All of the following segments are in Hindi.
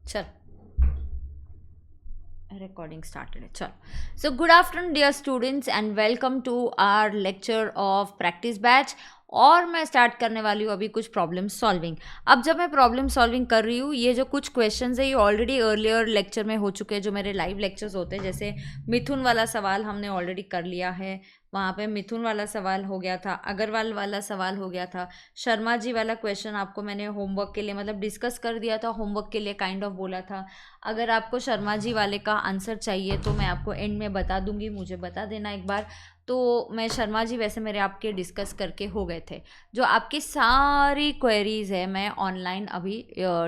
चल recording started है चलो. So good afternoon dear students and welcome to our lecture of practice batch. और मैं स्टार्ट करने वाली हूँ अभी कुछ प्रॉब्लम सॉल्विंग. अब जब मैं प्रॉब्लम सॉल्विंग कर रही हूँ, ये जो कुछ क्वेश्चंस है ये ऑलरेडी अर्लियर लेक्चर में हो चुके हैं, जो मेरे लाइव लेक्चर्स होते हैं. जैसे मिथुन वाला सवाल हमने ऑलरेडी कर लिया है, वहाँ पे मिथुन वाला सवाल हो गया था, अग्रवाल वाला सवाल हो गया था, शर्मा जी वाला क्वेश्चन आपको मैंने होमवर्क के लिए मतलब डिस्कस कर दिया था, होमवर्क के लिए काइंड ऑफ बोला था. अगर आपको शर्मा जी वाले का आंसर चाहिए तो मैं आपको एंड में बता दूंगी, मुझे बता देना एक बार. तो मैं शर्मा जी वैसे मेरे आपके डिस्कस करके हो गए थे. जो आपकी सारी क्वेरीज है मैं ऑनलाइन अभी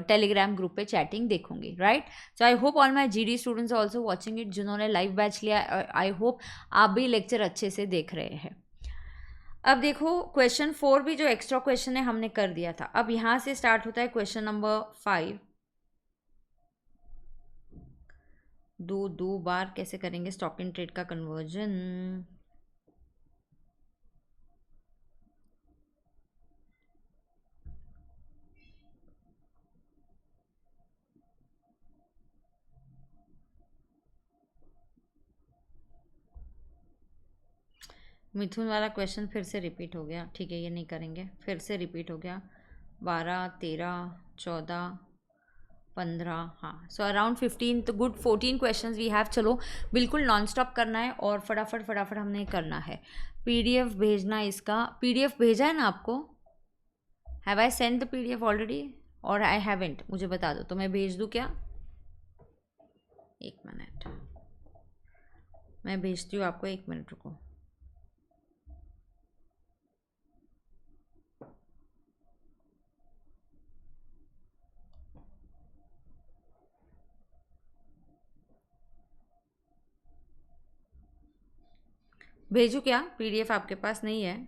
टेलीग्राम ग्रुप पे चैटिंग देखूंगी, right. So I hope all my GD students also watching it. जिन्होंने लाइव बैच लिया आई होप आप भी लेक्चर अच्छे से देख रहे हैं. अब देखो क्वेश्चन 4 भी जो एक्स्ट्रा क्वेश्चन है हमने कर दिया था. अब यहाँ से स्टार्ट होता है क्वेश्चन नंबर 5. दो बार कैसे करेंगे स्टॉक इन ट्रेड का कन्वर्जन. मिथुन वाला क्वेश्चन फिर से रिपीट हो गया. ठीक है, ये नहीं करेंगे. फिर से रिपीट हो गया. 12, 13, 14, 15. हाँ, सो अराउंड 15 तो गुड 14 क्वेश्चंस वी हैव. चलो बिल्कुल नॉन स्टॉप करना है और फटाफट फटाफट हमने करना है. पीडीएफ भेजना, इसका पीडीएफ भेजा है ना आपको. Have I send the PDF already और आई हैवेंट. मुझे बता दो तो मैं भेज दूँ क्या. एक मिनट, मैं भेजती हूँ आपको. एक मिनट रुको. भेजूँ क्या. पीडीएफ आपके पास नहीं है.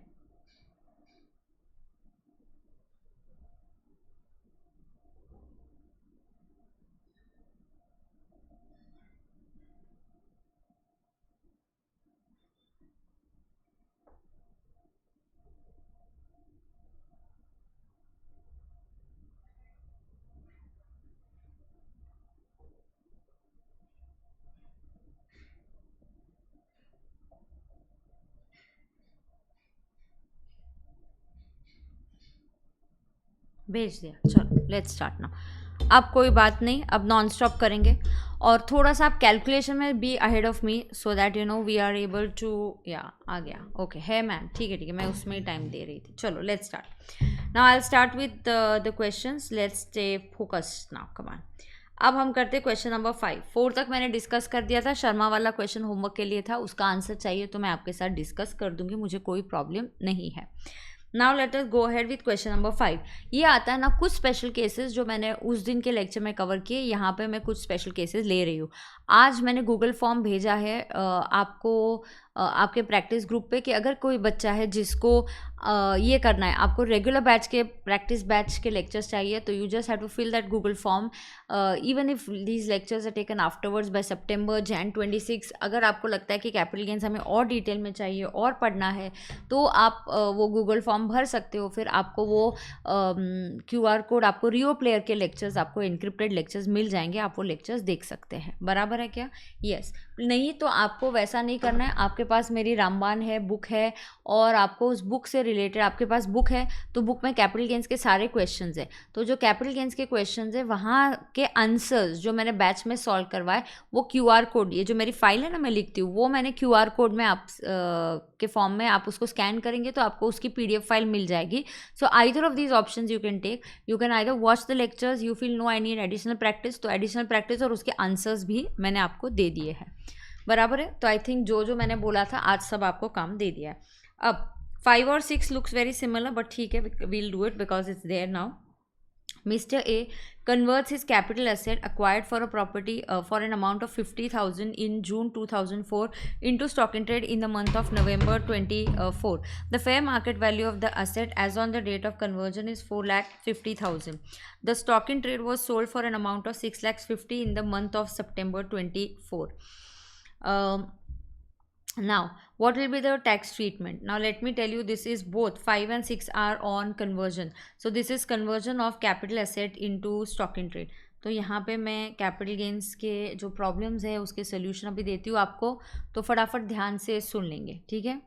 भेज दिया. चलो लेट्स स्टार्ट नाउ. अब कोई बात नहीं, अब नॉन स्टॉप करेंगे और थोड़ा सा आप कैलकुलेशन में be ahead of me so that you know we are able to. या आ गया. ओके है मैम. ठीक है ठीक है, मैं उसमें ही टाइम दे रही थी. चलो let's start now. I will start with the questions. Let's stay focus now. Come on. अब हम करते हैं क्वेश्चन नंबर 5. 4 तक मैंने डिस्कस कर दिया था. शर्मा वाला क्वेश्चन होमवर्क के लिए था, उसका आंसर चाहिए तो मैं आपके साथ डिस्कस कर दूंगी, मुझे कोई प्रॉब्लम नहीं है. Now let us go ahead with question number 5. ये आता है ना कुछ स्पेशल केसेस जो मैंने उस दिन के लेक्चर में कवर किए, यहाँ पे मैं कुछ स्पेशल केसेस ले रही हूँ. आज मैंने गूगल फॉर्म भेजा है आपको आपके प्रैक्टिस ग्रुप पे कि अगर कोई बच्चा है जिसको ये करना है, आपको रेगुलर बैच के प्रैक्टिस बैच के लेक्चर्स चाहिए, तो you just have to fill that Google form even if these lectures are taken afterwards by September Jan 26. अगर आपको लगता है कि कैपिटल गेन्स हमें और डिटेल में चाहिए और पढ़ना है तो आप वो गूगल फॉर्म भर सकते हो. फिर आपको वो QR कोड, आपको रियो प्लेयर के लेक्चर्स, आपको इनक्रिप्टेड लेक्चर्स मिल जाएंगे, आप वो लेक्चर्स देख सकते हैं. बराबर है क्या. यस. नहीं तो आपको वैसा नहीं करना है. आपके पास मेरी रामबाण है, बुक है, और आपको उस बुक से रिलेटेड, आपके पास बुक है तो बुक में कैपिटल गेन्स के सारे क्वेश्चंस है. तो जो कैपिटल गेन्स के क्वेश्चंस है वहाँ के आंसर्स जो मैंने बैच में सॉल्व करवाए, वो QR कोड, ये जो मेरी फाइल है ना मैं लिखती हूँ, वो मैंने QR कोड में आप के फॉर्म में आप उसको स्कैन करेंगे तो आपको उसकी PDF फाइल मिल जाएगी. So either of these options you can take. You can either watch the lectures, you feel no I need additional practice, तो एडिशनल प्रैक्टिस और उसके आंसर्स भी मैंने आपको दे दिए हैं. बराबर है. तो आई थिंक जो जो मैंने बोला था आज सब आपको काम दे दिया है. अब 5 और 6 looks very similar, but ठीक है, we'll do it because it's there now. Mr. A converts his capital asset acquired for a property for an amount of 50,000 in June 2004 into stock in trade in the month of November 24. The fair market value of the asset as on the date of conversion is 4,50,000. The stock in trade was sold for an amount of 6,50,000 in the month of September 24. Now what will be the tax treatment. Now let me tell you, this is both 5 and 6 are on conversion. So this is conversion of capital asset into stock in trade. तो यहाँ पे मैं कैपिटल गेन्स के जो प्रॉब्लम्स है उसके सोल्यूशन अभी देती हूँ आपको, तो फटाफट ध्यान से सुन लेंगे, ठीक है।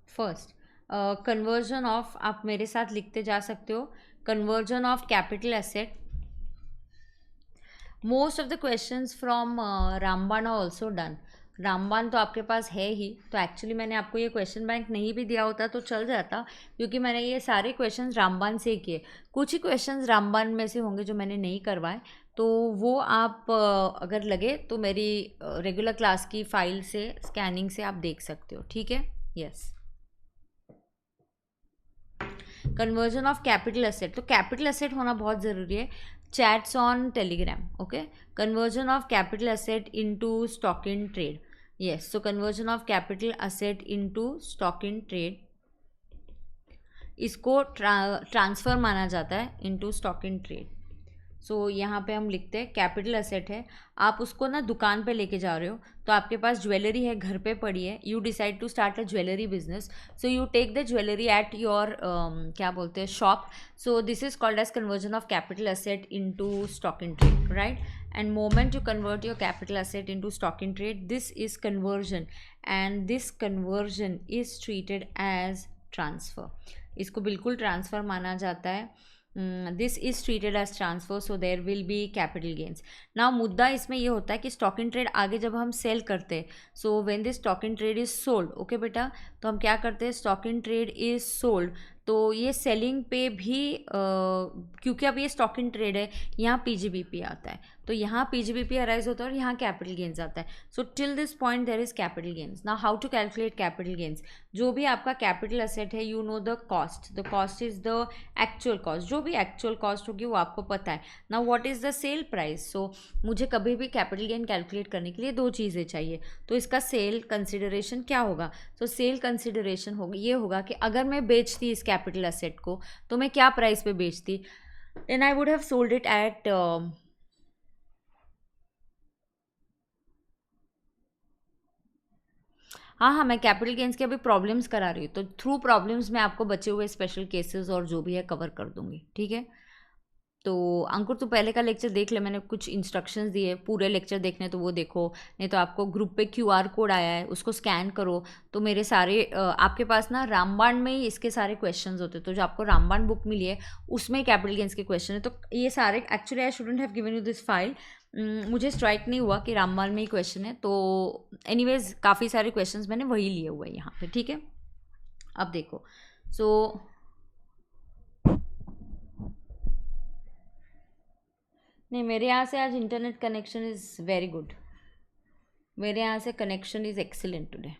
फर्स्ट, कन्वर्जन ऑफ, आप मेरे साथ लिखते जा सकते हो, conversion of capital asset. Most of the questions from रामबाण आर ऑल्सो डन। रामबाण तो आपके पास है ही, तो एक्चुअली मैंने आपको ये क्वेश्चन बैंक नहीं भी दिया होता तो चल जाता, क्योंकि मैंने ये सारे क्वेश्चंस रामबाण से ही किए। कुछ ही क्वेश्चंस रामबाण में से होंगे जो मैंने नहीं करवाए, तो वो आप अगर लगे तो मेरी रेगुलर क्लास की फाइल से स्कैनिंग से आप देख सकते हो, ठीक है। Yes, conversion of capital asset, तो कैपिटल एसेट होना बहुत ज़रूरी है। Chats on Telegram, okay. Conversion of capital asset into stock in trade, yes. So conversion of capital asset into stock in trade, इसको ट्रांसफ़र माना जाता है इनटू स्टॉक इन ट्रेड। सो यहाँ पे हम लिखते हैं कैपिटल एसेट है, आप उसको ना दुकान पे लेके जा रहे हो, तो आपके पास ज्वेलरी है, घर पे पड़ी है, you decide to start a jewellery business, so you take the jewellery at your क्या बोलते हैं, shop. So this is called as conversion of capital asset into stock in trade, right. And moment you convert your capital asset into stock in trade, this is conversion, and this conversion is treated as transfer, इसको बिल्कुल ट्रांसफ़र माना जाता है। This is treated as transfer, so there will be capital gains. Now मुद्दा इसमें ये होता है कि स्टॉक इन ट्रेड आगे जब हम सेल करते हैं, so when this stock in trade is sold, okay बेटा, तो हम क्या करते हैं, stock in trade is sold, तो ये सेलिंग पे भी क्योंकि अब ये स्टॉक इन ट्रेड है, यहाँ पीजीबीपी आता है, तो यहाँ पीजीबीपी अराइज होता है और यहाँ कैपिटल गेन्स आता है। So till this point there is capital gains. Now how to calculate capital gains, जो भी आपका कैपिटल एसेट है, you know the cost is the actual cost, जो भी एक्चुअल कॉस्ट होगी वो आपको पता है। Now what is the sale price, so मुझे कभी भी कैपिटल गेन कैलकुलेट करने के लिए दो चीज़ें चाहिए, तो इसका सेल कंसिडरेशन क्या होगा, तो सेल कंसिडरेशन होगा, ये होगा कि अगर मैं बेचती इस कैपिटल एसेट को तो मैं क्या प्राइस पे बेचती, then I would have sold it at हाँ हाँ, मैं कैपिटल गेन्स के अभी प्रॉब्लम्स करा रही हूँ, तो थ्रू प्रॉब्लम्स मैं आपको बचे हुए स्पेशल केसेस और जो भी है कवर कर दूंगी, ठीक है। तो अंकुर तू पहले का लेक्चर देख ले, मैंने कुछ इंस्ट्रक्शंस दिए, पूरे लेक्चर देखने तो वो देखो, नहीं तो आपको ग्रुप पे क्यूआर कोड आया है उसको स्कैन करो, तो मेरे सारे आपके पास ना रामबाण में ही इसके सारे क्वेश्चंस होते हैं, तो जो आपको रामबाण बुक मिली है उसमें कैपिटल गेन्स के क्वेश्चन है, तो ये सारे actually I shouldn't have given you this file, मुझे स्ट्राइक नहीं हुआ कि रामबाण में ही क्वेश्चन है, तो एनीवेज काफ़ी सारे क्वेश्चंस मैंने वही लिए हुए हैं यहाँ पे, ठीक है। अब देखो, सो नहीं, मेरे यहाँ से आज internet connection is very good, मेरे यहाँ से connection is excellent today,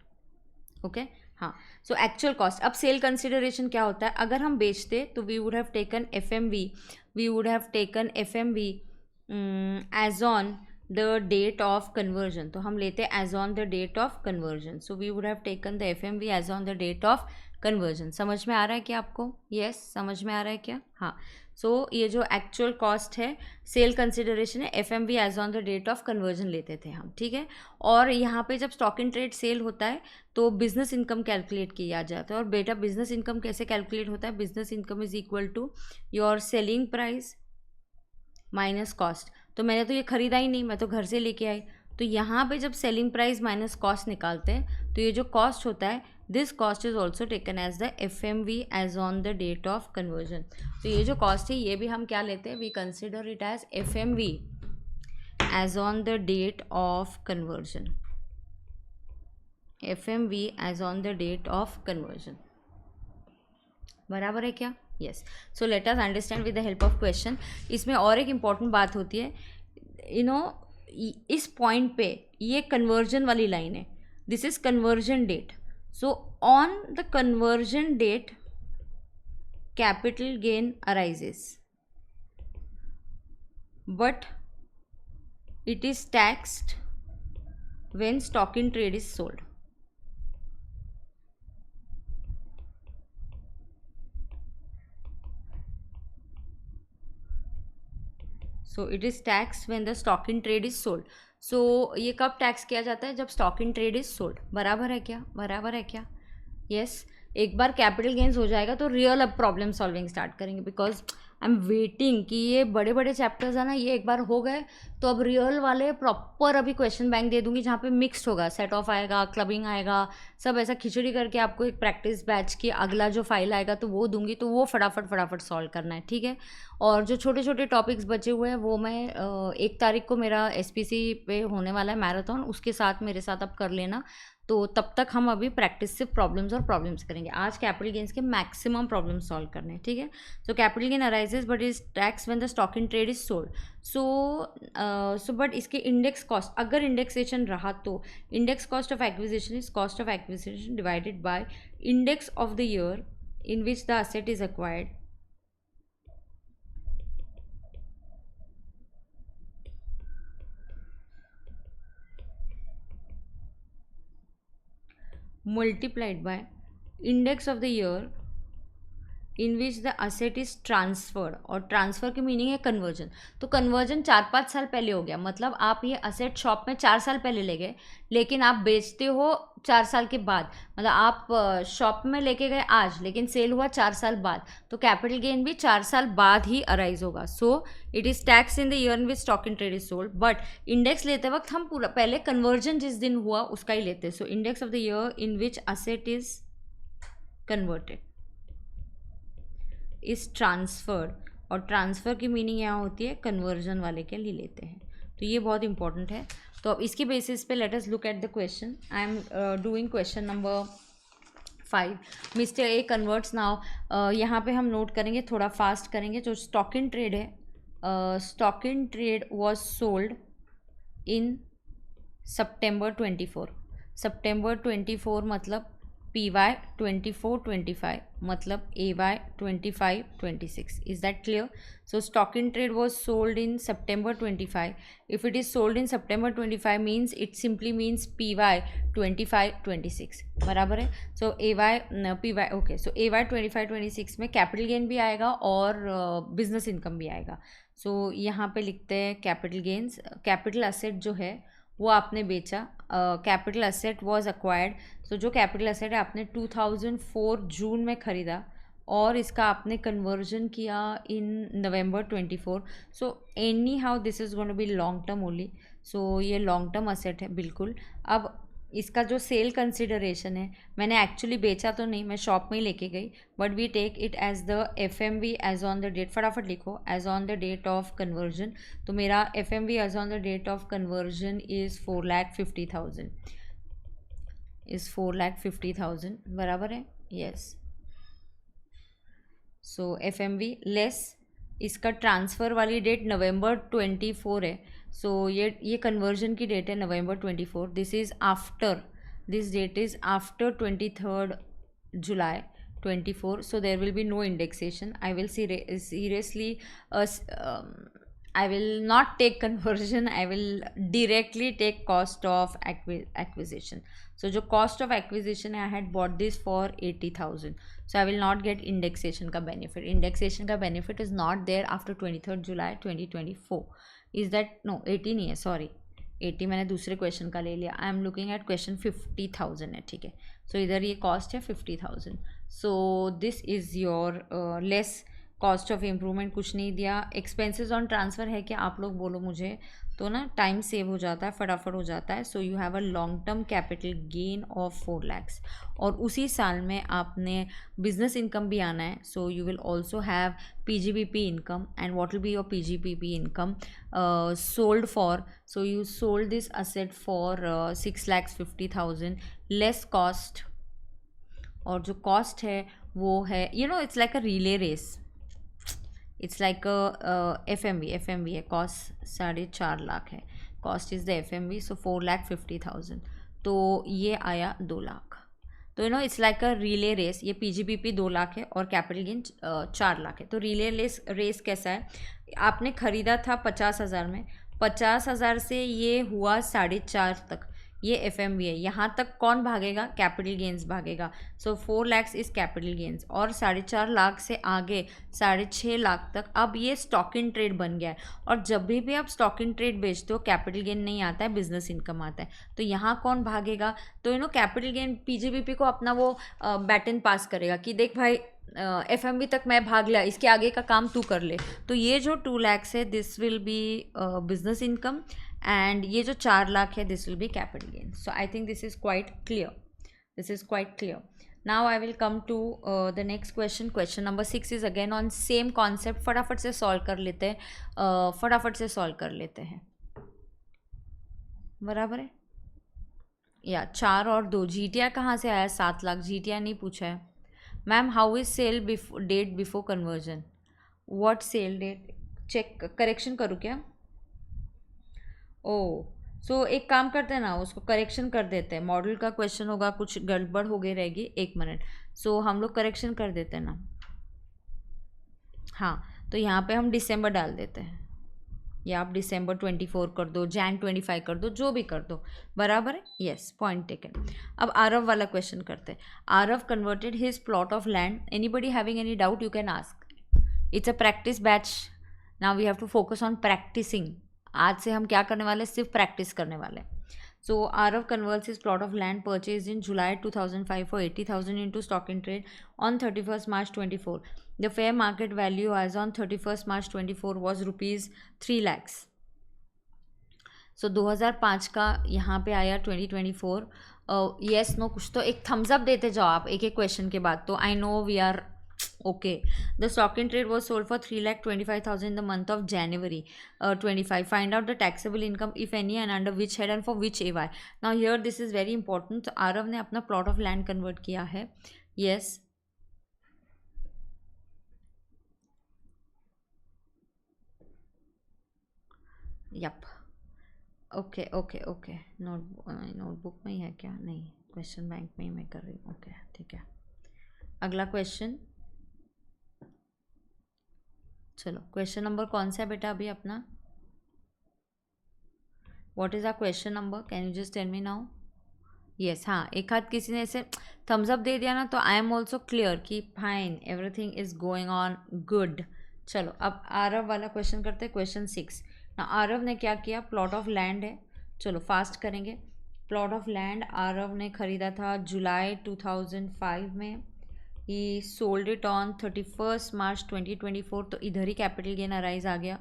okay. हाँ, सो एक्चुअल कॉस्ट, अब सेल कंसिडरेशन क्या होता है, अगर हम बेचते तो we would have taken FMV, we would have taken FMV as on the date of conversion, तो हम लेते हैं as on the date of conversion, so we would have taken the FMV as on the date of conversion. समझ में आ रहा है क्या आपको, यस समझ में आ रहा है क्या, हाँ। सो ये जो एक्चुअल कॉस्ट है, सेल कंसिडरेशन है, FMV as on the date of conversion लेते थे हम, ठीक है। और यहाँ पे जब स्टॉक इन ट्रेड सेल होता है तो बिजनेस इनकम कैलकुलेट किया जाता है, और बेटा बिजनेस इनकम कैसे कैलकुलेट होता है, business income is equal to your selling price minus cost, तो मैंने तो ये ख़रीदा ही नहीं, मैं तो घर से लेके आई, तो यहाँ पे जब सेलिंग प्राइस माइनस कॉस्ट निकालते हैं तो ये जो कॉस्ट होता है, this cost is also taken as the FMV as on the date of conversion, तो ये जो कॉस्ट है ये भी हम क्या लेते हैं, we consider it as FMV as on the date of conversion, FMV as on the date of conversion, बराबर है क्या, yes. So let us understand with the help of question. इसमें और एक इम्पॉर्टेंट बात होती है, यू नो इस पॉइंट पे ये कन्वर्जन वाली लाइन है, this is conversion date, so on the conversion date capital gain arises, but it is taxed when stock in trade is sold. So it is tax when the stock in trade is sold. So ये कब टैक्स किया जाता है? जब stock in trade is sold. बराबर है क्या? बराबर है क्या? यस. एक बार कैपिटल गेन्स हो जाएगा तो रियल अब प्रॉब्लम सॉल्विंग स्टार्ट करेंगे, बिकॉज आई एम वेटिंग कि ये बड़े बड़े चैप्टर्स है ना, ये एक बार हो गए तो अब रियल वाले प्रॉपर अभी क्वेश्चन बैंक दे दूंगी, जहाँ पे मिक्स्ड होगा, सेट ऑफ आएगा, क्लबिंग आएगा, सब ऐसा खिचड़ी करके आपको एक प्रैक्टिस बैच की अगला जो फाइल आएगा तो वो दूंगी, तो वो फटाफट सॉल्व करना है, ठीक है. और जो छोटे छोटे टॉपिक्स बचे हुए हैं वो मैं 1 तारीख को मेरा SPC पे होने वाला है मैराथन, उसके साथ मेरे साथ आप कर लेना. तो तब तक हम अभी प्रैक्टिस सिर्फ प्रॉब्लम्स करेंगे. आज कैपिटल गेन्स के मैक्सिमम प्रॉब्लम सॉल्व करने हैं, ठीक है. So capital gain arises but is tax when the stock in trade is sold. So but इसके इंडेक्स कॉस्ट, अगर इंडेक्सेशन रहा तो index cost of acquisition is cost of acquisition divided by index of the year in which the asset is acquired multiplied by index of the year in which the asset is transferred. और ट्रांसफ़र की मीनिंग है कन्वर्जन. तो कन्वर्जन 4-5 साल पहले हो गया, मतलब आप ये असेट शॉप में 4 साल पहले ले गए, लेकिन आप बेचते हो 4 साल के बाद. मतलब आप शॉप में लेके गए आज, लेकिन सेल हुआ 4 साल बाद, तो कैपिटल गेन भी 4 साल बाद ही अराइज होगा. सो it is tax in the year in which stock in trade is sold. But index लेते वक्त हम पूरा पहले कन्वर्जन जिस दिन हुआ उसका ही लेते हैं. So index of the year in which asset is converted is transferred. और ट्रांसफ़र की मीनिंग यहाँ होती है कन्वर्जन वाले के लिए लेते हैं. तो ये बहुत इंपॉर्टेंट है. तो अब इसके बेसिस पे let us look at the question. I am doing question number 5. Mister A converts now. यहाँ पे हम नोट करेंगे, थोड़ा फास्ट करेंगे. जो स्टॉक इन ट्रेड है, stock in trade was sold in September 24. September 24 मतलब PY 24-25 मतलब AY 25-26. Is that clear? So stock in trade was sold in September 25. If it is sold in September 25 means it simply means PY 25-26. बराबर है. So AY PY okay. So AY 25-26 में कैपिटल गेन भी आएगा और बिजनेस इनकम भी आएगा. So यहाँ पे लिखते हैं कैपिटल गेन्स. कैपिटल असेट जो है वो आपने बेचा. Capital asset was acquired. So जो कैपिटल असेट है आपने 2004 जून में ख़रीदा और इसका आपने कन्वर्जन किया in November 24. So anyhow this is going to be long term only. So ये लॉन्ग टर्म असेट है बिल्कुल. अब इसका जो सेल कंसिडरेशन है, मैंने एक्चुअली बेचा तो नहीं, मैं शॉप में ही लेके गई, but we take it as the FMV as on the date. फटाफट लिखो, as on the date of conversion. तो मेरा FMV as on the date of conversion is 4,50,000. Is 4,50,000. बराबर है. यस. सो FMV लेस इसका ट्रांसफ़र वाली डेट November 24 है. सो ये कन्वर्जन की डेट है November 24. This is after, this that is after 23rd July 24. So there will be no indexation. I will seriously I will not take conversion. I will directly take cost of acquisition. So जो cost of acquisition I had bought this for 80,000. So I will not get indexation का benefit. Indexation का benefit is not there after 23rd July 2024. Is that no 80 नहीं है, सॉरी 80 मैंने दूसरे क्वेश्चन का ले लिया. I am looking at question 50,000 है, ठीक है. सो इधर ये कॉस्ट है 50,000. सो this is your less cost of improvement. कुछ नहीं दिया. एक्सपेंसेस ऑन ट्रांसफ़र है क्या, आप लोग बोलो मुझे, तो ना टाइम सेव हो जाता है, फटाफट हो जाता है. So you have a long term capital gain of 4 lakhs. और उसी साल में आपने बिजनेस इनकम भी आना है. So you will also have PGBP income. And what will be your PGBP income sold for. So you sold this asset for 6,50,000 less cost. और जो कॉस्ट है वो है, it's like a relay race. It's like FMV है. कॉस्ट 4.5 लाख है. Cost is the FMV. So 4,50,000. तो ये आया 2 लाख. तो it's like a relay race. ये PGBP 2 लाख है और कैपिटल गेन 4 लाख है. तो रिले रेस कैसा है, आपने ख़रीदा था 50,000 में, 50,000 से ये हुआ 4.5 तक. ये FMV है, यहाँ तक कौन भागेगा? कैपिटल गेन्स भागेगा। सो 4 लाख इज़ कैपिटल गेन्स, और 4.5 लाख से आगे 6.5 लाख तक अब ये स्टॉक इन ट्रेड बन गया है। और जब भी आप स्टॉक इन ट्रेड बेचते हो कैपिटल गेन नहीं आता है, बिजनेस इनकम आता है। तो यहाँ कौन भागेगा? तो कैपिटल गेन PGBP को अपना वो बैटन पास करेगा कि देख भाई FMV तक मैं भाग लिया, इसके आगे का काम तू कर ले। तो ये जो 2 लाख है this will be business income, and ये जो 4 लाख है this will be capital gain. So I think this is quite clear, this is quite clear. Now I will come to the next question. Question number 6 is again on same concept. फटाफट से सॉल्व कर लेते हैं, फटाफट से सॉल्व कर लेते हैं, बराबर है या 4 और 2। GTI कहाँ से आया? 7 लाख। GTI नहीं पूछा है। Ma'am how is sale date before conversion? What sale date? Check correction करूँ क्या? ओ सो एक काम करते हैं ना, उसको करेक्शन कर देते हैं। मॉडल का क्वेश्चन होगा, कुछ गड़बड़ हो गई रहेगी, 1 मिनट। सो हम लोग करेक्शन कर देते हैं ना। हाँ, तो यहाँ पे हम दिसंबर डाल देते हैं, या आप दिसंबर 24 कर दो, Jan 25 कर दो, जो भी कर दो, बराबर है। Yes, point taken. अब आरव वाला क्वेश्चन करते हैं। Aarav converted his plot of land. Anybody having any doubt you can ask. It's a practice batch. Now we have to focus on practising. आज से हम क्या करने वाले हैं? सिर्फ प्रैक्टिस करने वाले हैं। So Arav converts his plot of land purchased in July 2005 for 80,000 into stock in trade on 31st March 24. The fair market value as on 31st March 24 was rupees 3 lakhs. So 2005 का यहाँ पे आया 2024। yes no कुछ तो एक थम्स अप देते जाओ आप एक एक क्वेश्चन के बाद, तो I know we are okay. The stock in trade was sold for 3,25,000 in the month of January 25. Find out the taxable income if any and under which head and for which AY. Now here this is very important. तो आरव ने अपना plot of land convert किया है। Yes. Yup. Okay okay okay. Notebook में ही है क्या? नहीं, क्वेश्चन बैंक में ही मैं कर रही हूँ। ओके ठीक है। अगला क्वेश्चन, चलो क्वेश्चन नंबर कौन सा है बेटा अभी अपना? What is our question number? Can you just tell me now? Yes, हाँ, एक हाथ किसी ने ऐसे थम्स अप दे दिया ना, तो आई एम ऑल्सो क्लियर कि fine, everything is going on good. चलो अब आरव वाला क्वेश्चन करते हैं, क्वेश्चन 6 ना। आरव ने क्या किया? प्लॉट ऑफ लैंड है, चलो फास्ट करेंगे। प्लॉट ऑफ लैंड आरव ने खरीदा था जुलाई 2005 में। ही सोल्ड इट ऑन 31st मार्च 2024। तो इधर ही कैपिटल गेन अराइज आ गया,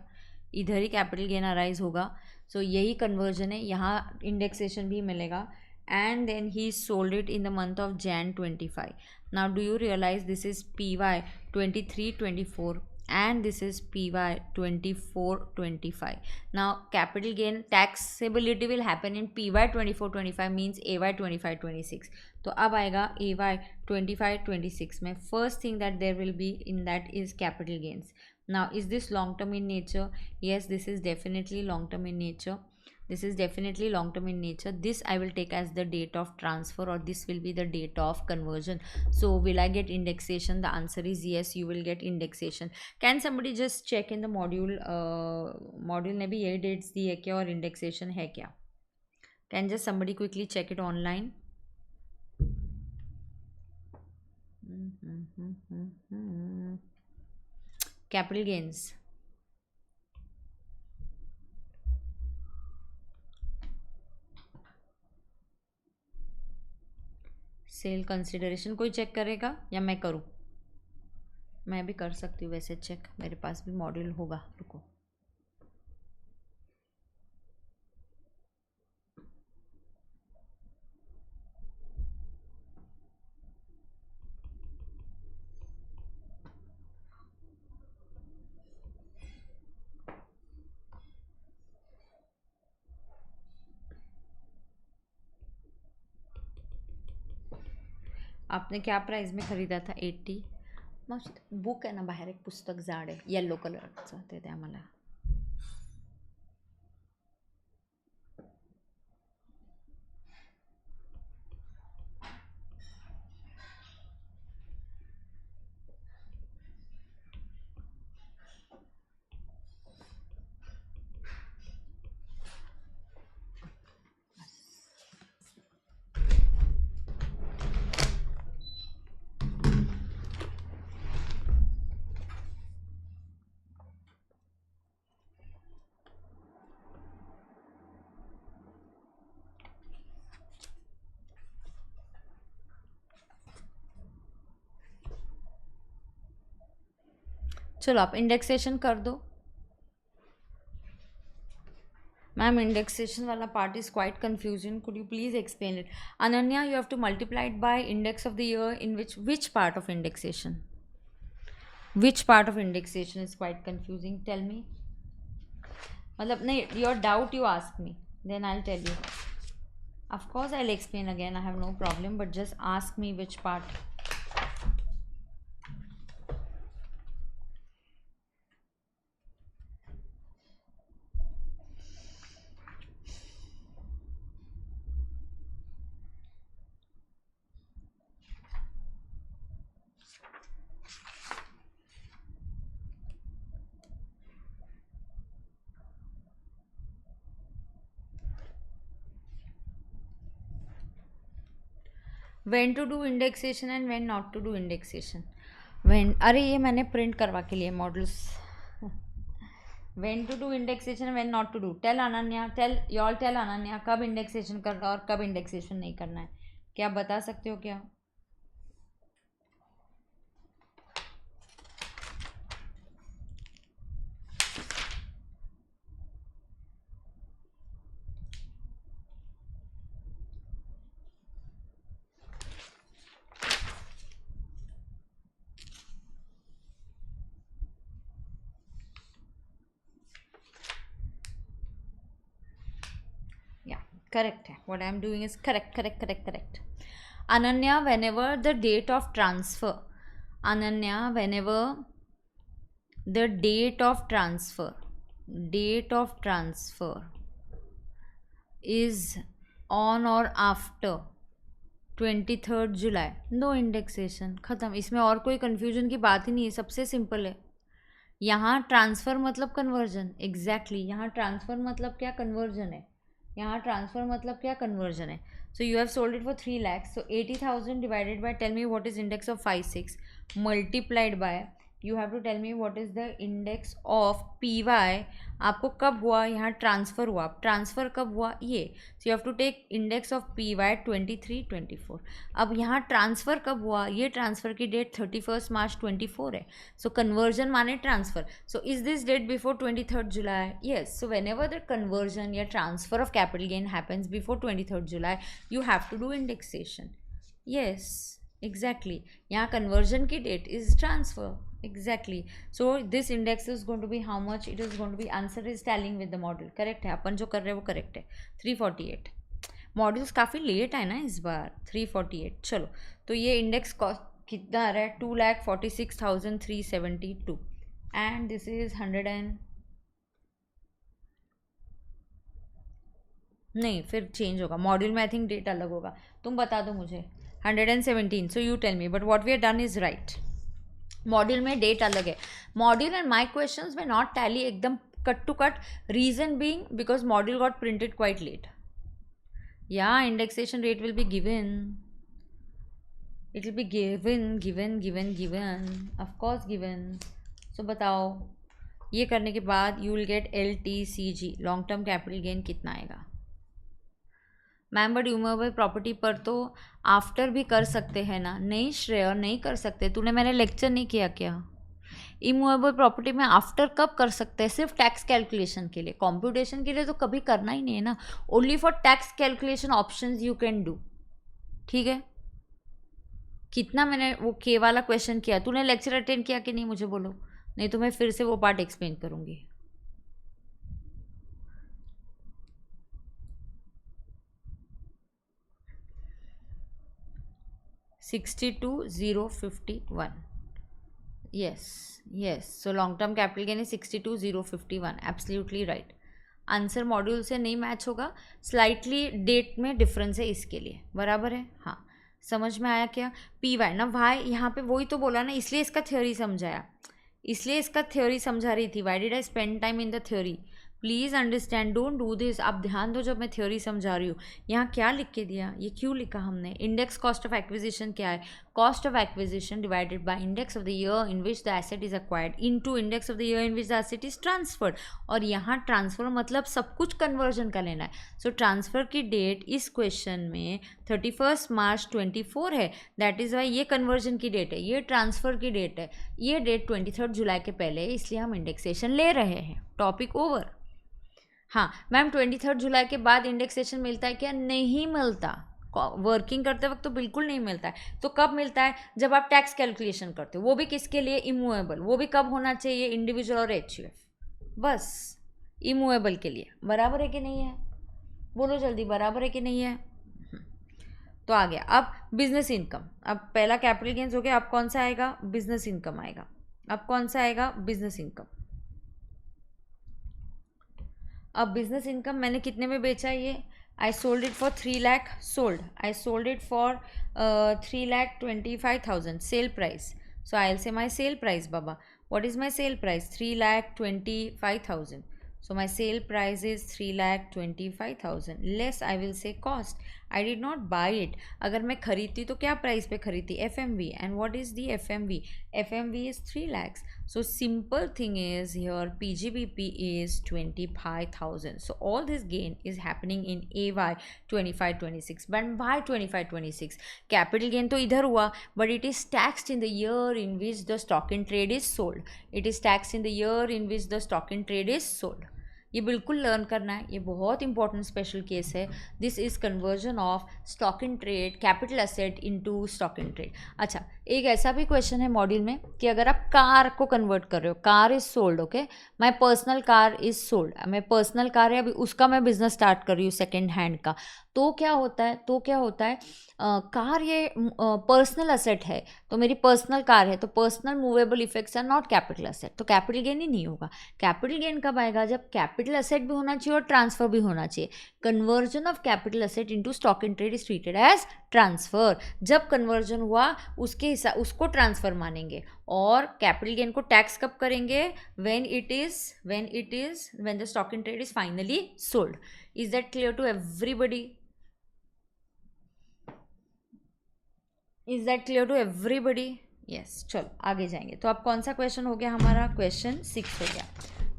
इधर ही कैपिटल गेन अराइज होगा। सो यही कन्वर्जन है, यहाँ इंडेक्सेशन भी मिलेगा। And then he sold it in the month of Jan 25. Now do you realize this is PY 23-24 and this is PY 24-25. Now capital gain taxability will happen in PY 24-25 means AY 25-26. तो अब आएगा AY 25-26 में first thing that there will be in that is capital gains. Now is this long term in nature? Yes, this is definitely long term in nature. This is definitely long term in nature. This I will take as the date of transfer, or this will be the date of conversion. So will I get indexation? The answer is yes, you will get indexation. Can somebody just check in the module? Module ने भी यही dates दी है क्या और indexation है क्या? Can just somebody quickly check it online? Capital gains. Sale consideration कोई चेक करेगा या मैं करूँ? मैं भी कर सकती हूँ वैसे चेक, मेरे पास भी मॉड्यूल होगा, रुको। आपने क्या प्राइस में ख़रीदा था? 80। मस्त बुक आहे ना बाहेर, एक पुस्तक जाड आहे येलो कलरचं, ते द्या मला। चलो आप इंडेक्सेशन कर दो मैम. इंडेक्सेशन वाला part is quite confusion. Could you please explain it? Ananya, you have to multiply it by index of the year in which part of indexation? Which part of indexation is quite confusing? Tell me. मतलब नहीं, your doubt you ask me, then I'll tell you. Of course I'll explain again, I have no problem, but just ask me which part. When to do indexation and when not to do indexation. When, अरे ये मैंने प्रिंट करवा के लिए models. When to do indexation and when not to do. Tell Ananya, tell Ananya कब इंडेक्सेशन करना और कब इंडेक्सेशन नहीं करना है. क्या आप बता सकते हो क्या? Correct. What I am doing is correct. Ananya, whenever the date of transfer. Ananya, whenever the date of transfer is on or after 23rd July, no indexation. खत्म. इसमें और कोई कन्फ्यूजन की बात ही नहीं है, सबसे सिंपल है. यहाँ ट्रांसफ़र मतलब कन्वर्जन. एग्जैक्टली यहाँ ट्रांसफ़र मतलब क्या? कन्वर्जन है. यहाँ ट्रांसफ़र मतलब क्या? कन्वर्जन है. So you have sold it for 3 lakhs. So 80,000 divided by, tell me what is index of 56 multiplied by, you have to tell me what is the index of PY. आपको कब हुआ? यहाँ ट्रांसफ़र हुआ. ट्रांसफ़र कब हुआ? ये. So you have to take index of PY 23, 24. अब यहाँ ट्रांसफ़र कब हुआ? ये ट्रांसफ़र की डेट 31 मार्च 24 है. सो कन्वर्जन माने transfer. So is this date before 23rd July? Yes. So whenever the conversion या transfer of capital gain happens before 23rd July, you have to do indexation. Yes, exactly. यहाँ कन्वर्जन की date is transfer. Exactly. So this index is going to be how much? It is going to be, answer is tallying with the model. Correct है. अपन जो कर रहे हैं वो करेक्ट है. 348. मॉड्यूल्स काफ़ी लेट है ना इस बार. 348. चलो, तो ये इंडेक्स कॉस्ट कितना आ रहा है? 2,46,372. एंड दिस इज 100 एंड नहीं, फिर चेंज होगा मॉड्यूल में. आई थिंक डेट अलग होगा. तुम बता दो मुझे. 117. So you tell me. But what we are done is right. Module में डेट अलग है. मॉड्यूल एंड माई क्वेश्चंस में नॉट टैली एकदम cut to cut. Reason being because module got printed quite late. या indexation rate will be given. It will be given of course given. So बताओ, ये करने के बाद you will get LTCG, long term capital gain कितना आएगा. मैम बट इमूवेबल प्रॉपर्टी पर तो आफ्टर भी कर सकते हैं ना. नहीं श्रेय, नहीं कर सकते. तूने मैंने लेक्चर नहीं किया क्या? इमूवेबल प्रॉपर्टी में आफ्टर कब कर सकते हैं? सिर्फ टैक्स कैलकुलेशन के लिए. कॉम्प्यूटेशन के लिए तो कभी करना ही नहीं है ना. Only for tax calculation options you can do. ठीक है. कितना मैंने वो के वाला क्वेश्चन किया? तूने लेक्चर अटेंड किया कि नहीं मुझे बोलो, नहीं तो मैं फिर से वो पार्ट एक्सप्लेन करूँगी. $62,051. Yes. So long term capital gain is 62,051. Absolutely right. Answer module से नहीं मैच होगा. स्लाइटली डेट में डिफरेंस है इसके लिए. बराबर है. हाँ, समझ में आया क्या? PY ना वाई यहाँ पे वही तो बोला ना, इसलिए इसका थ्योरी समझा रही थी. Why did I spend time in the theory? Please understand, don't do this. आप ध्यान दो जब मैं थ्योरी समझा रही हूँ. यहाँ क्या लिख के दिया? ये क्यों लिखा हमने? इंडेक्स कॉस्ट ऑफ एक्विजिशन क्या है? cost of acquisition divided by index of the year in which the asset is acquired into index of the year in which the asset is transferred. और यहाँ ट्रांसफ़र मतलब सब कुछ कन्वर्जन का लेना है. सो ट्रांसफ़र की डेट इस क्वेश्चन में 31 मार्च 24 है. दैट इज़ वाई ये कन्वर्जन की डेट है, ये ट्रांसफ़र की डेट है, ये डेट 23 जुलाई के पहले है, इसलिए हम इंडेक्सेशन ले रहे हैं. Topic over. हाँ मैम 23 जुलाई के बाद इंडेक्सेशन मिलता है क्या? नहीं मिलता. वर्किंग करते वक्त तो बिल्कुल नहीं मिलता है. तो कब मिलता है? जब आप टैक्स कैलकुलेशन करते हो, वो भी किसके लिए? इमूवेबल. वो भी कब होना चाहिए? इंडिविजुअल और HUF. बस इमूवेबल के लिए. बराबर है कि नहीं है? बोलो जल्दी, बराबर है कि नहीं है? तो आ गया. अब बिजनेस इनकम. अब पहला कैपिटल गेन्स हो गया. अब कौन सा आएगा? बिजनेस इनकम आएगा. अब कौन सा आएगा? Business income. अब बिजनेस इनकम मैंने कितने में बेचा? ये I sold it for 3 lakh. Sold. I sold it for 3,25,000 sale price. So I'll say my sale price, Baba. What is my sale price? 3,25,000. So my sale price is 3,25,000. Less I will say cost. I did not buy it. अगर मैं खरीदती तो क्या प्राइस पे खरीदती? FMV. And what is the FMV? FMV is 3 lakhs. So simple thing is here PGBP is 25,000. So all this gain is happening in AY 25-26. But why 25-26? Capital gain तो इधर हुआ, but it is taxed in the year in which the stock in trade is sold. It is taxed in the year in which the stock in trade is sold. ये बिल्कुल लर्न करना है, ये बहुत इंपॉर्टेंट स्पेशल केस है. This is conversion of stock in trade capital asset into stock in trade. अच्छा, एक ऐसा भी क्वेश्चन है मॉड्यूल में कि अगर आप कार को कन्वर्ट कर रहे हो, car is sold. Okay, my personal car is sold. मैं पर्सनल कार है, अभी उसका मैं बिजनेस स्टार्ट कर रही हूँ सेकेंड हैंड का. तो क्या होता है कार ये पर्सनल असेट है, तो मेरी पर्सनल कार है, तो personal movable effects are not capital asset, तो कैपिटल गेन ही नहीं होगा. कैपिटल गेन कब आएगा? जब कैपिटल असेट भी होना चाहिए और ट्रांसफर भी होना चाहिए. Conversion of capital asset into stock in trade is treated as transfer. जब कन्वर्जन हुआ उसके हिसाब उसको ट्रांसफर मानेंगे. और कैपिटल गेन को टैक्स कब करेंगे? when the stock in trade is finally sold. Is that clear to everybody? Is that clear to everybody? Yes. चलो आगे जाएंगे. तो अब कौन सा क्वेश्चन हो गया हमारा? क्वेश्चन 6 हो गया.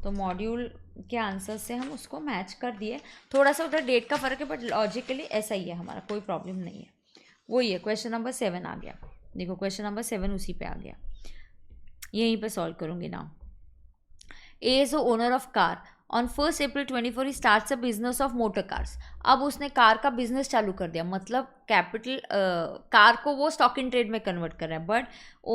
तो मॉड्यूल के आंसर से हम उसको मैच कर दिए. थोड़ा सा उधर डेट का फ़र्क है, बट लॉजिकली ऐसा ही है हमारा, कोई प्रॉब्लम नहीं है. वही है. क्वेश्चन नंबर 7 आ गया. देखो क्वेश्चन नंबर 7 उसी पे आ गया. यहीं पे सॉल्व करूँगी ना. A is the owner of car. On 1 April 24 he starts a business of motor cars. अब उसने कार का बिजनेस चालू कर दिया, मतलब कैपिटल कार को वो स्टॉक इन ट्रेड में कन्वर्ट कर रहा है. But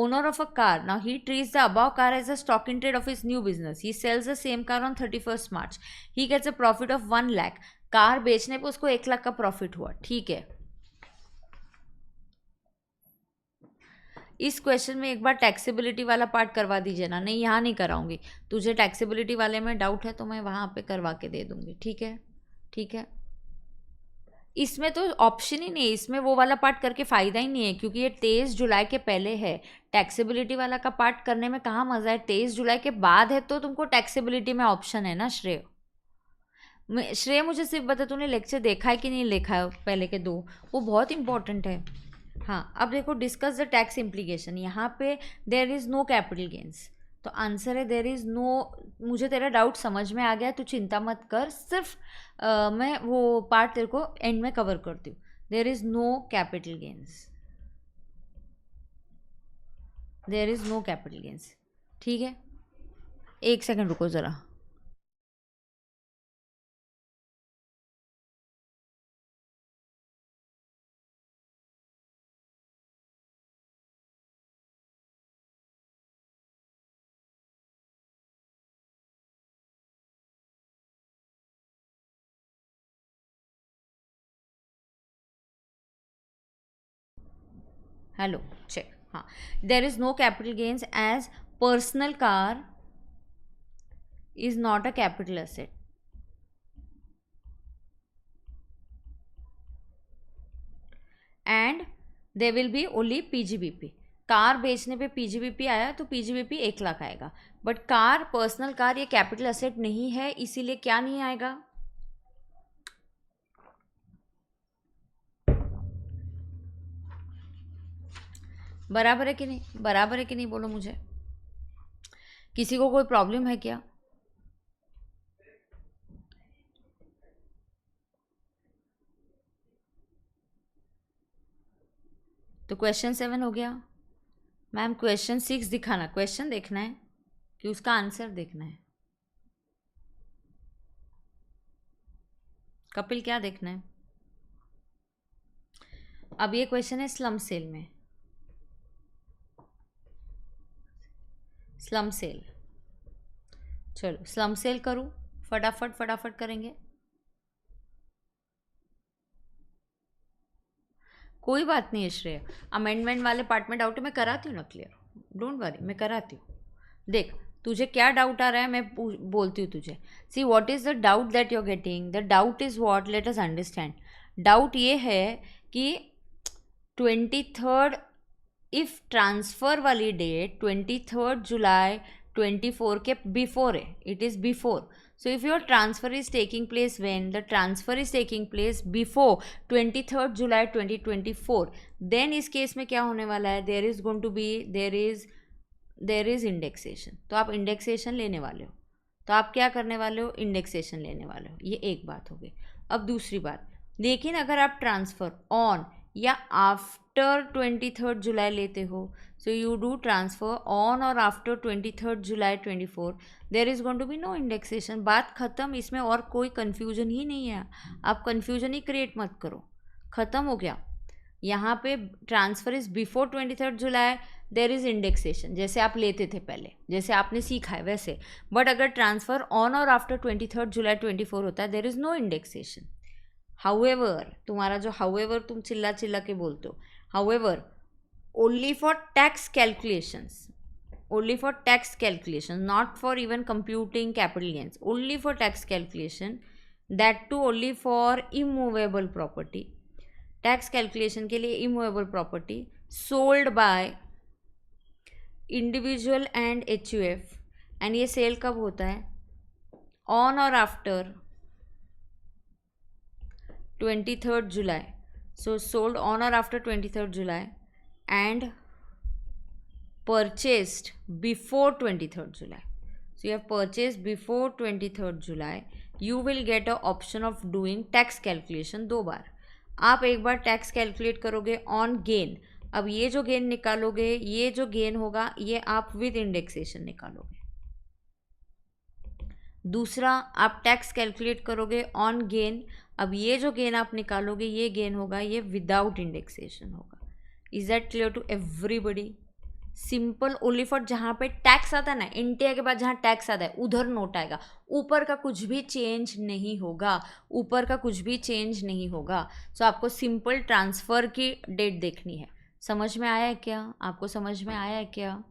owner of a car, now he treats the above car as a stock in trade of his new business. He sells the same car on 31 March. He gets a profit of 1 lakh. Car बेचने पर उसको 1 लाख का प्रॉफिट हुआ. ठीक है. इस क्वेश्चन में एक बार टैक्सेबिलिटी वाला पार्ट करवा दीजिए ना. नहीं, यहाँ नहीं कराऊंगी. तुझे टैक्सेबिलिटी वाले में डाउट है तो मैं वहाँ पे करवा के दे दूंगी. ठीक है, ठीक है. इसमें तो ऑप्शन ही नहीं है, इसमें वो वाला पार्ट करके फ़ायदा ही नहीं है, क्योंकि ये 23 जुलाई के पहले है. टैक्सेबिलिटी वाला का पार्ट करने में कहाँ मज़ा है? 23 जुलाई के बाद है तो तुमको टैक्सेबिलिटी में ऑप्शन है ना. श्रेय मुझे सिर्फ बता, तूने लेक्चर देखा है कि नहीं देखा है पहले के 2? वो बहुत इंपॉर्टेंट है. हाँ, अब देखो डिस्कस द टैक्स इम्प्लीकेशन. यहाँ पे there is no capital gains, तो आंसर है देयर इज़ नो. मुझे तेरा डाउट समझ में आ गया, तू चिंता मत कर. सिर्फ मैं वो पार्ट तेरे को एंड में कवर करती हूँ. There is no capital gains. There is no capital gains. ठीक है, 1 सेकंड रुको ज़रा. Hello, check. हाँ, there is no capital gains as personal car is not a capital asset. And there will be only PGBP. Car बेचने पे PGBP आया तो PGBP 1 लाख आएगा. बट कार, पर्सनल कार, ये कैपिटल एसेट नहीं है, इसीलिए क्या नहीं आएगा? बराबर है कि नहीं, बराबर है कि नहीं, बोलो मुझे। किसी को कोई प्रॉब्लम है क्या? तो क्वेश्चन 7 हो गया। मैम क्वेश्चन 6 दिखाना, क्वेश्चन देखना है कि उसका आंसर देखना है। कपिल क्या देखना है? अब ये क्वेश्चन है स्लम सेल में, स्लम सेल। चलो स्लम सेल करूँ, फटाफट फटाफट करेंगे। कोई बात नहीं है श्रेय, अमेंडमेंट वाले पार्ट में डाउट है, मैं कराती हूँ ना क्लियर, डोंट वरी, मैं कराती हूँ। देख तुझे क्या डाउट आ रहा है, मैं बोलती हूँ तुझे। See what is the doubt that you are getting, the doubt is what, let us understand. Doubt ये है कि 23rd, इफ़ ट्रांसफ़र वाली डेट 23rd जुलाई 24 के बिफोर है, it is before. So if your transfer is taking place when the transfer is taking place before 23rd July 2024, then इस केस में क्या होने वाला है, there is indexation। तो आप इंडेक्सेशन लेने वाले हो, तो आप क्या करने वाले हो, इंडेक्सेशन लेने वाले हो। ये एक बात हो गई। अब दूसरी बात, लेकिन अगर आप ट्रांसफ़र ऑन या आफ्टर 23rd जुलाई लेते हो, so you do transfer on और after 23rd July 24, there is going to be no indexation. बात ख़त्म, इसमें और कोई कन्फ्यूजन ही नहीं है। आप कन्फ्यूजन ही क्रिएट मत करो, ख़त्म हो गया। यहाँ पे transfer is before 23rd July, there is indexation, जैसे आप लेते थे पहले, जैसे आपने सीखा है वैसे। बट अगर ट्रांसफ़र ऑन और आफ्टर 23rd जुलाई 24 होता है, there is no indexation. However, तुम्हारा जो हाउएवर तुम चिल्ला चिल्ला के बोलते हो, however only for tax calculations, only for tax calculation, not for even computing capital gains, only for tax calculation, that too only for immovable property। Tax calculation के लिए immovable property sold by individual and HUF, and ये सेल कब होता है, ऑन और after 23rd July. So sold on और after 23rd July and purchased before 23rd July. So you have purchased before 23rd July, you will get a option of doing tax calculation दो बार। आप एक बार टैक्स कैलकुलेट करोगे ऑन गेन, अब ये जो गेन निकालोगे, ये जो गेन होगा ये आप विद इंडेक्सेशन निकालोगे। दूसरा आप टैक्स कैलकुलेट करोगे ऑन गेन, अब ये जो गेन आप निकालोगे ये गेन होगा, ये विदाउट इंडेक्सेशन होगा। Is that clear to everybody? Simple, only for जहाँ पे टैक्स आता है ना, इंडिया के बाद जहाँ टैक्स आता है उधर नोट आएगा, ऊपर का कुछ भी चेंज नहीं होगा, ऊपर का कुछ भी चेंज नहीं होगा। सो आपको सिंपल ट्रांसफ़र की डेट देखनी है। समझ में आया है क्या? आपको समझ में आया है क्या?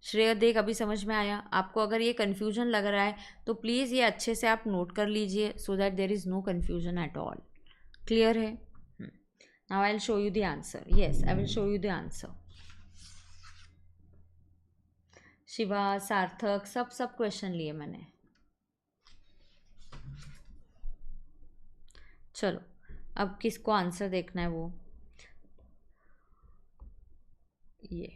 श्रेय देख, अभी समझ में आया आपको? अगर ये कन्फ्यूजन लग रहा है तो प्लीज़ ये अच्छे से आप नोट कर लीजिए, so that there is no confusion at all. Clear है? Now I will show you the answer. Yes, I will show you the answer. Shiva, Sarthak, सब क्वेश्चन लिए मैंने। चलो अब किसको आंसर देखना है, वो ये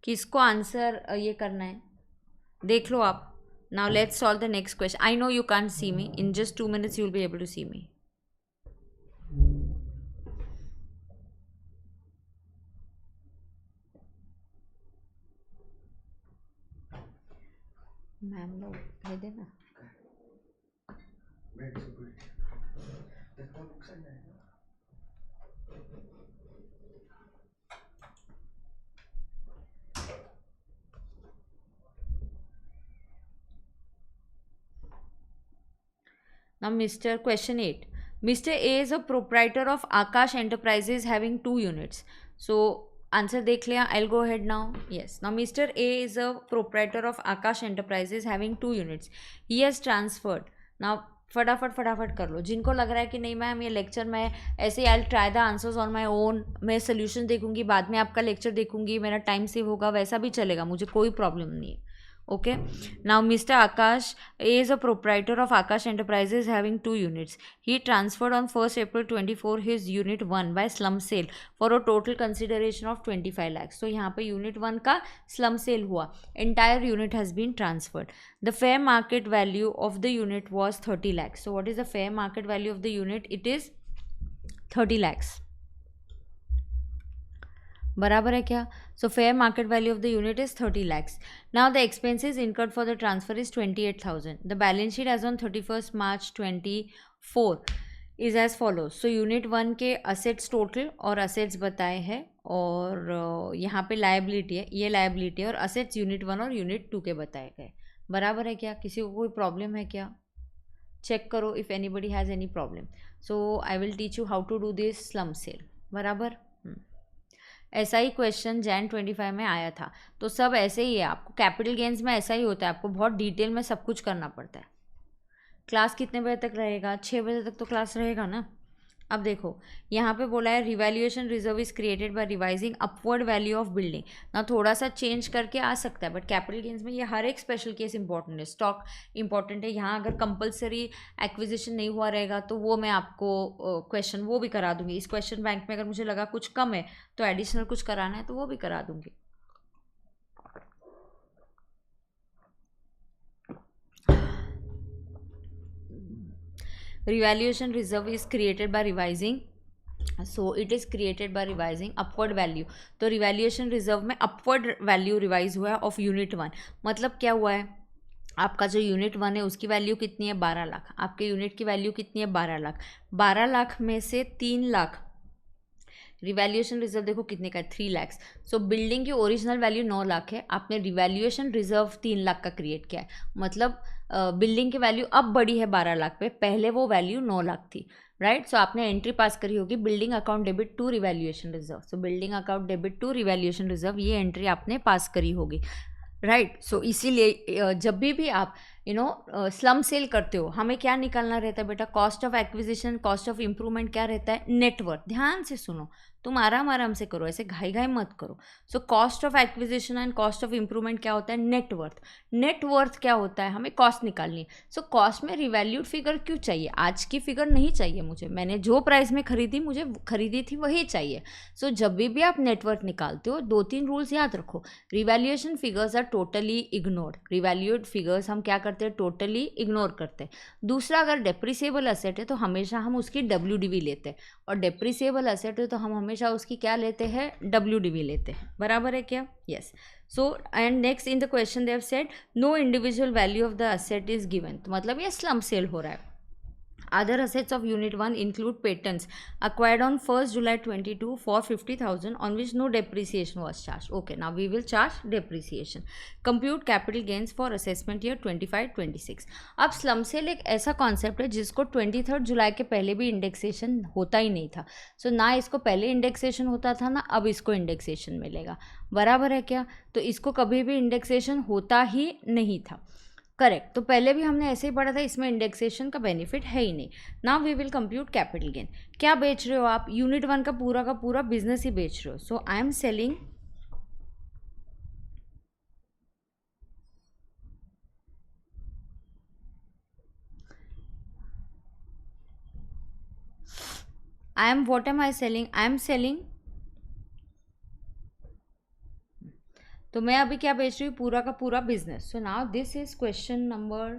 किसको आंसर ये करना है, देख लो आप। Now let's solve the next question. I know you can't see me, in just 2 minutes you will be able to see me. Ma'am लोग दे देना। Now, Mr. Question 8. Mr. A is a proprietor of Akash Enterprises having 2 units. So, answer देख लिया. I will go ahead now. Yes, now mister A is a proprietor of Akash enterprises having 2 units. He has transferred. Now फटाफट कर लो. जिनको लग रहा है कि नहीं मैम ये लेक्चर मैं ऐसे ही I try the answers on my own, मैं सोल्यूशन देखूंगी बाद में आपका लेक्चर देखूंगी, मेरा टाइम सेव होगा, वैसा भी चलेगा, मुझे कोई प्रॉब्लम नहीं है. Okay, now Mr. Akash is a proprietor of Akash Enterprises having 2 units. He transferred on 1st April 24 his unit 1 by slum sale for a total consideration of 25 lakhs. So यहाँ पे unit 1 का slum sale हुआ. Entire unit has been transferred. The fair market value of the unit was 30 lakhs. So what is the fair market value of the unit? It is 30 lakhs. बराबर है क्या? So fair market value of the unit is 30 lakhs. Now the expenses incurred for the transfer is 28,000. The balance sheet as on 31st March 24 is as follows. So unit 1 के assets total और assets बताए हैं और यहाँ पे liability है, ये liability है और assets unit 1 और unit 2 के बताए गए. बराबर है क्या? किसी को कोई प्रॉब्लम है क्या? चेक करो if anybody has any problem. So I will teach you how to do this slum sale. बराबर. ऐसा ही क्वेश्चन Jan 25 में आया था. तो सब ऐसे ही है, आपको कैपिटल गेन्स में ऐसा ही होता है, आपको बहुत डिटेल में सब कुछ करना पड़ता है. क्लास कितने बजे तक रहेगा? 6 बजे तक तो क्लास रहेगा ना. अब देखो यहाँ पे बोला है revaluation reserve is created by revising upward value of building. ना थोड़ा सा चेंज करके आ सकता है बट कैपिटल गेन्स में ये हर एक स्पेशल केस इंपॉर्टेंट है. स्टॉक इंपॉर्टेंट है. यहाँ अगर कंपलसरी एक्विजिशन नहीं हुआ रहेगा तो वो मैं आपको क्वेश्चन वो भी करा दूंगी. इस क्वेश्चन बैंक में अगर मुझे लगा कुछ कम है तो एडिशनल कुछ कराना है तो वो भी करा दूंगी. Revaluation reserve is created by revising, so it is created by revising upward value. तो revaluation reserve में upward value revise हुआ है of unit 1. मतलब क्या हुआ है, आपका जो यूनिट 1 है उसकी वैल्यू कितनी है? 12 लाख. आपके यूनिट की वैल्यू कितनी है? 12 लाख. 12 लाख में से 3 लाख रिवैल्यूएशन रिजर्व देखो कितने का है? 3 लाख. सो बिल्डिंग की ओरिजिनल वैल्यू 9 लाख है, आपने रिवैल्यूएशन रिजर्व 3 लाख का क्रिएट किया है. मतलब बिल्डिंग की वैल्यू अब बढ़ी है 12 लाख पे, पहले वो वैल्यू 9 लाख थी. राइट. सो आपने एंट्री पास करी होगी building account debit to revaluation reserve. So building account debit to revaluation reserve, ये एंट्री आपने पास करी होगी. राइट. सो इसीलिए जब भी आप स्लम सेल करते हो हमें क्या निकालना रहता है बेटा? Cost of acquisition, cost of improvement, क्या रहता है? नेटवर्थ. ध्यान से सुनो, तुम आराम से करो, ऐसे घाई मत करो. सो cost of acquisition and cost of improvement क्या होता है? नेटवर्थ. नेटवर्थ क्या होता है? हमें कॉस्ट निकालनी है. सो कॉस्ट में रिवैल्यूड फिगर क्यों चाहिए? आज की फिगर नहीं चाहिए मुझे, मैंने जो प्राइस में खरीदी मुझे खरीदी थी वही चाहिए. सो जब भी आप नेटवर्थ निकालते हो 2-3 रूल्स याद रखो. Revaluation figures are totally ignored. Revalued figures हम क्या करते हैं? टोटली इग्नोर करते हैं. दूसरा, अगर डेप्रिसिएबल असेट है तो हमेशा हम उसकी WDV लेते हैं और डेप्रिसिएबल असेट है तो हम हमेशा उसकी क्या लेते हैं? WDV लेते हैं. बराबर है क्या? Yes. So and next in the question they have said no individual value of the asset is given. तो मतलब ये स्लम सेल हो रहा है. Other assets of Unit 1 include patents acquired on 1st July 22 for 50,000 on which no depreciation was charged. Okay, now we will charge depreciation. Compute capital gains for assessment year 25-26. अब slum sale एक ऐसा कॉन्सेप्ट है जिसको 23 जुलाई के पहले भी इंडेक्सेशन होता ही नहीं था. सो ना इसको पहले इंडेक्सेशन होता था ना अब इसको इंडेक्सेशन मिलेगा. बराबर है क्या? तो इसको कभी भी इंडेक्सेशन होता ही नहीं था. करेक्ट. तो पहले भी हमने ऐसे ही पढ़ा था, इसमें इंडेक्सेशन का बेनिफिट है ही नहीं. Now we will compute capital gain. क्या बेच रहे हो आप? यूनिट 1 का पूरा बिजनेस ही बेच रहे हो. So I am selling what am I selling? I am selling. तो मैं अभी क्या बेच रही हूँ? पूरा का पूरा business. So now this is question number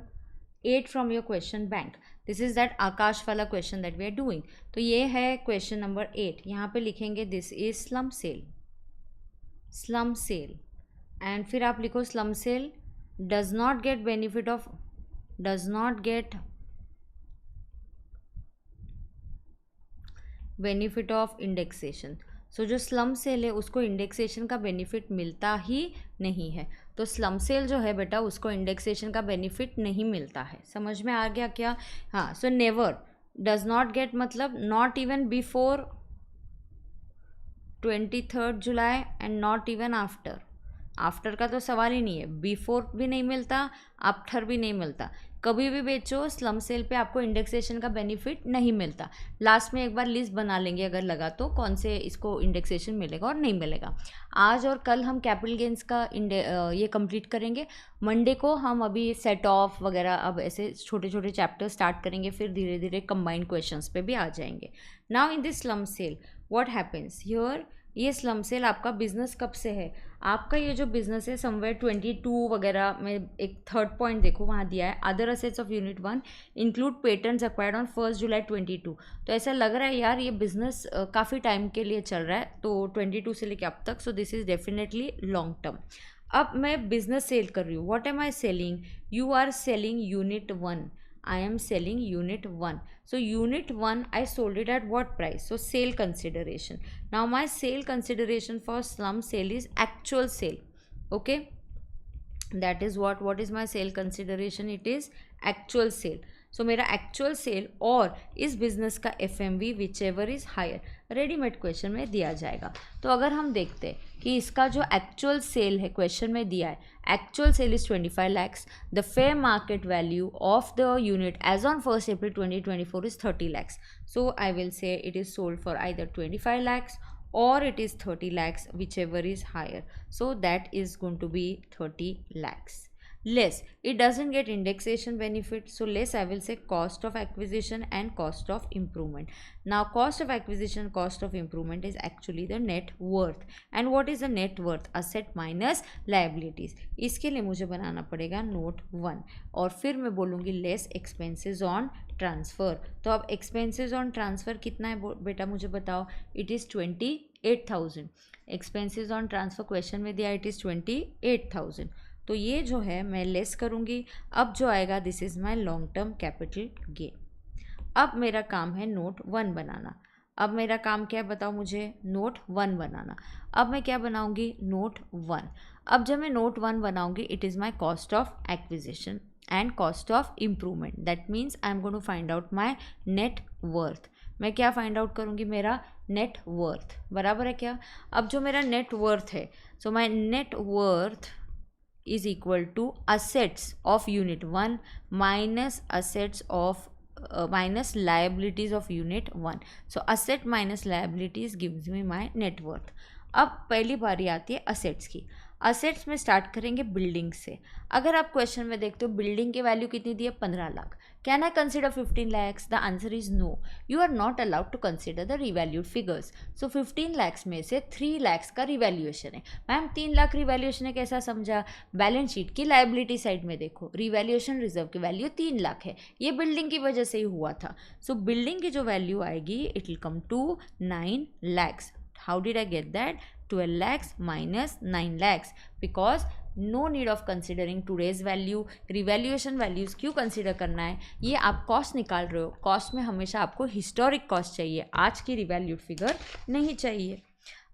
8 from your question bank. This is that Akash वाला question that we are doing. तो ये है क्वेश्चन नंबर 8. यहाँ पे लिखेंगे this is slum sale. Slum sale and फिर आप लिखो slum sale does not get benefit of indexation. So जो स्लम सेल है उसको इंडेक्सेशन का बेनिफिट मिलता ही नहीं है. तो स्लम सेल जो है बेटा उसको इंडेक्सेशन का बेनिफिट नहीं मिलता है. समझ में आ गया क्या? हाँ. So never does not get मतलब not even before 23rd July and not even after. After का तो सवाल ही नहीं है, बिफोर भी नहीं मिलता, आफ्टर भी नहीं मिलता। कभी भी बेचो स्लम सेल पे आपको इंडेक्सेशन का बेनिफिट नहीं मिलता। लास्ट में एक बार लिस्ट बना लेंगे अगर लगा तो कौन से इसको इंडेक्सेशन मिलेगा और नहीं मिलेगा। आज और कल हम कैपिटल गेंस का ये कंप्लीट करेंगे। मंडे को हम अभी सेट ऑफ वगैरह अब ऐसे छोटे छोटे चैप्टर स्टार्ट करेंगे, फिर धीरे धीरे कंबाइंड क्वेश्चंस पे भी आ जाएंगे। Now in this slump sale what happens here, ये स्लम सेल आपका बिजनेस कब से है, आपका ये जो बिजनेस है समवेयर 22 वगैरह में एक थर्ड पॉइंट देखो वहाँ दिया है, other assets of unit 1 include patents acquired on 1 July 22। तो ऐसा लग रहा है यार ये बिजनेस काफ़ी टाइम के लिए चल रहा है, तो 22 से लेकर अब तक, so this is definitely long term. अब मैं बिजनेस सेल कर रही हूँ, what am I selling, you are selling unit 1, I am selling unit 1. So unit 1 I sold it at what price? So sale consideration. Now my sale consideration for slum sale is actual sale. Okay, that is what is my sale consideration? It is actual sale. So मेरा एक्चुअल सेल और इस बिजनेस का FMV whichever is higher, readymade question में दिया जाएगा। तो अगर हम देखते हैं कि इसका जो एक्चुअल सेल है क्वेश्चन में दिया है, actual sale is 25 lakhs, the fair market value of the unit as on 1 April 2024 is 30 lakhs. So I will say it is sold for either 25 lakhs or it is 30 lakhs, whichever is higher. So that is going to be 30 lakhs. Less, it doesn't get indexation benefit, so less I will say cost of acquisition and cost of improvement. Now cost of acquisition, cost of improvement is actually the net worth. And what is the net worth? Asset minus liabilities. इसके लिए मुझे बनाना पड़ेगा नोट 1 और फिर मैं बोलूँगी लेस एक्सपेंसेस ऑन ट्रांसफ़र। तो अब एक्सपेंसेस ऑन ट्रांसफ़र कितना है बेटा मुझे बताओ, it is 28,000। Expenses on transfer question में दिया, इट इज़ 28,000। तो ये जो है मैं लेस करूँगी। अब जो आएगा this is my long term capital gain. अब मेरा काम है नोट 1 बनाना। अब मेरा काम क्या है बताओ मुझे, नोट 1 बनाना। अब मैं क्या बनाऊँगी, नोट 1। अब जब मैं नोट 1 बनाऊँगी, it is my cost of acquisition and cost of improvement. That means I am going to find out my net worth. मैं क्या फाइंड आउट करूँगी, मेरा नेट वर्थ, बराबर है क्या। अब जो मेरा नेट वर्थ है, so my net worth is equal to assets of unit 1 minus assets of minus liabilities of unit 1. So asset minus liabilities gives me my net worth. अब पहली बारी आती है असेट्स की। असेट्स में स्टार्ट करेंगे बिल्डिंग से। अगर आप क्वेश्चन में देखते हो बिल्डिंग की वैल्यू कितनी दी है, 15 lakh. Can I consider 15 lakhs? The answer is no, you are not allowed to consider the revalued figures. So 15 lakhs में से 3 lakhs का रिवैल्यूएशन है। मैम 3 लाख रिवैल्यूएशन है, कैसा समझा, बैलेंस शीट की लाइबिलिटी साइड में देखो, रिवैल्यूएशन रिजर्व की वैल्यू 3 लाख है, ये बिल्डिंग की वजह से ही हुआ था। सो बिल्डिंग की जो वैल्यू आएगी it will come to 9 lakhs. How did I get that? 12 lakhs minus 9 lakhs, because no need of considering today's value. Revaluation values क्यों कंसिडर करना है, ये आप कॉस्ट निकाल रहे हो, कॉस्ट में हमेशा आपको हिस्टोरिक कॉस्ट चाहिए, आज की रिवैल्यूड फिगर नहीं चाहिए।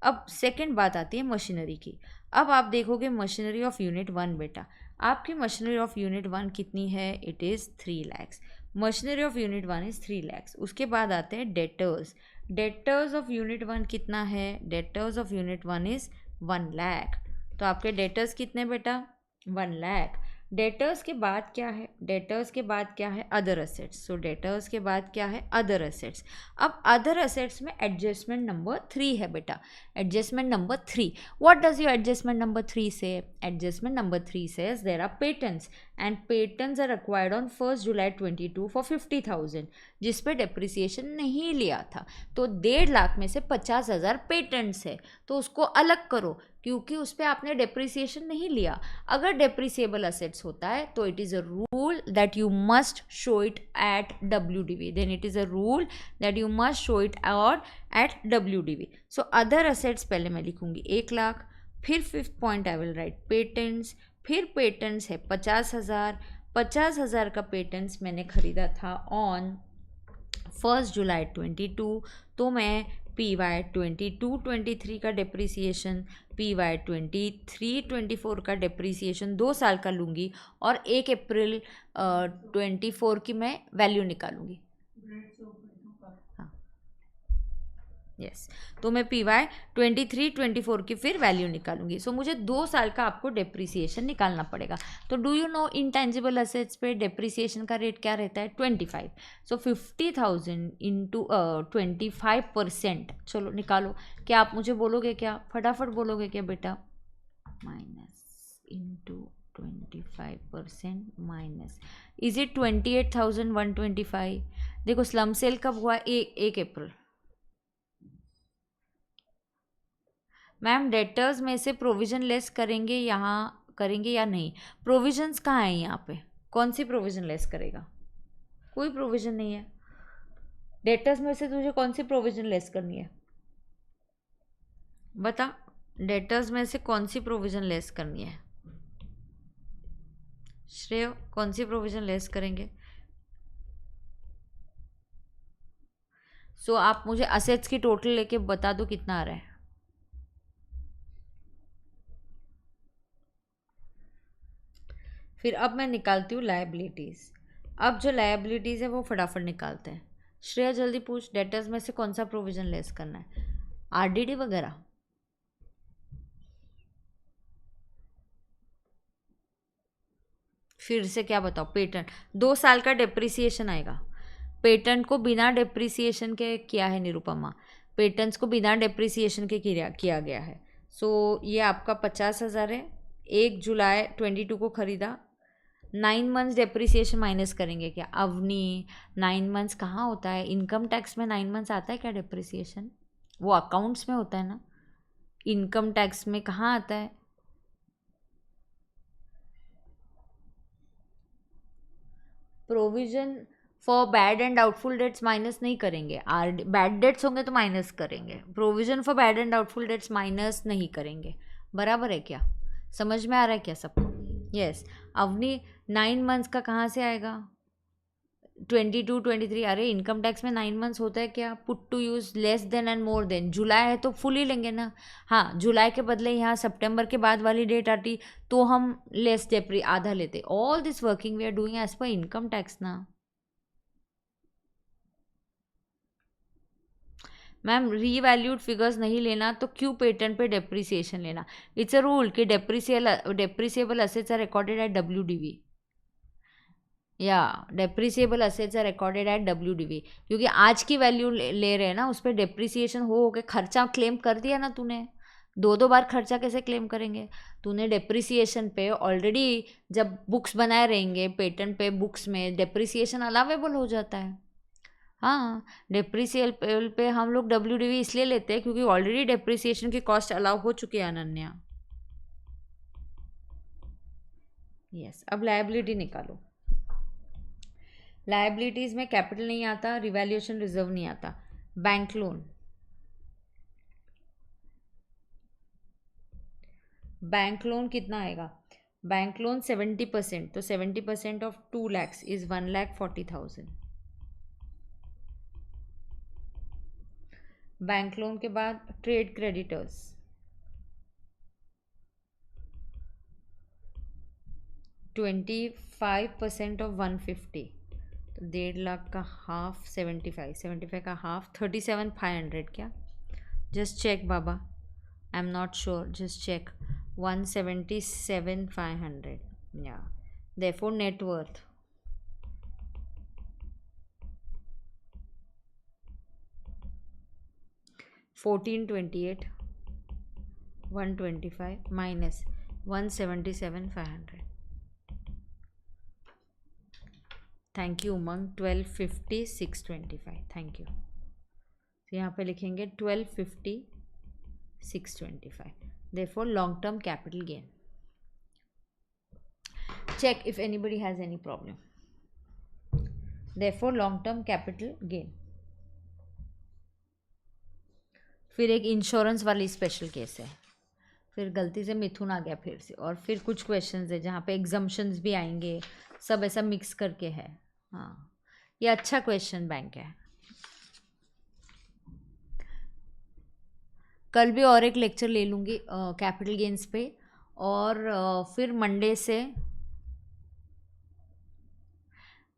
अब सेकेंड बात आती है मशीनरी की। अब आप देखोगे मशीनरी ऑफ यूनिट 1 बेटा, आपकी मशीनरी ऑफ यूनिट 1 कितनी है, it is 3 lakhs। Machinery of unit 1 is 3 lakhs। उसके बाद आते हैं डेटर्स। डेटर्स ऑफ यूनिट 1 कितना है, debtors of unit 1 is 1 lakh। तो आपके डेटर्स कितने बेटा, 1 lakh। डेटर्स के बाद क्या है, डेटर्स के बाद क्या है, अदर असेट्स। सो डेटर्स के बाद क्या है, अदर असेट्स। अब अदर असेट्स में एडजस्टमेंट नंबर 3 है बेटा, adjustment number 3। What does your adjustment number 3 से, adjustment number 3 says there are patents and patents are acquired on 1 July 22 for 50,000, जिस पे डेप्रिसिएशन नहीं लिया था। तो 1.5 लाख में से 50,000 पेटेंट्स है, तो उसको अलग करो क्योंकि उस पर आपने डेप्रिसिएशन नहीं लिया। अगर डेप्रिसिएबल असेट्स होता है तो it is a rule that you must show it at WDV, then it is a rule that you must show it और at WDV। So other assets पहले मैं लिखूंगी 1 लाख, फिर 5th point I will write patents, फिर पेटेंट्स है 50,000। 50,000 का पेटेंट्स मैंने खरीदा था ऑन 1 जुलाई 22, तो मैं PY 22-23 का डेप्रिसिएशन, PY 23-24 का डेप्रिसिएशन 2 साल का लूँगी और 1 अप्रैल 24 की मैं वैल्यू निकालूंगी। हाँ यस तो मैं पी वाई 23 24 की फिर वैल्यू निकालूंगी. सो मुझे 2 साल का आपको डेप्रिसिएशन निकालना पड़ेगा. तो do you no intangible assets पे डेप्रिसिएशन का रेट क्या रहता है 25. सो 50,000 इंटू 25%. चलो निकालो. क्या आप मुझे बोलोगे क्या, फटाफट बोलोगे क्या बेटा? Minus into 25% minus is it 28,125. देखो स्लम सेल कब हुआ? 1 अप्रैल. मैम डेटर्स में से प्रोविजन लेस करेंगे यहाँ, करेंगे या नहीं? प्रोविजंस कहाँ है यहाँ पे? कौन सी प्रोविजन लेस करेगा? कोई प्रोविजन नहीं है. डेटर्स में से तुझे कौन सी प्रोविजन लेस करनी है बता. डेटर्स में से कौन सी प्रोविजन लेस करनी है श्रेय? कौन सी प्रोविजन लेस करेंगे? सो आप मुझे असेट्स की टोटल लेके बता दो कितना आ रहा है. फिर अब मैं निकालती हूँ लायबिलिटीज़. अब जो लायबिलिटीज़ है वो फटाफट निकालते हैं. श्रेया जल्दी पूछ, डेटर्स में से कौन सा प्रोविज़न लेस करना है? आरडीडी वगैरह? फिर से क्या बताओ? पेटेंट 2 साल का डेप्रिसिएशन आएगा. पेटेंट को बिना डेप्रिसिएशन के किया है निरुपमा. पेटेंट्स को बिना डेप्रिसिएशन के किया गया है. सो ये आपका 50,000 है. 1 जुलाई 22 को खरीदा. 9 मंथ्स डेप्रिसिएशन माइनस करेंगे क्या? अवनी 9 मंथ्स कहाँ होता है? इनकम टैक्स में 9 मंथ्स आता है क्या डेप्रिसिएशन? वो अकाउंट्स में होता है ना. इनकम टैक्स में कहाँ आता है? Provision for bad and doubtful debts minus नहीं करेंगे. आर बैड डेट्स होंगे तो माइनस करेंगे. Provision for bad and doubtful debts minus नहीं करेंगे. बराबर है क्या? समझ में आ रहा है क्या सबको? यस. अवनी 9 मंथ्स का कहाँ से आएगा? 22 23. अरे इनकम टैक्स में 9 मंथ्स होता है क्या? Put to use less than and more than. July है तो फुल ही लेंगे ना. हाँ जुलाई के बदले यहाँ सितंबर के बाद वाली डेट आती तो हम लेस डेप्री आधा लेते. All this working we are doing as per income tax ना. मैम रीवैल्यूड फिगर्स नहीं लेना तो क्यों पेटेंट पे डेप्रिसिएशन लेना? इट्स अ रूल कि depreciable assets are recorded at WDV. या depreciable assets are recorded at WDV. क्योंकि आज की वैल्यू ले रहे हैं ना, उस पर डेप्रिसिएशन हो के खर्चा क्लेम कर दिया ना तूने. 2 बार खर्चा कैसे क्लेम करेंगे? तूने डेप्रिसिएशन पे ऑलरेडी जब बुक्स बनाए रहेंगे पेटेंट पे बुक्स में डेप्रिसिएशन अलावेबल हो जाता है. हाँ डेप्रिसिएबल पे हम लोग डब्ल्यूडीवी इसलिए लेते हैं क्योंकि ऑलरेडी डेप्रिसिएशन की कॉस्ट अलाउ हो चुकी है अनन्या. यस अब लायबिलिटी निकालो. लायबिलिटीज़ में कैपिटल नहीं आता, रिवैल्यूएशन रिजर्व नहीं आता. Bank loan. बैंक लोन कितना आएगा? Bank loan 70%. तो 70% of 2 lakhs is 1,40,000. Bank loan के बाद ट्रेड क्रेडिटर्स 25% ऑफ 150. तो 1.5 लाख का हाफ 75 का हाफ 37,500. क्या? जस्ट चेक बाबा. I am not sure. Just check. 177,500. Yeah therefore net worth 1428 125 minus 177,500. Thank you Umang. 1250 625. Thank you. तो यहाँ पे लिखेंगे 1250 625. Therefore long term capital gain. Check if anybody has any problem. Therefore long term capital gain. फिर एक इंश्योरेंस वाली स्पेशल केस है. फिर गलती से मिथुन आ गया फिर से. और फिर कुछ क्वेश्चंस है जहाँ पे एग्जम्पशंस भी आएंगे. सब ऐसा मिक्स करके है. हाँ ये अच्छा क्वेश्चन बैंक है. कल भी और एक लेक्चर ले लूँगी कैपिटल गेन्स पे. और फिर मंडे से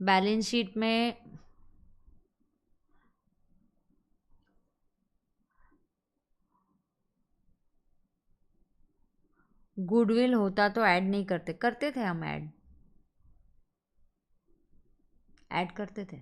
बैलेंस शीट में गुडविल होता तो ऐड नहीं करते, करते थे हम ऐड, ऐड करते थे।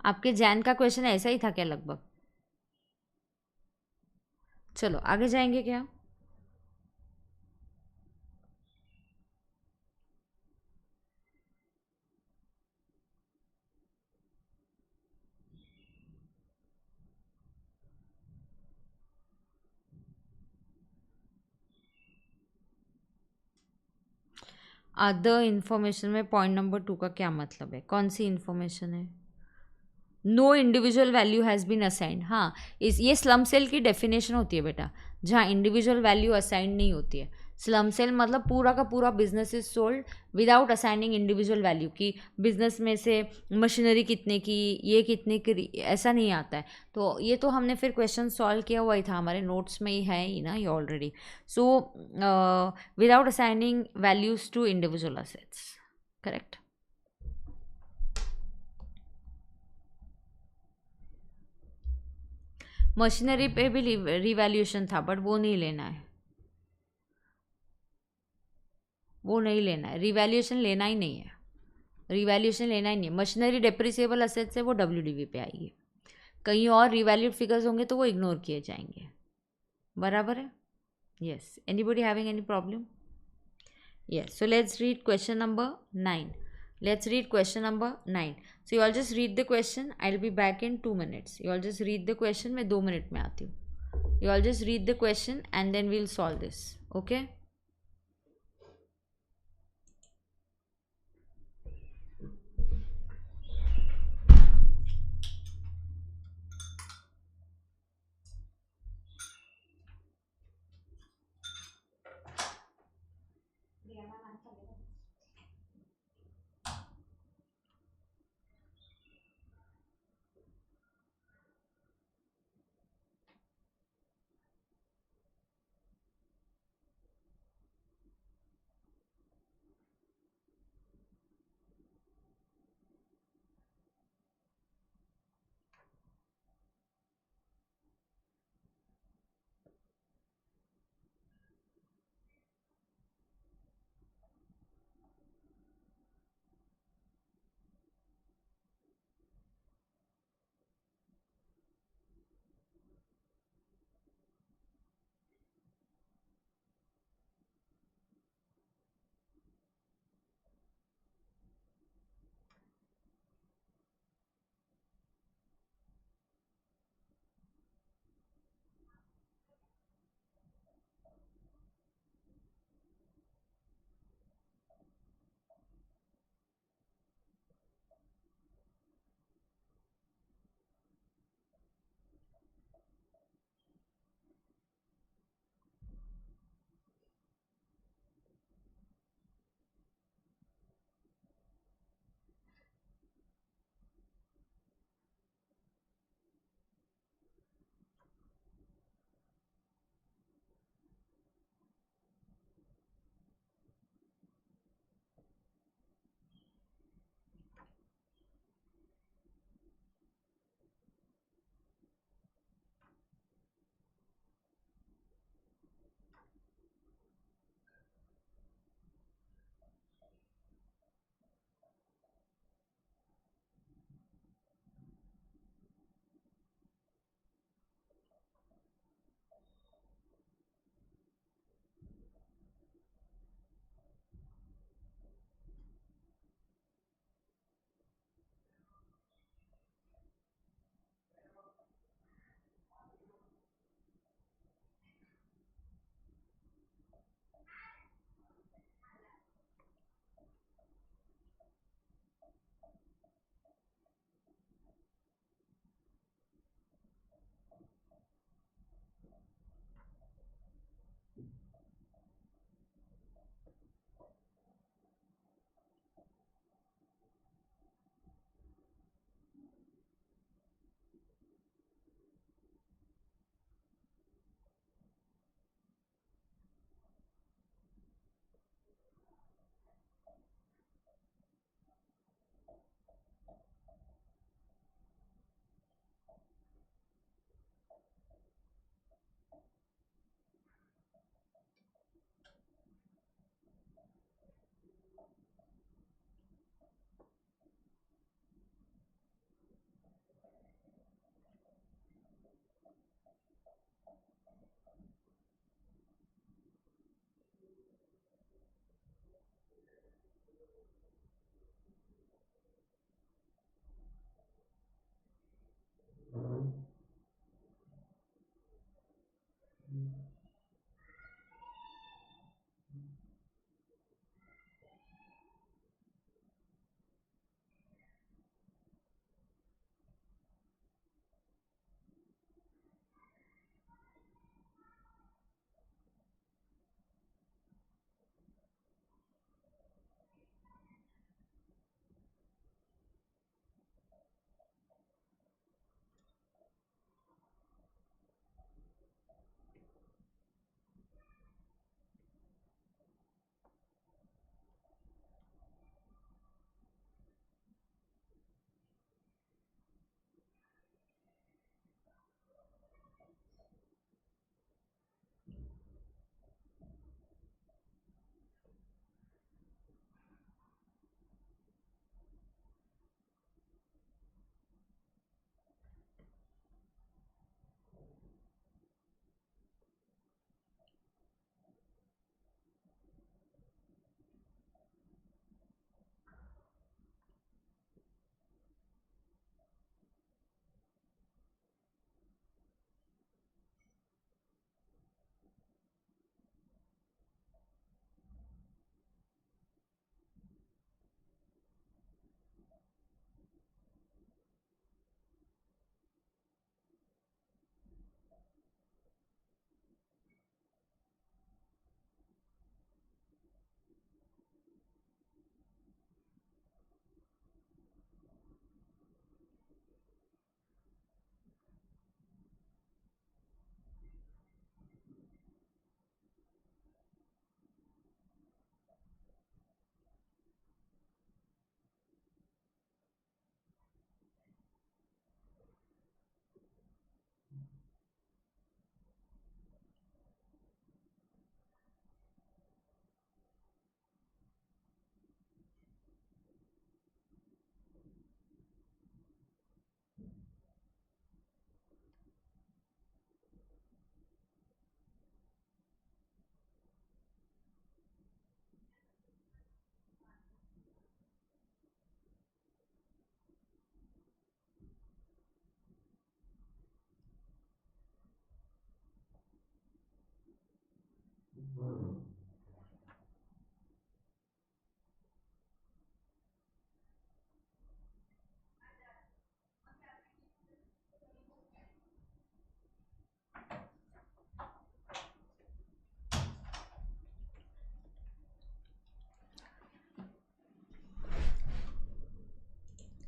आपके जैन का क्वेश्चन ऐसा ही था क्या लगभग? चलो आगे जाएंगे क्या? अदर इन्फॉर्मेशन में पॉइंट नंबर 2 का क्या मतलब है? कौन सी इन्फॉर्मेशन है? No individual value has been assigned. हाँ, इस ये स्लम सेल की डेफिनेशन होती है बेटा, जहाँ इंडिविजुअल वैल्यू असाइंड नहीं होती है। स्लम सेल मतलब पूरा का पूरा business is sold without assigning individual value, की बिजनेस में से मशीनरी कितने की, ये कितने की, ऐसा नहीं आता है। तो ये तो हमने फिर क्वेश्चन सॉल्व किया हुआ ही था, हमारे नोट्स में ही है ही ना ये already. So without assigning values to individual assets, correct. Machinery पे भी रिवैल्यूएशन था, बट वो नहीं लेना है, वो नहीं लेना है, रिवैल्यूएशन लेना ही नहीं है, रिवैल्यूएशन लेना ही नहीं है। मशीनरी डेप्रिसिएबल असेट से वो डब्ल्यूडीवी पे आएगी, कहीं और रिवैल्यूड फिगर्स होंगे तो वो इग्नोर किए जाएंगे। बराबर है? Yes, anybody having any problem? Yes, so let's read question number 9. Let's read question number 9. So you all just read the question. I'll be back in 2 minutes. You all just read the question. मैं 2 मिनट में आती हूँ. You all just read the question and then we'll solve this. Okay?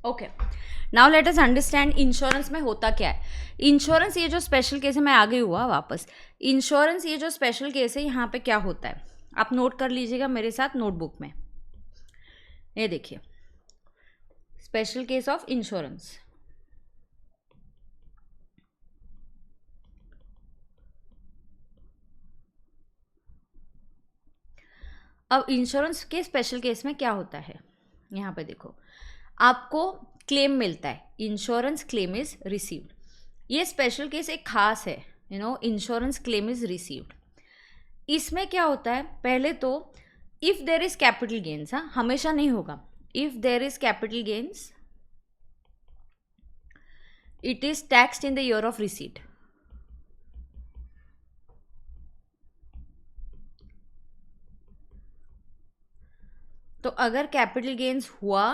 Okay, now let us understand insurance में होता क्या है। इंश्योरेंस ये जो स्पेशल केस है, मैं आगे हुआ वापस, इंश्योरेंस ये जो स्पेशल केस है यहाँ पे क्या होता है आप नोट कर लीजिएगा मेरे साथ नोटबुक में। ये देखिए स्पेशल केस ऑफ इंश्योरेंस। अब इंश्योरेंस के स्पेशल केस में क्या होता है, यहाँ पे देखो आपको क्लेम मिलता है, इंश्योरेंस क्लेम इज रिसीव्ड। ये स्पेशल केस एक खास है, इंश्योरेंस क्लेम इज रिसीव्ड। इसमें क्या होता है, पहले तो if there is capital gains, हाँ हमेशा नहीं होगा, if there is capital gains it is taxed in the year of receipt. तो अगर कैपिटल गेन्स हुआ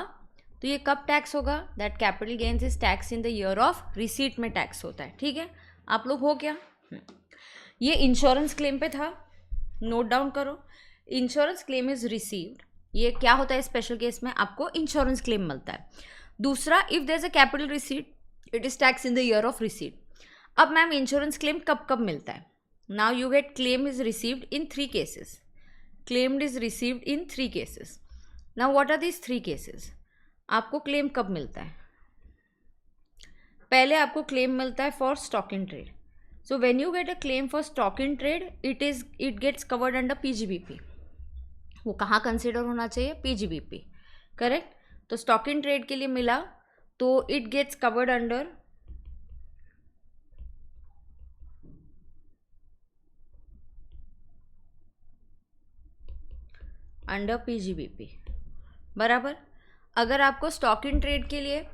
तो ये कब टैक्स होगा, that capital gains is tax in the year of receipt में टैक्स होता है। ठीक है, आप लोग हो क्या, ये इंश्योरेंस क्लेम पे था, नोट डाउन करो। इंश्योरेंस क्लेम इज रिसीव्ड, ये क्या होता है स्पेशल केस में, आपको इंश्योरेंस क्लेम मिलता है। दूसरा, if there is a capital receipt it is tax in the year of receipt. अब मैम इंश्योरेंस क्लेम कब कब मिलता है, now you get claim is received in 3 cases, claimed is received in 3 cases. Now what are these 3 cases, आपको क्लेम कब मिलता है, पहले आपको क्लेम मिलता है for stock in trade. So when you get a claim for stock in trade it gets covered under PGBP. वो कहाँ कंसिडर होना चाहिए, पीजीबीपी, करेक्ट। तो स्टॉक इन ट्रेड के लिए मिला तो it gets covered under PGBP, बराबर। अगर आपको स्टॉक इन ट्रेड के लिए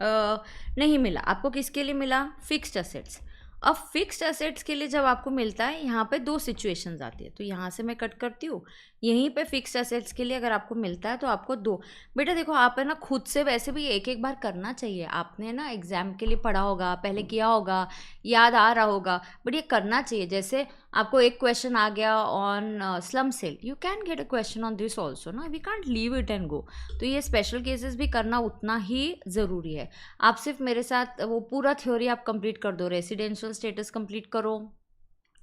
नहीं मिला, आपको किसके लिए मिला, फिक्स्ड असेट्स। अब फिक्स्ड असेट्स के लिए जब आपको मिलता है, यहाँ पे 2 सिचुएशंस आती है, तो यहाँ से मैं कट करती हूँ, यहीं पे फिक्स्ड असेट्स के लिए अगर आपको मिलता है तो आपको 2, बेटा देखो आप है ना खुद से वैसे भी एक बार करना चाहिए, आपने ना एग्जाम के लिए पढ़ा होगा, पहले किया होगा, याद आ रहा होगा, बट ये करना चाहिए। जैसे आपको एक क्वेश्चन आ गया on slum sale, you can get a question on this also ना, we can't leave it and go. तो ये स्पेशल केसेस भी करना उतना ही ज़रूरी है। आप सिर्फ मेरे साथ वो पूरा थ्योरी आप कंप्लीट कर दो, रेसिडेंशियल स्टेटस कंप्लीट करो,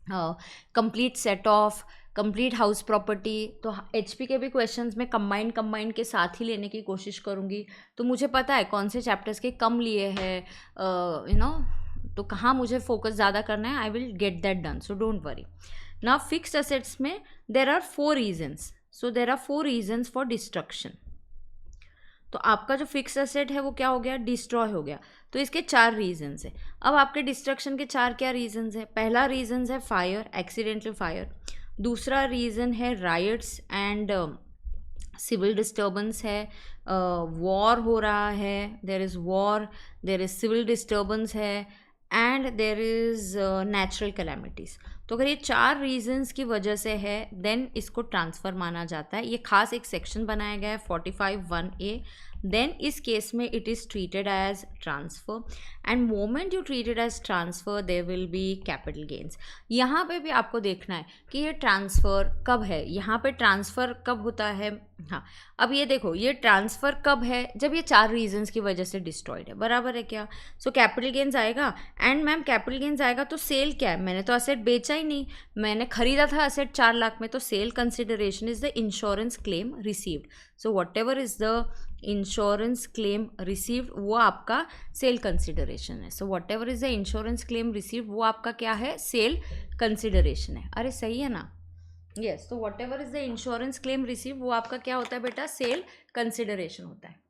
complete set of, complete house property. तो एचपी के भी क्वेश्चंस में कंबाइन के साथ ही लेने की कोशिश करूँगी। तो मुझे पता है कौन से चैप्टर्स के कम लिए हैं, तो कहाँ मुझे फोकस ज़्यादा करना है, I will get that done, so don't worry. Now fixed assets में there are 4 reasons, so there are 4 reasons for destruction. तो आपका जो फिक्स असेट है वो क्या हो गया, डिस्ट्रॉय हो गया। तो इसके 4 रीजन्स है। अब आपके डिस्ट्रक्शन के 4 क्या रीजन्स है, पहला रीजन है फायर, एक्सीडेंटल फायर। दूसरा रीज़न है राइट्स एंड सिविल डिस्टर्बेंस है, वॉर हो रहा है, there is war, there is civil disturbance है, and there is natural calamities. तो अगर ये 4 रीजन्स की वजह से है देन इसको ट्रांसफ़र माना जाता है। ये खास एक सेक्शन बनाया गया है 45(1)(a, देन इस केस में it is treated as transfer, and moment you treated as transfer there will be capital gains. यहाँ पे भी आपको देखना है कि ये ट्रांसफ़र कब है, यहाँ पे ट्रांसफ़र कब होता है। हाँ, अब ये देखो ये ट्रांसफ़र कब है, जब ये 4 रीजन्स की वजह से डिस्ट्रॉयड है, बराबर है क्या। सो कैपिटल गेन्स आएगा, एंड मैम कैपिटल गेन्स आएगा तो सेल क्या है, मैंने तो असेट बेचा ही नहीं, मैंने खरीदा था असेट 4 लाख में, तो sale consideration is the insurance claim received. So whatever is the insurance claim received वो आपका सेल कंसिडरेशन है। So whatever is the insurance claim received वो आपका क्या है, सेल कंसिडरेशन है। अरे सही है ना, यस। तो what ever is the insurance claim receive वो आपका क्या होता है बेटा, सेल कंसिडरेशन होता है।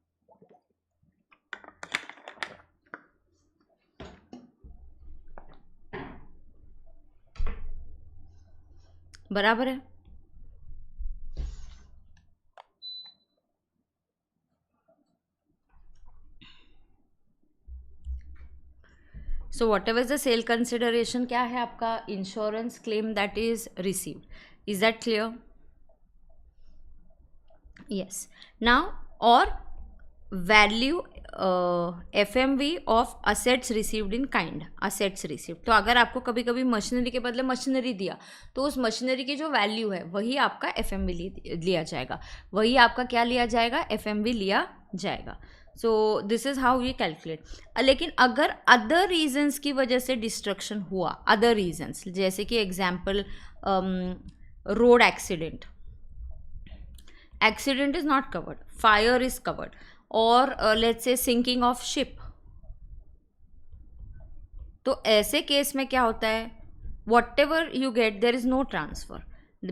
बराबर है। So whatever is the sale consideration क्या है आपका, insurance claim that is received. Is that clear, yes. Now और value FMV of assets received in kind, assets received. तो अगर आपको कभी कभी मशीनरी के बदले मशीनरी दिया तो उस मशीनरी की जो वैल्यू है वही आपका FMV लिया जाएगा, वही आपका क्या लिया जाएगा, FMV लिया जाएगा। So this is how we calculate. लेकिन अगर अदर रीजन्स की वजह से डिस्ट्रक्शन हुआ, अदर रीजन्स जैसे कि example road accident, accident is not covered, fire is covered, or let's say sinking of ship. तो ऐसे केस में क्या होता है, whatever you get there is no transfer,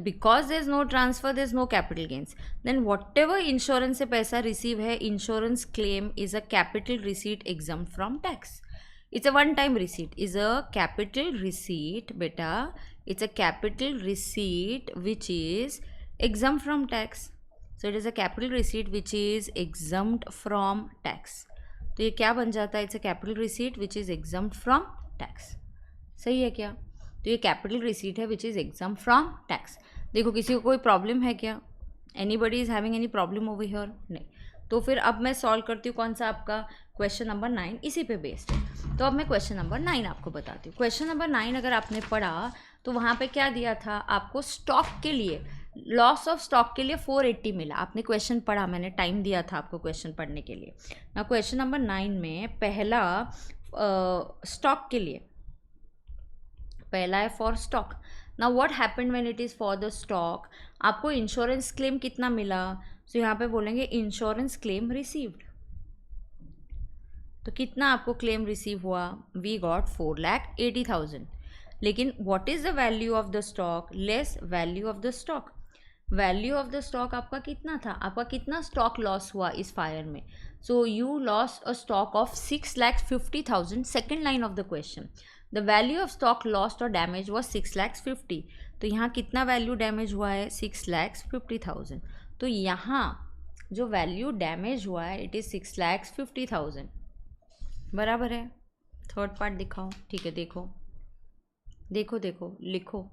because there is no transfer there is no capital gains. Then whatever insurance से पैसा रिसीव है, insurance claim is a capital receipt exempt from tax. It's a one time receipt, is a capital receipt बेटा, it's a capital receipt which is exempt from tax. So it is a capital receipt which is exempt from tax. तो ये क्या बन जाता है, it's a capital receipt which is exempt from tax. सही है क्या? तो ये कैपिटल रिसीट है विच इज़ एग्जाम फ्रॉम टैक्स. देखो किसी को कोई प्रॉब्लम है क्या? Anybody is having any problem over here? नहीं. तो फिर अब मैं सॉल्व करती हूँ कौन सा आपका क्वेश्चन नंबर 9 इसी पे बेस्ड है. तो अब मैं क्वेश्चन नंबर 9 आपको बताती हूँ. क्वेश्चन नंबर 9 अगर आपने पढ़ा तो वहाँ पे क्या दिया था आपको, स्टॉक के लिए, लॉस ऑफ स्टॉक के लिए 480 मिला. आपने क्वेश्चन पढ़ा, मैंने टाइम दिया था आपको क्वेश्चन पढ़ने के लिए ना. क्वेश्चन नंबर 9 में पहला स्टॉक के लिए, पहला है फॉर स्टॉक. ना what happened when it is for the stock, आपको इंश्योरेंस क्लेम कितना मिला. तो यहाँ पे बोलेंगे इंश्योरेंस क्लेम रिसीव्ड. तो कितना आपको क्लेम रिसीव हुआ, वी गॉट 4,80,000. लेकिन what is the value of the stock less value of the stock. Value of the stock आपका कितना था, आपका कितना स्टॉक लॉस हुआ इस फायर में. So you loss a stock of 6,50,000. Second line of the question, the value of stock lost और डैमेज वॉज 6,50,000. तो यहाँ कितना वैल्यू डैमेज हुआ है, 6,50,000. तो यहाँ जो वैल्यू डैमेज हुआ है इट इज़ 6,50,000. बराबर है. थर्ड पार्ट दिखाओ. ठीक है, देखो देखो देखो लिखो.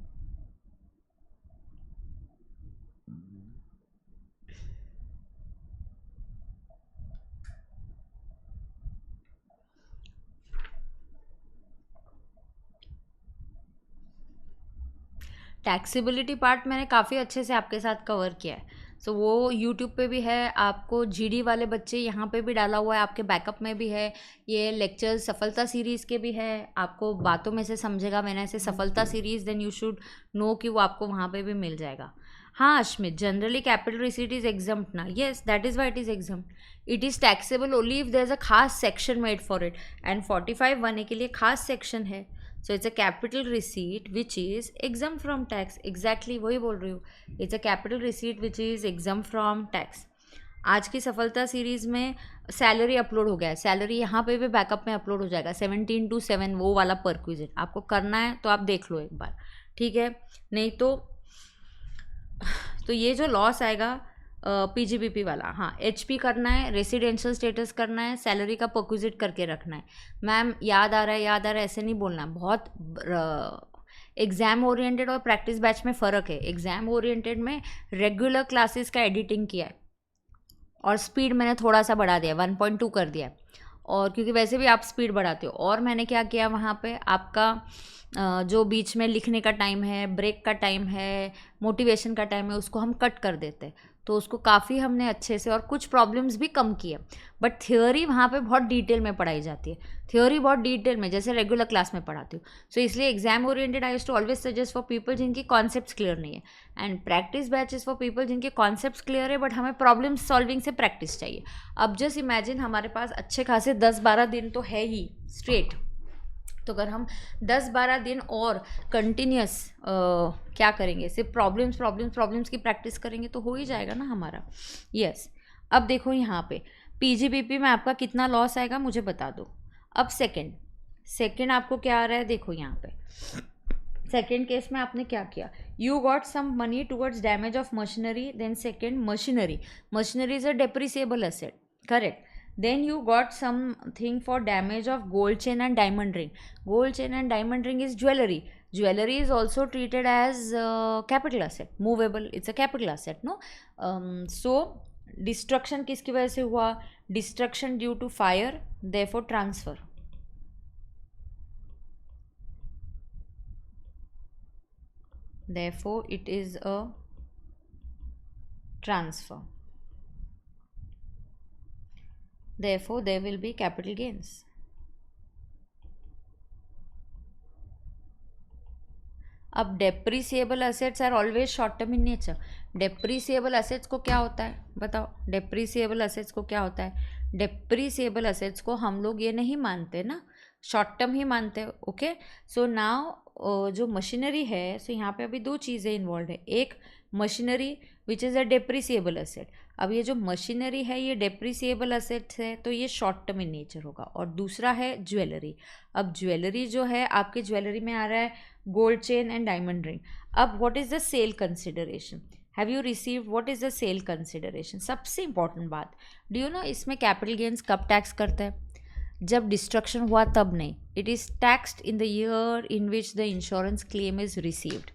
टैक्सेबिलिटी पार्ट मैंने काफ़ी अच्छे से आपके साथ कवर किया है. सो वो यूट्यूब पे भी है, आपको जीडी वाले बच्चे यहाँ पे भी डाला हुआ है, आपके बैकअप में भी है. ये लेक्चर सफलता सीरीज़ के भी है, आपको बातों में से समझेगा मैंने ऐसे सफलता series, then you should know कि वो आपको वहाँ पे भी मिल जाएगा. हाँ Ashmit, generally capital receipt is exempt ना. Yes, that is why it is exempt. It is taxable only if there is a खास section made for it, and 45(1) के लिए खास सेक्शन है. So it's a capital receipt which is exempt from tax. Exactly वही बोल रही हूँ, it's a capital receipt which is exempt from tax. आज की सफलता सीरीज़ में सैलरी अपलोड हो गया है, सैलरी यहाँ पे भी बैकअप में अपलोड हो जाएगा. 17 to 7 वो वाला परक्विजिट आपको करना है तो आप देख लो एक बार, ठीक है. नहीं तो ये जो लॉस आएगा पीजीबीपी वाला, हाँ एचपी करना है, रेसिडेंशियल स्टेटस करना है, सैलरी का परक्विजिट करके रखना है. मैम याद आ रहा है, याद आ रहा है ऐसे नहीं बोलना. बहुत एग्ज़ाम ओरिएंटेड और प्रैक्टिस बैच में फ़र्क है. एग्ज़ाम ओरिएंटेड में रेगुलर क्लासेस का एडिटिंग किया है और स्पीड मैंने थोड़ा सा बढ़ा दिया, 1.2 कर दिया. और क्योंकि वैसे भी आप स्पीड बढ़ाते हो, और मैंने क्या किया वहाँ पे, आपका जो बीच में लिखने का टाइम है, ब्रेक का टाइम है, मोटिवेशन का टाइम है, उसको हम कट कर देते. तो उसको काफ़ी हमने अच्छे से, और कुछ प्रॉब्लम्स भी कम किए. बट थ्योरी वहाँ पे बहुत डिटेल में पढ़ाई जाती है, थ्योरी बहुत डिटेल में जैसे रेगुलर क्लास में पढ़ाती हूँ. सो इसलिए exam oriented I used to always suggest for people जिनकी कॉन्सेप्ट्स क्लियर नहीं है, and practice batches for people जिनके कॉन्सेप्ट्स क्लियर है बट हमें प्रॉब्लम सॉल्विंग से प्रैक्टिस चाहिए. अब जस्ट इमेजिन हमारे पास अच्छे खासे 10-12 दिन तो है ही स्ट्रेट. तो अगर हम 10-12 दिन और कंटिन्यूस क्या करेंगे, सिर्फ प्रॉब्लम्स की प्रैक्टिस करेंगे तो हो ही जाएगा ना हमारा. यस. अब देखो यहाँ पे पीजीबीपी में आपका कितना लॉस आएगा मुझे बता दो. अब सेकंड आपको क्या आ रहा है, देखो यहाँ पे सेकेंड केस में आपने क्या किया, you got some money towards damage of machinery. Then second machinery is a depreciable asset, correct. Then you got something for damage of gold chain and diamond ring. Gold chain and diamond ring is jewelry. Jewelry is also treated as capital asset, movable. It's a capital asset, no? So destruction किसकी वजह से हुआ, destruction due to fire, therefore transfer. Therefore it is a transfer. therefore there will be capital gains. अब depreciable assets are always short term in nature. Depreciable assets को क्या होता है बताओ? डेप्रिसिएबल असेट्स को क्या होता है? डेप्रिसिएबल असेट्स को हम लोग ये नहीं मानते ना, शॉर्ट टर्म ही मानते हैं. ओके, सो नाउ जो मशीनरी है, सो यहाँ पे अभी दो चीज़ें इन्वॉल्व है. एक machinery which is a depreciable asset. अब ये जो मशीनरी है ये डेप्रिसिएबल असेट्स है, तो ये शॉर्ट टर्म इन नेचर होगा. और दूसरा है ज्वेलरी. अब ज्वेलरी जो है आपकी ज्वेलरी में आ रहा है gold chain and diamond ring. अब what is the sale consideration? Have you receive what is the sale consideration? सबसे इंपॉर्टेंट बात, डू यू नो इसमें कैपिटल गेन्स कब टैक्स करता है? जब डिस्ट्रक्शन हुआ तब नहीं. It is taxed in the year in which the insurance claim is received.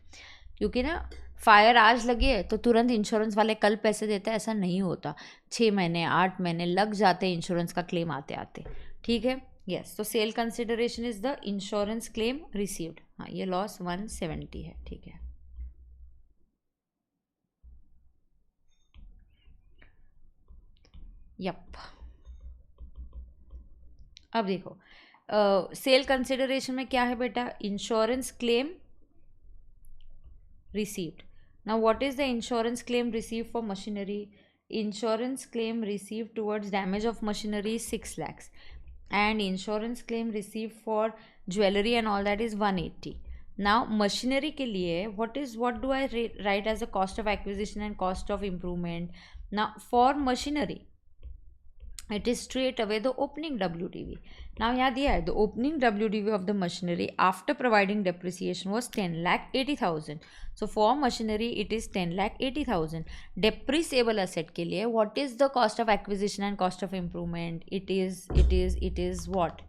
क्योंकि ना फायर आज लगी है तो तुरंत इंश्योरेंस वाले कल पैसे देते हैं, ऐसा नहीं होता. 6 महीने 8 महीने लग जाते हैं इंश्योरेंस का क्लेम आते आते. ठीक है, यस. तो sale consideration is the insurance claim received. हाँ, ये लॉस 170 है. ठीक है. यप. अब देखो सेल कंसिडरेशन में क्या है बेटा? Insurance claim received. Now what is the insurance claim received for machinery? Insurance claim received towards damage of machinery is 6 lakhs, and insurance claim received for jewelry and all that is 180. Now machinery के लिए what do I write as the cost of acquisition and cost of improvement? Now for machinery it is straight away the opening WDV. Now यहाँ दिया है the opening WDV of the machinery after providing depreciation was 10,80,000. So for machinery it is 10,80,000. Depreciable asset के लिए what is the cost of acquisition and cost of improvement? It is what?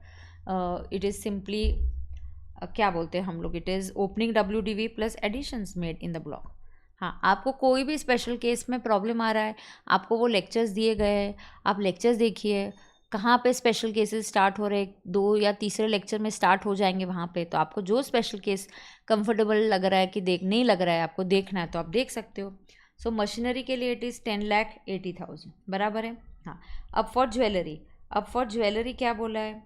It is simply क्या बोलते हैं हम लोग? It is opening WDV plus additions made in the block. हाँ, आपको कोई भी स्पेशल केस में प्रॉब्लम आ रहा है, आपको वो लेक्चर्स दिए गए हैं, आप लेक्चर्स देखिए कहाँ पे स्पेशल केसेस स्टार्ट हो रहे, 2 या तीसरे लेक्चर में स्टार्ट हो जाएंगे वहाँ पे. तो आपको जो स्पेशल केस कंफर्टेबल लग रहा है कि नहीं लग रहा है आपको देखना है तो आप देख सकते हो. सो मशीनरी के लिए इट इज़ 10,80,000. बराबर है. हाँ, अब फॉर ज्वेलरी क्या बोला है?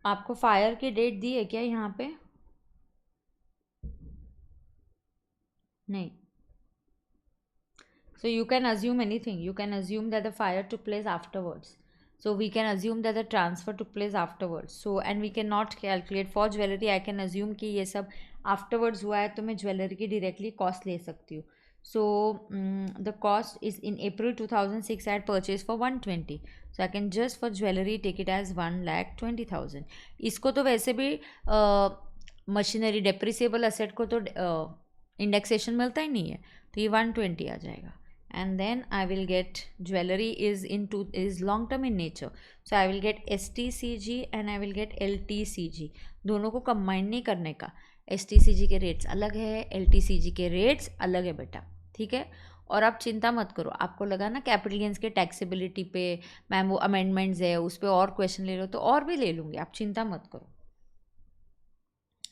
आपको फायर की डेट दी है क्या यहाँ पे? नहीं. So you can assume anything. You can assume that the fire took place afterwards. So we can assume that the transfer took place afterwards. So and we cannot calculate for jewelry. I can assume कि ये सब afterwards हुआ है तो मैं ज्वेलरी की directly cost ले सकती हूँ. So the cost is in April 2006 I had purchased for 120. So I can just for jewelry take it as 1,20,000. इसको तो वैसे भी मशीनरी डेप्रिसिएबल असेट को तो इंडेक्सेशन मिलता ही नहीं है, तो ये 120 आ जाएगा. And then I will get jewelry is long term in nature, so I will get STCG and I will get LTCG. दोनों को कंबाइन नहीं करने का. STCG के रेट्स अलग है, LTCG के रेट्स अलग है बेटा. ठीक है. और आप चिंता मत करो, आपको लगा ना कैपिटल गेंस के टैक्सेबिलिटी पे मैम वो अमेंडमेंट्स है उस पर और क्वेश्चन ले लो तो और भी ले लूँगी, आप चिंता मत करो.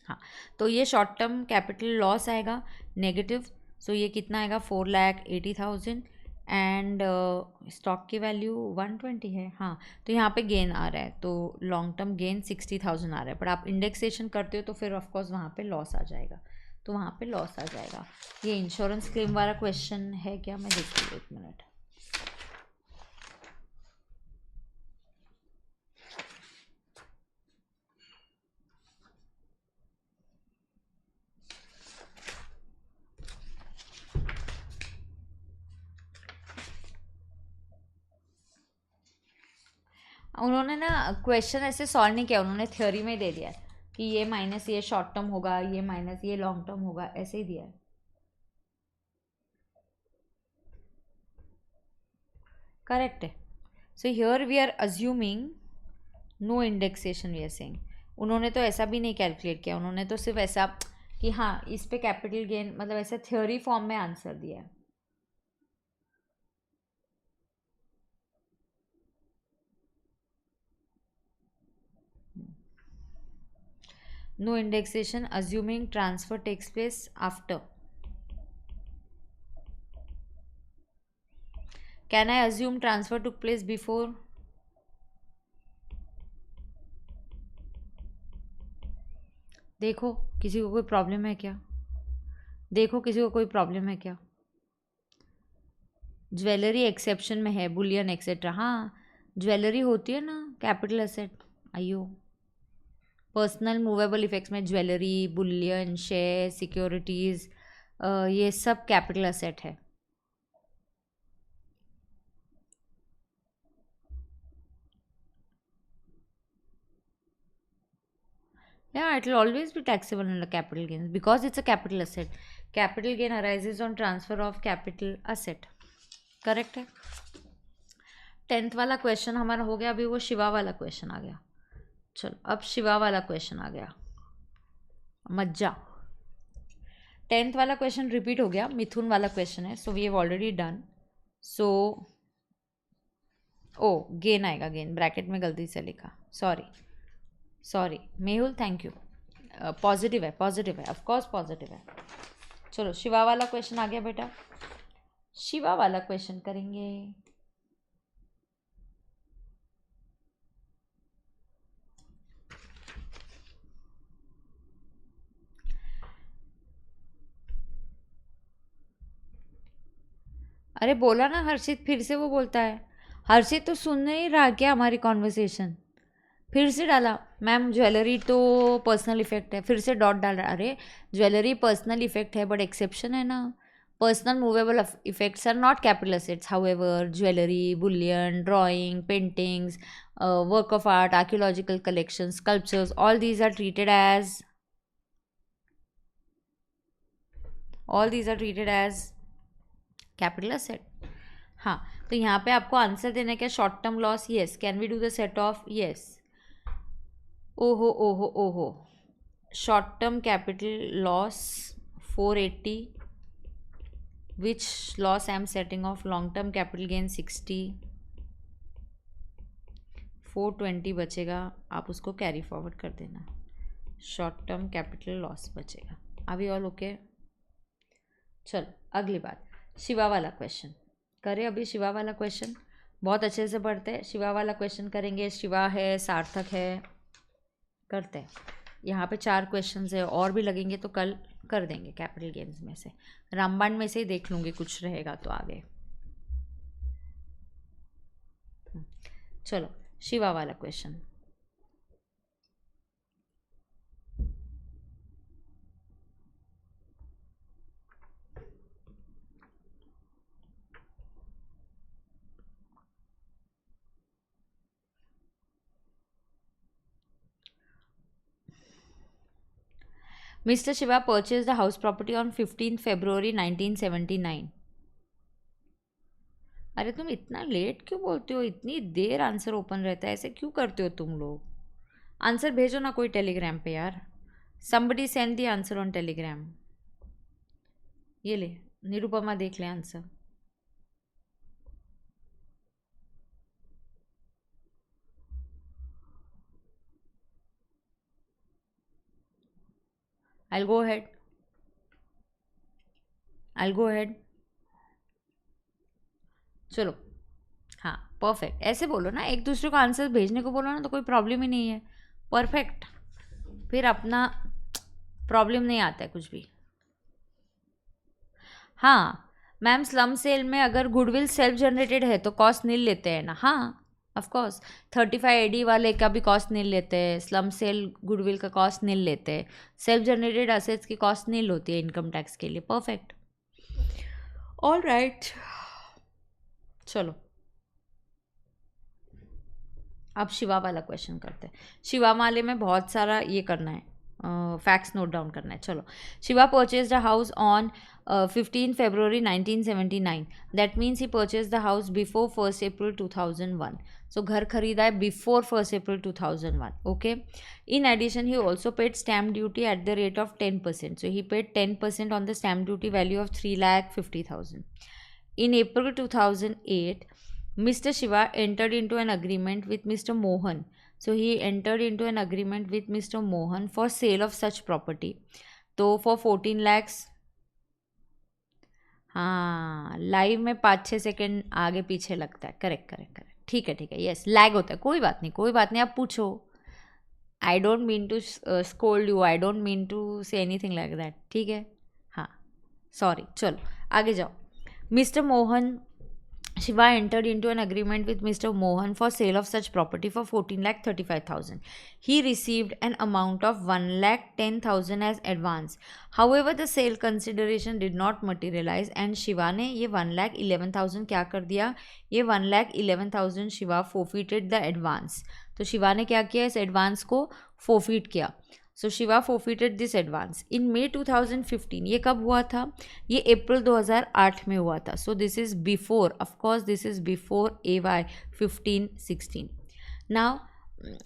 हाँ, तो ये शॉर्ट टर्म कैपिटल लॉस आएगा नेगेटिव. सो ये कितना आएगा? 4,80,000. एंड स्टॉक की वैल्यू 120 है. हाँ, तो यहाँ पे गेन आ रहा है, तो लॉन्ग टर्म गेन 60,000 आ रहा है. पर आप इंडेक्सेशन करते हो तो फिर ऑफकोर्स वहाँ पे लॉस आ जाएगा. तो वहाँ पे लॉस आ जाएगा. ये इंश्योरेंस क्लेम वाला क्वेश्चन है क्या? मैं देखती हूँ 1 मिनट. उन्होंने ना क्वेश्चन ऐसे सॉल्व नहीं किया, उन्होंने थ्योरी में दे दिया कि ये माइनस ये शॉर्ट टर्म होगा, ये माइनस ये लॉन्ग टर्म होगा, ऐसे ही दिया है. करेक्ट है. So here we are assuming no indexation. We are saying उन्होंने तो ऐसा भी नहीं कैलकुलेट किया, उन्होंने तो सिर्फ ऐसा कि हाँ इस पे कैपिटल गेन मतलब ऐसे थ्योरी फॉर्म में आंसर दिया है. No indexation assuming transfer takes place after. Can I assume transfer took place before? देखो किसी को कोई प्रॉब्लम है क्या? देखो किसी को कोई प्रॉब्लम है क्या? ज्वेलरी एक्सेप्शन में है, बुलियन एक्सेट्रा. हाँ, ज्वेलरी होती है ना कैपिटल एसेट. आइयो, पर्सनल मूवेबल इफेक्ट्स में ज्वेलरी, बुलियन, शेयर, सिक्योरिटीज़, ये सब कैपिटल एसेट है. Yeah, it will always be taxable under capital gains because it's a capital asset. Capital gain arises on transfer of capital asset. Correct है. 10th वाला क्वेश्चन हमारा हो गया. अभी वो शिवा वाला क्वेश्चन आ गया. चलो अब शिवा वाला क्वेश्चन आ गया. मज्जा. 10th वाला क्वेश्चन रिपीट हो गया. मिथुन वाला क्वेश्चन है. So we have already done. So ओ गेन आएगा. गेन ब्रैकेट में गलती से लिखा. Sorry Mehul, thank you. Positive है ऑफकोर्स पॉजिटिव है. चलो शिवा वाला क्वेश्चन आ गया बेटा. शिवा वाला क्वेश्चन करेंगे. अरे बोला ना हर्षित, फिर से वो बोलता है. हर्षित तो सुन नहीं रहा क्या हमारी कॉन्वर्सेशन? फिर से डाला मैम ज्वेलरी तो पर्सनल इफेक्ट है. फिर से डॉट डाला. अरे ज्वेलरी पर्सनल इफेक्ट है बट एक्सेप्शन है ना. Personal movable effects are not capital assets. However jewellery, bullion, drawing, paintings, work of art, archaeological collections, sculptures, all these are treated as capital asset. हाँ, तो यहाँ पे आपको आंसर देना क्या? Short term loss. Yes. Can we do the set off? Yes. ओहो, short term capital loss 480, which loss I am setting of. Long term capital gain 60, 420 बचेगा. आप उसको कैरी फॉरवर्ड कर देना. शॉर्ट टर्म कैपिटल लॉस बचेगा. अभी ऑल ओके. चलो अगली बात, शिवा वाला क्वेश्चन करें. अभी शिवा वाला क्वेश्चन बहुत अच्छे से पढ़ते हैं. शिवा वाला क्वेश्चन करेंगे. शिवा है, सार्थक है, करते हैं. यहाँ पे 4 क्वेश्चंस है, और भी लगेंगे तो कल कर देंगे. कैपिटल गेन्स में से, रामबाण में से ही देख लूँगी, कुछ रहेगा तो आगे. चलो शिवा वाला question. Mr. Shiva purchased a house property on 15th February 1979. अरे तुम इतना लेट क्यों बोलते हो? इतनी देर आंसर ओपन रहता है, ऐसे क्यों करते हो तुम लोग? आंसर भेजो ना कोई टेलीग्राम पे यार. somebody send the answer on telegram. ये ले निरुपमा, देख ले आंसर. I'll go ahead. चलो हाँ परफेक्ट. ऐसे बोलो ना, एक दूसरे को आंसर भेजने को बोलो ना, तो कोई प्रॉब्लम ही नहीं है. परफेक्ट. फिर अपना प्रॉब्लम नहीं आता है कुछ भी. हाँ मैम, स्लम सेल में अगर गुडविल सेल्फ जनरेटेड है तो कॉस्ट नील लेते हैं ना. हाँ ऑफकोर्स 35 AD वाले का भी कॉस्ट नील लेते हैं. स्लम सेल गुडविल का कॉस्ट नील लेते हैं. सेल्फ जनरेटेड असेट्स की कॉस्ट नील होती है इनकम टैक्स के लिए. परफेक्ट. All right. चलो अब शिवा वाला क्वेश्चन करते हैं. शिवा वाले में बहुत सारा ये करना है, फैक्ट्स नोट डाउन करना है. चलो. Shiva purchased a house on 15 February 1979. That means he purchase the house before 1st April 2001. So घर खरीदा है before 1st April 2001. Okay. In addition he also paid stamp duty at the rate of 10%. So he paid 10% on the stamp duty value of 3,50,000. In April 2008, Mr. Shiva entered into an agreement with Mr. Mohan. So he entered into an agreement with Mr. Mohan for sale of such property. तो for 14 lakhs, हाँ लाइव में 5-6 सेकेंड आगे पीछे लगता है. Correct correct correct. ठीक है यस लैग होता है. कोई बात नहीं आप पूछो. I don't mean to scold you, I don't mean to say anything like that. ठीक है हाँ सॉरी. चलो आगे जाओ. Mister Mohan Shiva entered into an agreement with Mr. Mohan for sale of such property for 14,35,000. He received an amount of 1,10,000 as advance. However, the sale consideration did not materialize and Shiva ने ये 1,11,000 क्या कर दिया? ये 1,11,000 Shiva forfeited the advance. तो शिवा ने क्या किया? इस एडवांस को forfeit किया. So Shiva forfeited this advance in May 2015. ये कब हुआ था? ये अप्रैल 2008 में हुआ था. सो this is before, of course this is before AY 15-16. Now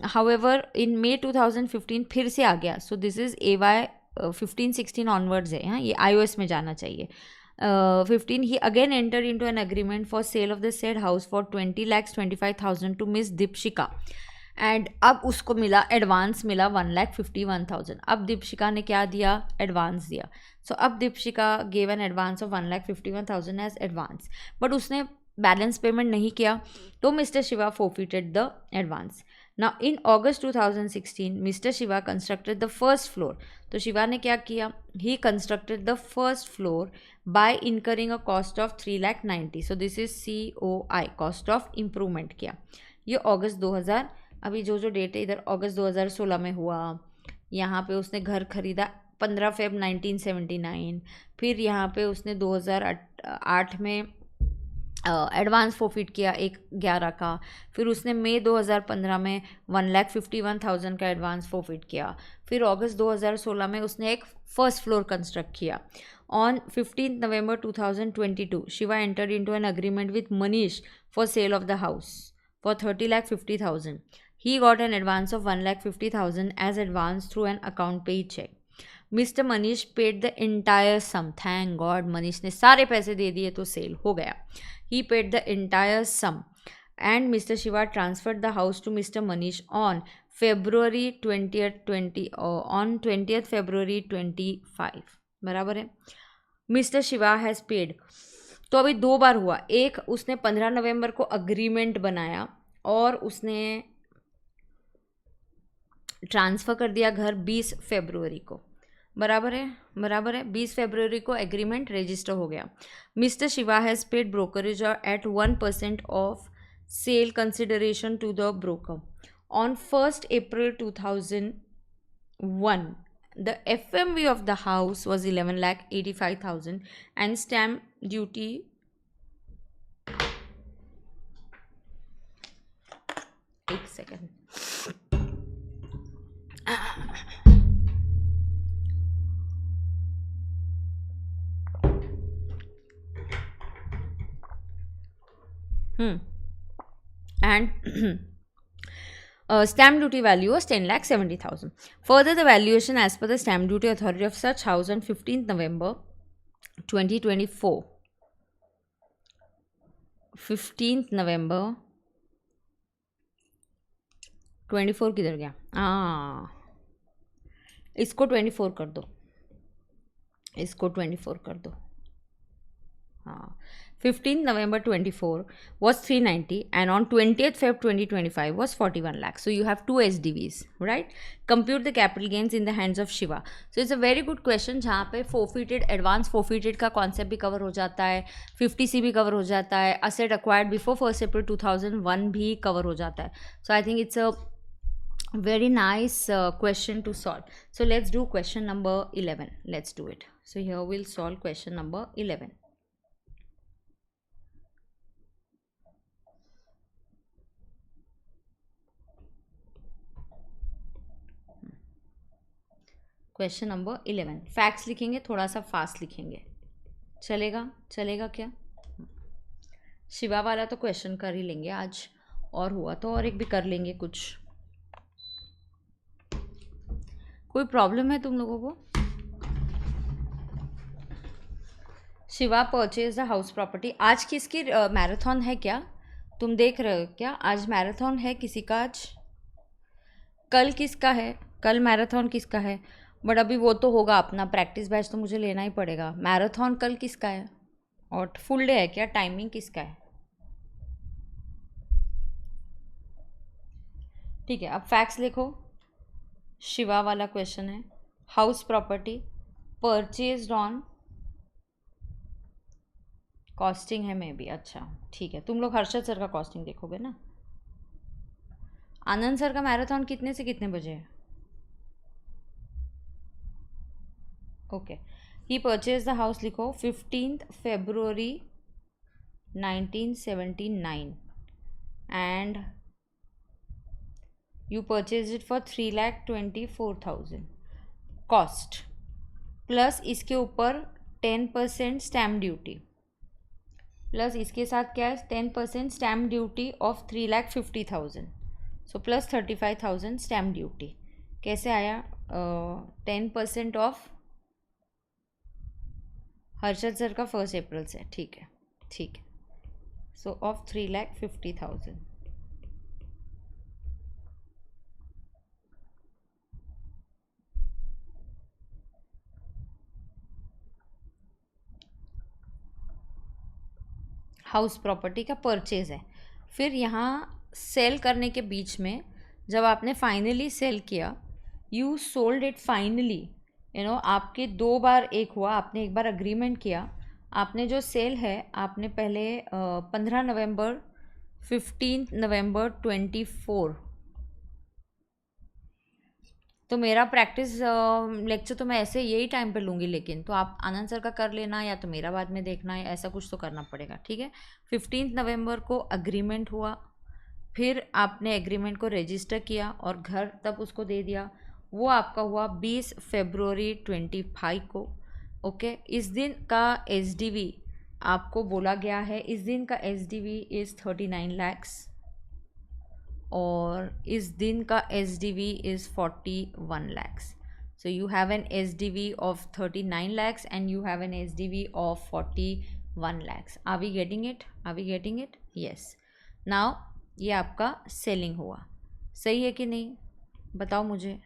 however in May 2015 फिर से आ गया. सो दिस इज़ AY 15-16 ऑनवर्ड्स है. हाँ ये iOS में जाना चाहिए. 15 he again entered into an agreement for sale of the said house for 20,25,000 to Miss Dipshika. And अब उसको मिला एडवांस मिला 1,51,000. अब दीपशिका ने क्या दिया? एडवांस दिया. सो अब Deepshikha gave an advance of 1,51,000 as advance, but उसने बैलेंस पेमेंट नहीं किया तो mister Shiva forfeited the advance. Now in August 2016 mister Shiva constructed the first floor. तो शिवा ने क्या किया? He constructed the first floor by incurring a cost of 3,90,000. So this is COI, cost of improvement किया. ये अगस्त 2000, अभी जो डेट है इधर अगस्त 2016 में हुआ. यहाँ पे उसने घर खरीदा 15 Feb 1979. फिर यहाँ पे उसने 2008 में एडवांस फोफिट किया 1/11 का. फिर उसने मई 2015 में 1,51,000 का एडवांस फोफिट किया. फिर अगस्त 2016 में उसने एक फर्स्ट फ्लोर कंस्ट्रक्ट किया. On 15 November 2022 Shiva entered into an agreement with Manish for sale of the house for 30,50,000. He got an advance of 1,50,000 as advance through an account paid check. Mr. Manish paid the entire sum. Thank God, Manish ने सारे पैसे दे दिए तो सेल हो गया. He paid the entire sum and Mr. Shiva transferred the house to Mr. Manish on February 20th February 25. बराबर है. Mr. Shiva has paid. तो अभी 2 बार हुआ. एक उसने 15 नवंबर को अग्रीमेंट बनाया और उसने ट्रांसफ़र कर दिया घर 20 फरवरी को. बराबर है 20 फरवरी को एग्रीमेंट रजिस्टर हो गया. Mister Shiva has paid brokerage at 1% of sale consideration to the broker. On 1 April 2001 the FMV of the house was 11,85,000 and stamp duty एक second. And stamp duty value was 10,70,000. Further, the valuation as per the stamp duty authority of such house on 15th November 2024. 15th November 24 किधर गया? इसको 24 कर दो, इसको 24 कर दो. हाँ 15th November 24 was 390 and on 20th Feb 2025 was 41 lakhs. So you have 2 SDVs, right? Compute the capital gains in the hands of Shiva. So it's a very good question जहाँ पे forfeited, advance forfeited का concept भी cover हो जाता है, 50C भी cover हो जाता है, asset acquired before 1 April 2001 भी cover हो जाता है. So I think it's a very nice question to solve. So let's do question number 11. Let's do it. So here we'll solve question number 11. Question number 11. Facts लिखेंगे, थोड़ा सा फास्ट लिखेंगे. चलेगा क्या? शिवा वाला तो क्वेश्चन कर ही लेंगे आज, और हुआ तो और एक भी कर लेंगे. कुछ कोई प्रॉब्लम है तुम लोगों को? Shiva purchase the house property. आज किसकी मैराथन है क्या? तुम देख रहे हो क्या? आज मैराथन है किसी का? आज कल किसका है, कल मैराथन किसका है, बट अभी वो तो होगा अपना प्रैक्टिस बैच, तो मुझे लेना ही पड़ेगा। मैराथन कल किसका है और फुल डे है क्या, टाइमिंग किसका है? ठीक है, अब फैक्ट्स लिखो। शिवा वाला क्वेश्चन है, house property purchased on costing है मे बी। अच्छा ठीक है, तुम लोग हर्षद सर का कॉस्टिंग देखोगे ना। आनंद सर का मैराथन कितने से कितने बजे है? Okay, he purchase the house लिखो 15 February 1979 and you purchased it for 3,24,000 cost plus इसके ऊपर 10% स्टैम्प ड्यूटी, प्लस इसके साथ क्या है 10% stamp duty of 3,50,000, so plus 35,000 stamp duty. कैसे आया? 10% ऑफ हर्षद सर का 1 अप्रैल से, ठीक है ठीक है, सो ऑफ 3,50,000। हाउस प्रॉपर्टी का परचेज है। फिर यहाँ सेल करने के बीच में जब आपने फाइनली सेल किया, यू सोल्ड इट फाइनली, आपके 2 बार एक हुआ, आपने एक बार अग्रीमेंट किया, आपने जो सेल है आपने पहले 15 नवंबर 15 नवंबर 24, तो मेरा प्रैक्टिस लेक्चर तो मैं ऐसे यही टाइम पे लूँगी, लेकिन तो आप आनंद सर का कर लेना या तो मेरा बाद में देखना है, ऐसा कुछ तो करना पड़ेगा। ठीक है, 15 नवंबर को अग्रीमेंट हुआ, फिर आपने एग्रीमेंट को रजिस्टर किया और घर तक उसको दे दिया, वो आपका हुआ 20 फरवरी 25 को। ओके, इस दिन का SDV आपको बोला गया है, इस दिन का SDV इज़ 39 lakhs और इस दिन का SDV is 41 lakhs. So you have an SDV of 39 lakhs and you have an SDV of 41 lakhs. Are we getting it? Are we getting it? Yes. Now ये आपका सेलिंग हुआ, सही है कि नहीं बताओ मुझे।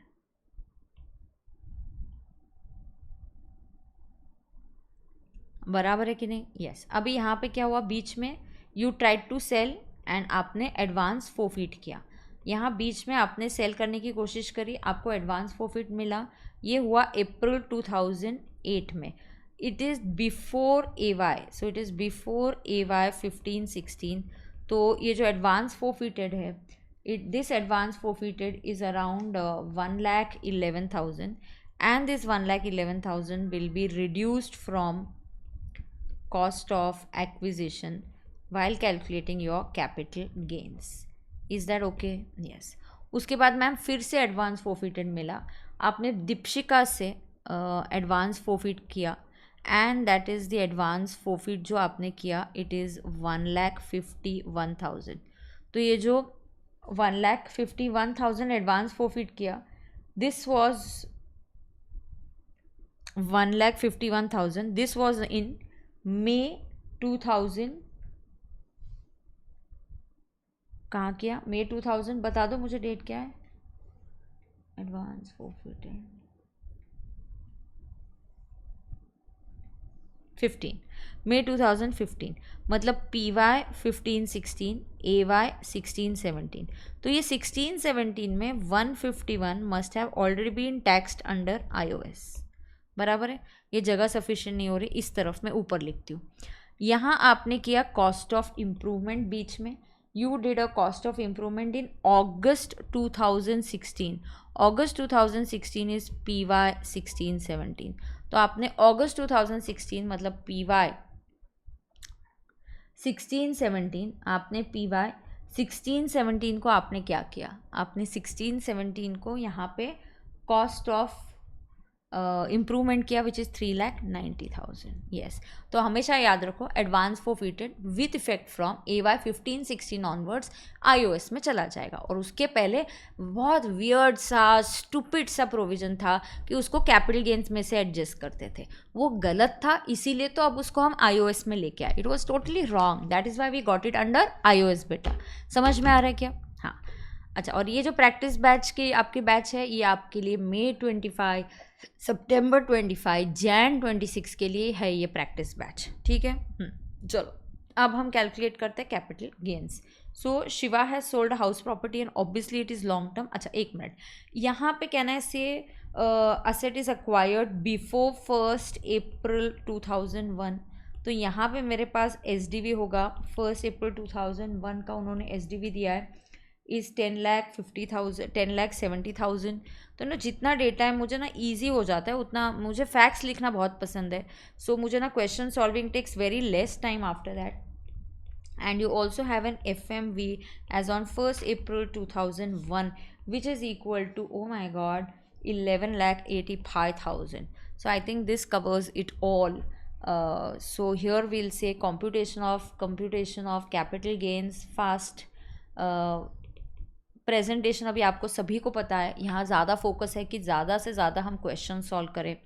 बराबर है कि नहीं? यस। अभी यहाँ पे क्या हुआ, बीच में you tried to sell and आपने एडवांस फोरफिट किया। यहाँ बीच में आपने सेल करने की कोशिश करी, आपको एडवांस फोरफिट मिला, ये हुआ अप्रैल 2008 में। It is before AY, so it is before AY 15-16। तो ये जो एडवांस फोरफिटेड है, this advance forfeited is around 1,11,000 and this 1,11,000 will be reduced from cost of acquisition while calculating your capital gains. Is that okay? Yes. उसके बाद मैम फिर से एडवांस फोरफिटेड मिला, आपने दीपशिका से एडवांस फोरफिट किया and that is the advance forfeit जो आपने किया, इट इज़ 1,51,000। तो ये जो 1,51,000 एडवांस फोरफिट किया, this was 1,51,000, this was in May 2000, कहाँ किया? May 2000, बता दो मुझे डेट क्या है। एडवांस फोरफिटेड 15 May 2015, मतलब PY 15-16, AY 16-17। तो ये 16-17 में 151 must have already been taxed under IOS। बराबर है, ये जगह सफिशिएंट नहीं हो रही, इस तरफ मैं ऊपर लिखती हूँ। यहाँ आपने किया कॉस्ट ऑफ इम्प्रूवमेंट बीच में, you did a cost of improvement in August 2016। August 2016 is PY 16-17। तो आपने August 2016 मतलब PY 16-17, आपने PY 16-17 को आपने क्या किया, आपने 16-17 को यहाँ पे कॉस्ट ऑफ इम्प्रूवमेंट किया विच इज़ 3,90,000। यस, तो हमेशा याद रखो advance forfeited with effect from AY 15-16 onwards IOS में चला जाएगा। और उसके पहले बहुत वियर्ड सा स्टूपिड सा प्रोविज़न था कि उसको कैपिटल गेन्स में से एडजस्ट करते थे, वो गलत था, इसीलिए तो अब उसको हम IOS में लेके आए। It was totally wrong, that is why we got it under IOS बेटा। समझ में आ रहा है क्या? हाँ, अच्छा, और ये जो प्रैक्टिस बैच की आपकी बैच है ये आपके लिए May 25, September 25, Jan 26 के लिए है ये प्रैक्टिस बैच, ठीक है। चलो अब हम कैलकुलेट करते हैं capital gains. So Shiva has sold house property and obviously it is long term. अच्छा एक मिनट, यहाँ पे कहना है से asset is acquired before 1 April 2001, तो यहाँ पे मेरे पास SDV होगा 1 April 2001 का उन्होंने SDV दिया है इज़ 10,50,000 10,70,000। तो ना जितना डेटा है मुझे ना ईजी हो जाता है उतना, मुझे फैक्ट्स लिखना बहुत पसंद है। सो मुझे ना question solving takes very less time after that. And you also have an FMV as on 1 April 2001 which is equal to, oh my god, 11,85,000. So I think this covers it all. So here we'll say computation of capital gains fast. Presentation अभी आपको सभी को पता है, यहाँ ज़्यादा फोकस है कि ज़्यादा से ज़्यादा हम क्वेश्चन सॉल्व करें।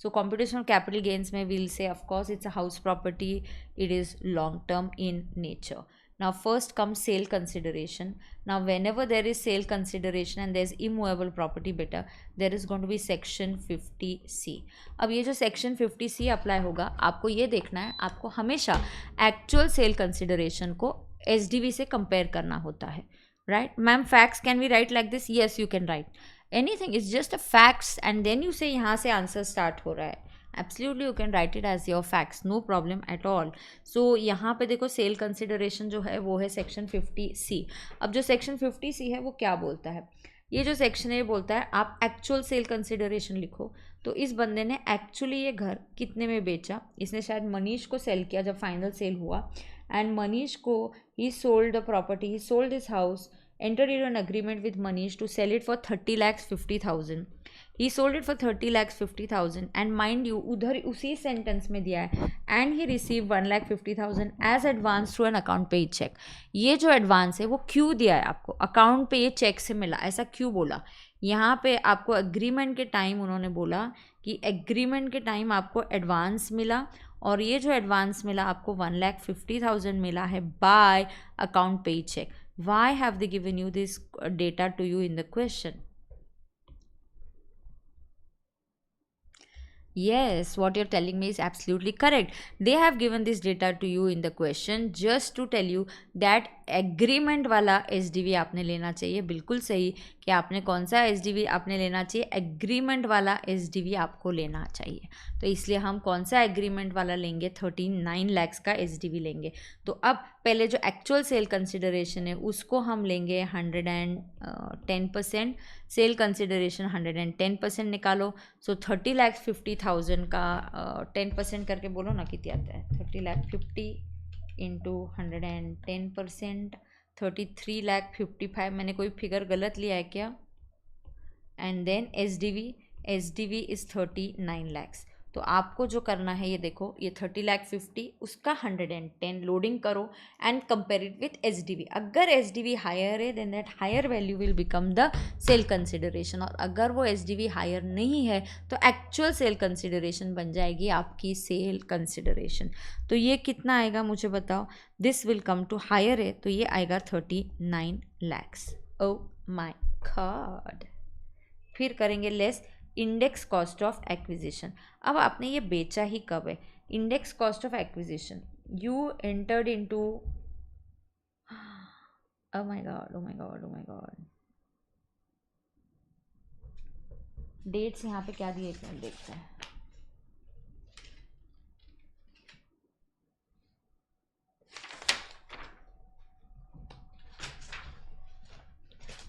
So computation of capital gains में we'll say of course it's a house property, it is long term in nature. Now first comes sale consideration. Now whenever there is sale consideration and there is immovable property beta, there is going to be section 50C. अब ये जो section 50C अप्लाई होगा, आपको ये देखना है, आपको हमेशा actual sale consideration को SDV से कंपेयर करना होता है, right? Ma'am, facts can we write like this? Yes, you can write. Anything, it's just a facts and then you say यहाँ से आंसर स्टार्ट हो रहा है, absolutely you can write it as your facts, no problem at all. So यहाँ पे देखो सेल कंसिडरेशन जो है वो है सेक्शन 50C। अब जो सेक्शन 50C है वो क्या बोलता है, ये जो सेक्शन है ये बोलता है आप एक्चुअल सेल कंसिडरेशन लिखो। तो इस बंदे ने एक्चुअली ये घर कितने में बेचा, इसने शायद मनीष को सेल किया जब फाइनल सेल हुआ, एंड मनीष को ही sold the property, he sold this house, entered into an agreement with Manish to sell it for 30,50,000. He sold it for 30,50,000 and mind you उधर उसी सेंटेंस में दिया है and he received 1,50,000 as advance through an account पे चेक। ये जो एडवांस है वो क्यों दिया है आपको, अकाउंट पे ये चेक से मिला, ऐसा क्यों बोला? यहाँ पे आपको एग्रीमेंट के टाइम उन्होंने बोला कि एग्रीमेंट के टाइम आपको एडवांस मिला और ये जो एडवांस मिला आपको 1,50,000 मिला है bye account payee check. Why have they given you this data to you in the question? Yes, what you're telling me is absolutely correct. They have given this data to you in the question just to tell you that agreement वाला SDV आपने लेना चाहिए। बिल्कुल सही कि आपने कौन सा SDV आपने लेना चाहिए, एग्रीमेंट वाला SDV आपको लेना चाहिए। तो इसलिए हम कौन सा एग्रीमेंट वाला लेंगे, 39 lakhs का SDV लेंगे। तो अब पहले जो एक्चुअल सेल कंसिडरेशन है उसको हम लेंगे 110%, सेल कंसिडरेशन 110% निकालो। सो 30,50,000 का 10% करके बोलो ना कितनी आता है, 30,50,000 इंटू 110%, 33,55,000। मैंने कोई फिगर गलत लिया है क्या? And then SDV is 39 lakhs। तो आपको जो करना है ये देखो, ये 30,50,000 उसका 110 लोडिंग करो and compare it with SDV। अगर SDV हायर है then that higher value will become the sale consideration, और अगर वो SDV हायर नहीं है तो एक्चुअल सेल कंसिडरेशन बन जाएगी आपकी सेल कंसिडरेशन। तो ये कितना आएगा मुझे बताओ, this will come to higher है तो ये आएगा 39 lakhs। ओ माई गॉड। फिर करेंगे less index cost of acquisition. अब आपने ये बेचा ही कब है, index cost of acquisition you entered into, oh my god oh my god oh my god, dates यहाँ पे क्या दिए, एक मिनट देखते हैं।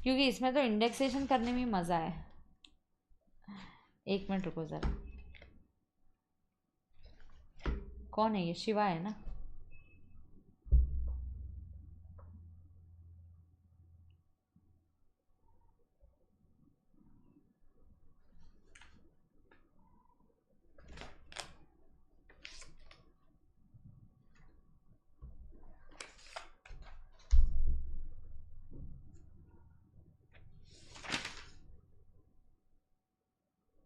क्योंकि इसमें तो इंडेक्सेशन करने में मज़ा है। एक मिनट रुको ज़रा, कौन है ये, शिवा है ना?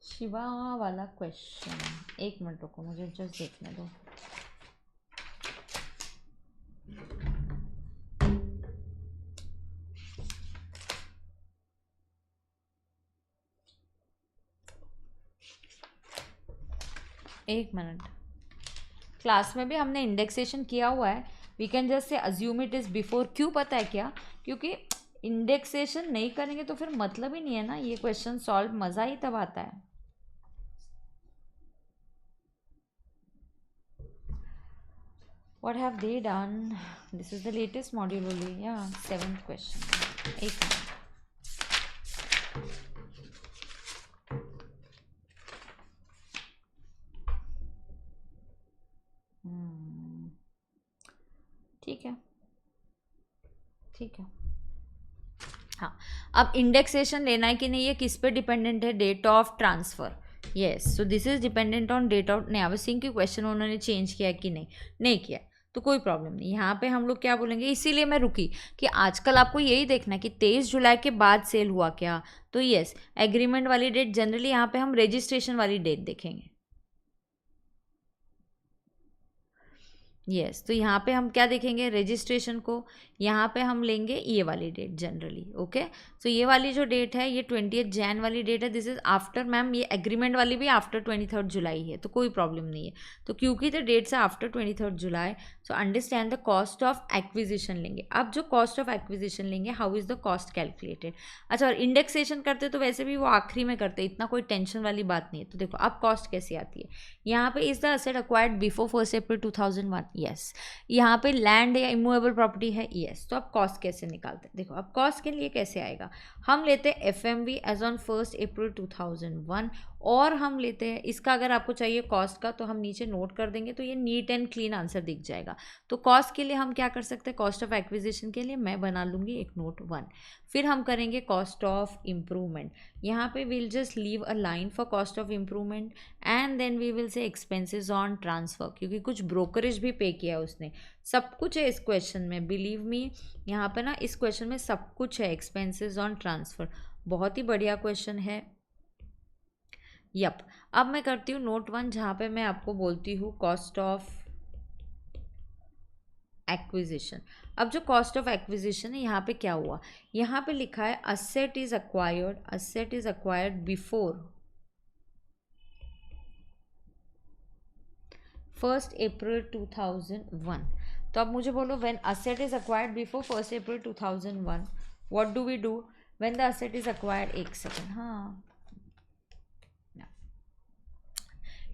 शिवा वाला क्वेश्चन, एक मिनट रुको मुझे जस्ट देखने दो। एक मिनट, क्लास में भी हमने इंडेक्सेशन किया हुआ है, we can just say assume it is before. क्यों पता है क्या? क्योंकि इंडेक्सेशन नहीं करेंगे तो फिर मतलब ही नहीं है ना ये क्वेश्चन सॉल्व, मज़ा ही तब आता है। What have they done? This is the latest module only. Yeah, 7th question. एक मिनट, ठीक है ठीक है। हाँ, अब इंडेक्सेशन लेना है कि नहीं, ये किस पे डिपेंडेंट है? Date of transfer. Yes, so this is dependent on date of. नहीं, अब सिंह की क्वेश्चन उन्होंने चेंज किया कि नहीं? नहीं किया, तो कोई प्रॉब्लम नहीं। यहाँ पे हम लोग क्या बोलेंगे, इसीलिए मैं रुकी कि आजकल आपको यही देखना है कि 23 जुलाई के बाद सेल हुआ क्या। तो यस, एग्रीमेंट वाली डेट जनरली यहाँ पे हम रजिस्ट्रेशन वाली डेट देखेंगे। यस, तो यहाँ पे हम क्या देखेंगे? रजिस्ट्रेशन को। यहाँ पे हम लेंगे ये वाली डेट जनरली। ओके, सो ये वाली जो डेट है ये 20 जैन वाली डेट है। दिस इज आफ्टर, मैम ये एग्रीमेंट वाली भी आफ्टर 23 जुलाई है, तो कोई प्रॉब्लम नहीं है। तो क्योंकि द डेट्स है after 23 July, so understand the cost of acquisition लेंगे। अब जो कॉस्ट ऑफ एक्विजिशन लेंगे, how is the cost calculated? अच्छा, और इंडेक्सेशन करते तो वैसे भी वो आखिरी में करते, इतना कोई टेंशन वाली बात नहीं है। तो देखो अब कॉस्ट कैसी आती है, यहाँ पे is the asset acquired before 1 April 2001। Yes, यहाँ पे लैंड या इमूवेबल प्रॉपर्टी है। यस, तो अब कॉस्ट कैसे निकालते हैं? देखो अब कॉस्ट के लिए कैसे आएगा, हम लेते हैं FMV एज ऑन 1 अप्रैल 2001, और हम लेते हैं इसका, अगर आपको चाहिए कॉस्ट का तो हम नीचे नोट कर देंगे, तो ये नीट एंड क्लीन आंसर दिख जाएगा। तो कॉस्ट के लिए हम क्या कर सकते हैं? कॉस्ट ऑफ एक्विजिशन के लिए मैं बना लूँगी एक नोट 1। फिर हम करेंगे कॉस्ट ऑफ इम्प्रूवमेंट। यहाँ पे will just leave a line for cost of improvement, and then we will say expenses on transfer, क्योंकि कुछ ब्रोकरेज भी पे किया उसने। सब कुछ है इस क्वेश्चन में, बिलीव मी, यहाँ पे ना इस क्वेश्चन में सब कुछ है, एक्सपेंसेस ऑन ट्रांसफ़र। बहुत ही बढ़िया क्वेश्चन है। यप, अब मैं करती हूँ नोट 1, जहाँ पे मैं आपको बोलती हूँ कॉस्ट ऑफ एक्विजिशन। अब जो कॉस्ट ऑफ एक्विजिशन है, यहाँ पे क्या हुआ, यहाँ पे लिखा है asset is acquired before 1 April 2001। तो अब मुझे बोलो, when asset is acquired before 1 April 2001, what do we do when the asset is acquired? एक सेकेंड, हाँ,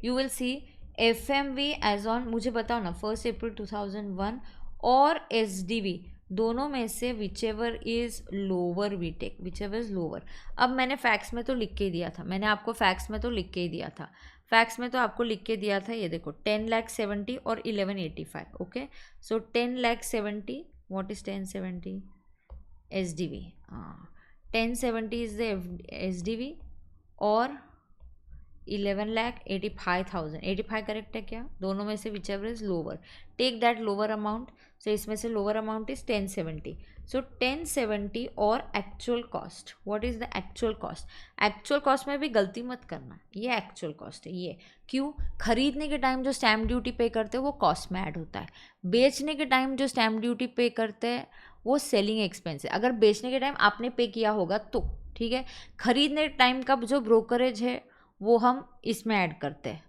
you will see FMV as on, मुझे बताओ ना, 1 अप्रैल 2001 और SDV दोनों में से whichever is lower we take, whichever is lower. अब मैंने फैक्स में तो लिख के ही दिया था, मैंने आपको फैक्स में तो लिख के ही दिया था, फैक्स में तो आपको लिख के दिया था, ये देखो 10,70,000 और 1185। Okay, so 10,70,000, what is 1070? SDV, हाँ, 1070 इज द SDV, और 11,85,000, 85 करेक्ट है क्या? दोनों में से whichever is lower, take that lower amount. So इसमें से लोअर अमाउंट इज 1070। सो 1070 और actual cost, what is the actual cost? Actual cost में भी गलती मत करना, ये एक्चुअल कॉस्ट है। ये क्यों? खरीदने के टाइम जो स्टैम्प ड्यूटी पे करते हैं वो कॉस्ट में ऐड होता है, बेचने के टाइम जो स्टैम्प ड्यूटी पे करते हैं वो सेलिंग एक्सपेंस है। अगर बेचने के टाइम आपने पे किया होगा तो ठीक है, खरीदने टाइम का जो ब्रोकरेज है वो हम इसमें ऐड करते हैं,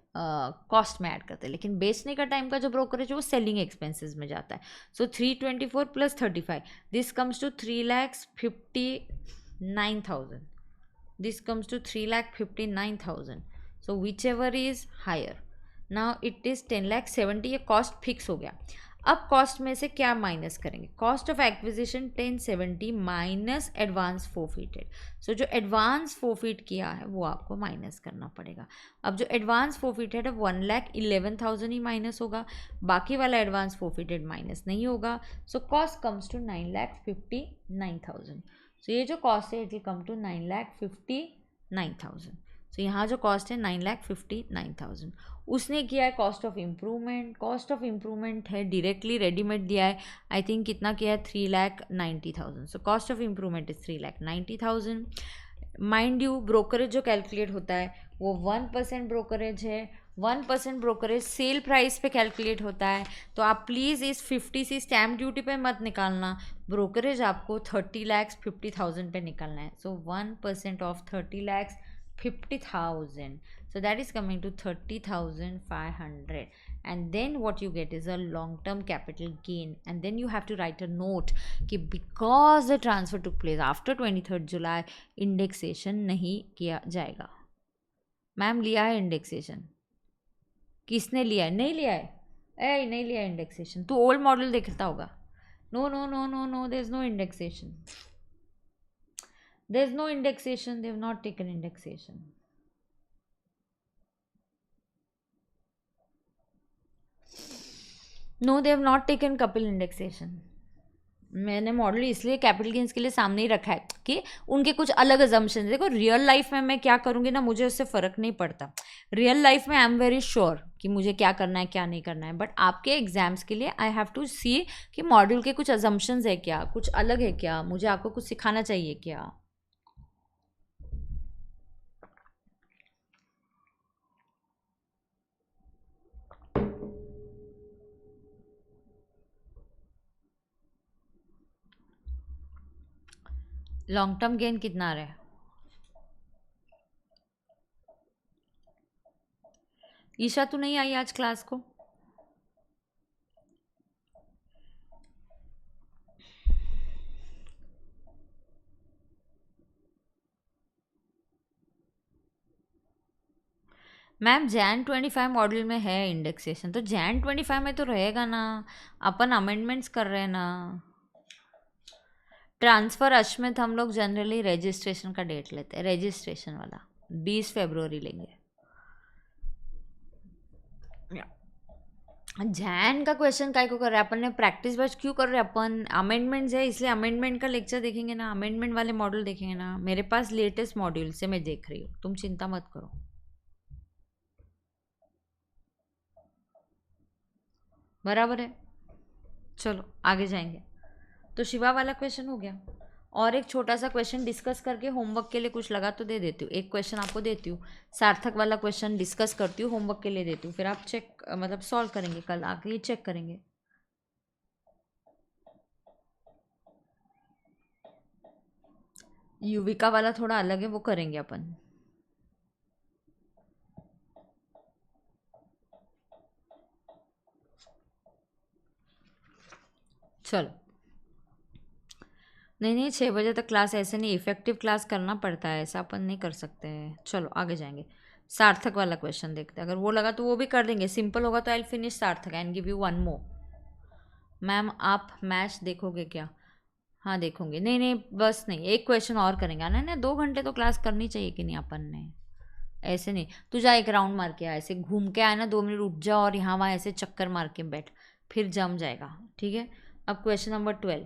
कॉस्ट में ऐड करते हैं, लेकिन बेचने का टाइम का जो ब्रोकरेज है वो सेलिंग एक्सपेंसेस में जाता है। So 324 + 35, this comes to 3,59,000, this comes to 3,59,000। So whichever is higher, now it is 10,70,000, ये कॉस्ट फिक्स हो गया। अब कॉस्ट में से क्या माइनस करेंगे? Cost of acquisition 1070 minus advance forfeited. So जो एडवांस फोरफिट किया है वो आपको माइनस करना पड़ेगा। अब जो एडवांस फोरफिटेड है 1,11,000 ही माइनस होगा, बाकी वाला एडवांस फोरफिटेड माइनस नहीं होगा। So cost comes to 9,59,000। So ये जो कॉस्ट है it will come to 9,59,000। So यहाँ जो कॉस्ट है 9,59,000। उसने किया है cost of improvement, cost of improvement है डायरेक्टली रेडीमेड दिया है, आई थिंक कितना किया है 3,90,000। So cost of improvement is 3,90,000। Mind you brokerage जो कैलकुलेट होता है वो 1% ब्रोकरेज है, 1% ब्रोकरेज सेल प्राइस पे कैलकुलेट होता है। तो आप प्लीज़ इस 50 सी स्टैम्प ड्यूटी पे मत निकालना, ब्रोकरेज आपको 30,50,000 पे निकालना है। सो 1% of 30,50,000, So that is coming to 30,500. And then what you get is a long term capital gain. And then you have to write a note कि because the transfer took place after 23rd July, indexation नहीं किया जाएगा. मैम लिया है इंडेक्सेशन. किसने लिया है? नहीं लिया है. नहीं लिया इंडेक्सेशन. तू ओल्ड मॉडल देखता होगा. No no no no no, there is no indexation. There's no indexation. They've not taken indexation. No, they have not taken couple indexation. मैंने मॉडल इसलिए कैपिटल गेन्स के लिए सामने ही रखा है कि उनके कुछ अलग अजम्पशन. देखो रियल लाइफ में मैं क्या करूँगी ना, मुझे उससे फ़र्क नहीं पड़ता. रियल लाइफ में आई एम वेरी श्योर कि मुझे क्या करना है क्या नहीं करना है. बट आपके एग्जाम्स के लिए आई हैव टू सी कि मॉडल के कुछ अजम्पशंस है क्या, कुछ अलग है क्या, मुझे आपको कुछ सिखाना चाहिए क्या. लॉन्ग टर्म गेन कितना आ रहा है? ईशा तू नहीं आई आज क्लास को? मैम जैन 25 मॉडल में है इंडेक्सेशन, तो जैन 25 में तो रहेगा ना. अपन अमेंडमेंट्स कर रहे हैं ना. ट्रांसफ़र अश्मित हम लोग जनरली रजिस्ट्रेशन का डेट लेते हैं. रजिस्ट्रेशन वाला 20 फरवरी लेंगे. जैन का क्वेश्चन काय को कर रहे हैं अपन ने? प्रैक्टिस बैच क्यों कर रहे हैं अपन? अमेंडमेंट्स है इसलिए अमेंडमेंट का लेक्चर देखेंगे ना, अमेंडमेंट वाले मॉडल देखेंगे ना. मेरे पास लेटेस्ट मॉड्यूल से मैं देख रही हूँ, तुम चिंता मत करो. बराबर है. चलो आगे जाएंगे. तो शिवा वाला क्वेश्चन हो गया. और एक छोटा सा क्वेश्चन डिस्कस करके होमवर्क के लिए कुछ लगा तो दे देती हूँ. एक क्वेश्चन आपको देती हूँ, सार्थक वाला क्वेश्चन डिस्कस करती हूँ, होमवर्क के लिए देती हूँ. फिर आप चेक मतलब सॉल्व करेंगे, कल आके चेक करेंगे. युविका वाला थोड़ा अलग है, वो करेंगे अपन. चलो नहीं 6 बजे तक क्लास ऐसे नहीं, इफेक्टिव क्लास करना पड़ता है, ऐसा अपन नहीं कर सकते हैं. चलो आगे जाएंगे. सार्थक वाला क्वेश्चन देखते हैं, अगर वो लगा तो वो भी कर देंगे. सिंपल होगा तो आई विल फिनिश सार्थक and give you one more. Ma'am आप मैच देखोगे क्या? हाँ देखूंगी. नहीं बस नहीं, एक क्वेश्चन और करेंगे. ना ना 2 घंटे तो क्लास करनी चाहिए कि नहीं अपन ने. ऐसे नहीं, तू जा एक राउंड मार के आ, ऐसे घूम के आए ना, 2 मिनट उठ जा और यहाँ वहाँ ऐसे चक्कर मार के बैठ, फिर जम जाएगा. ठीक है. अब क्वेश्चन नंबर 12.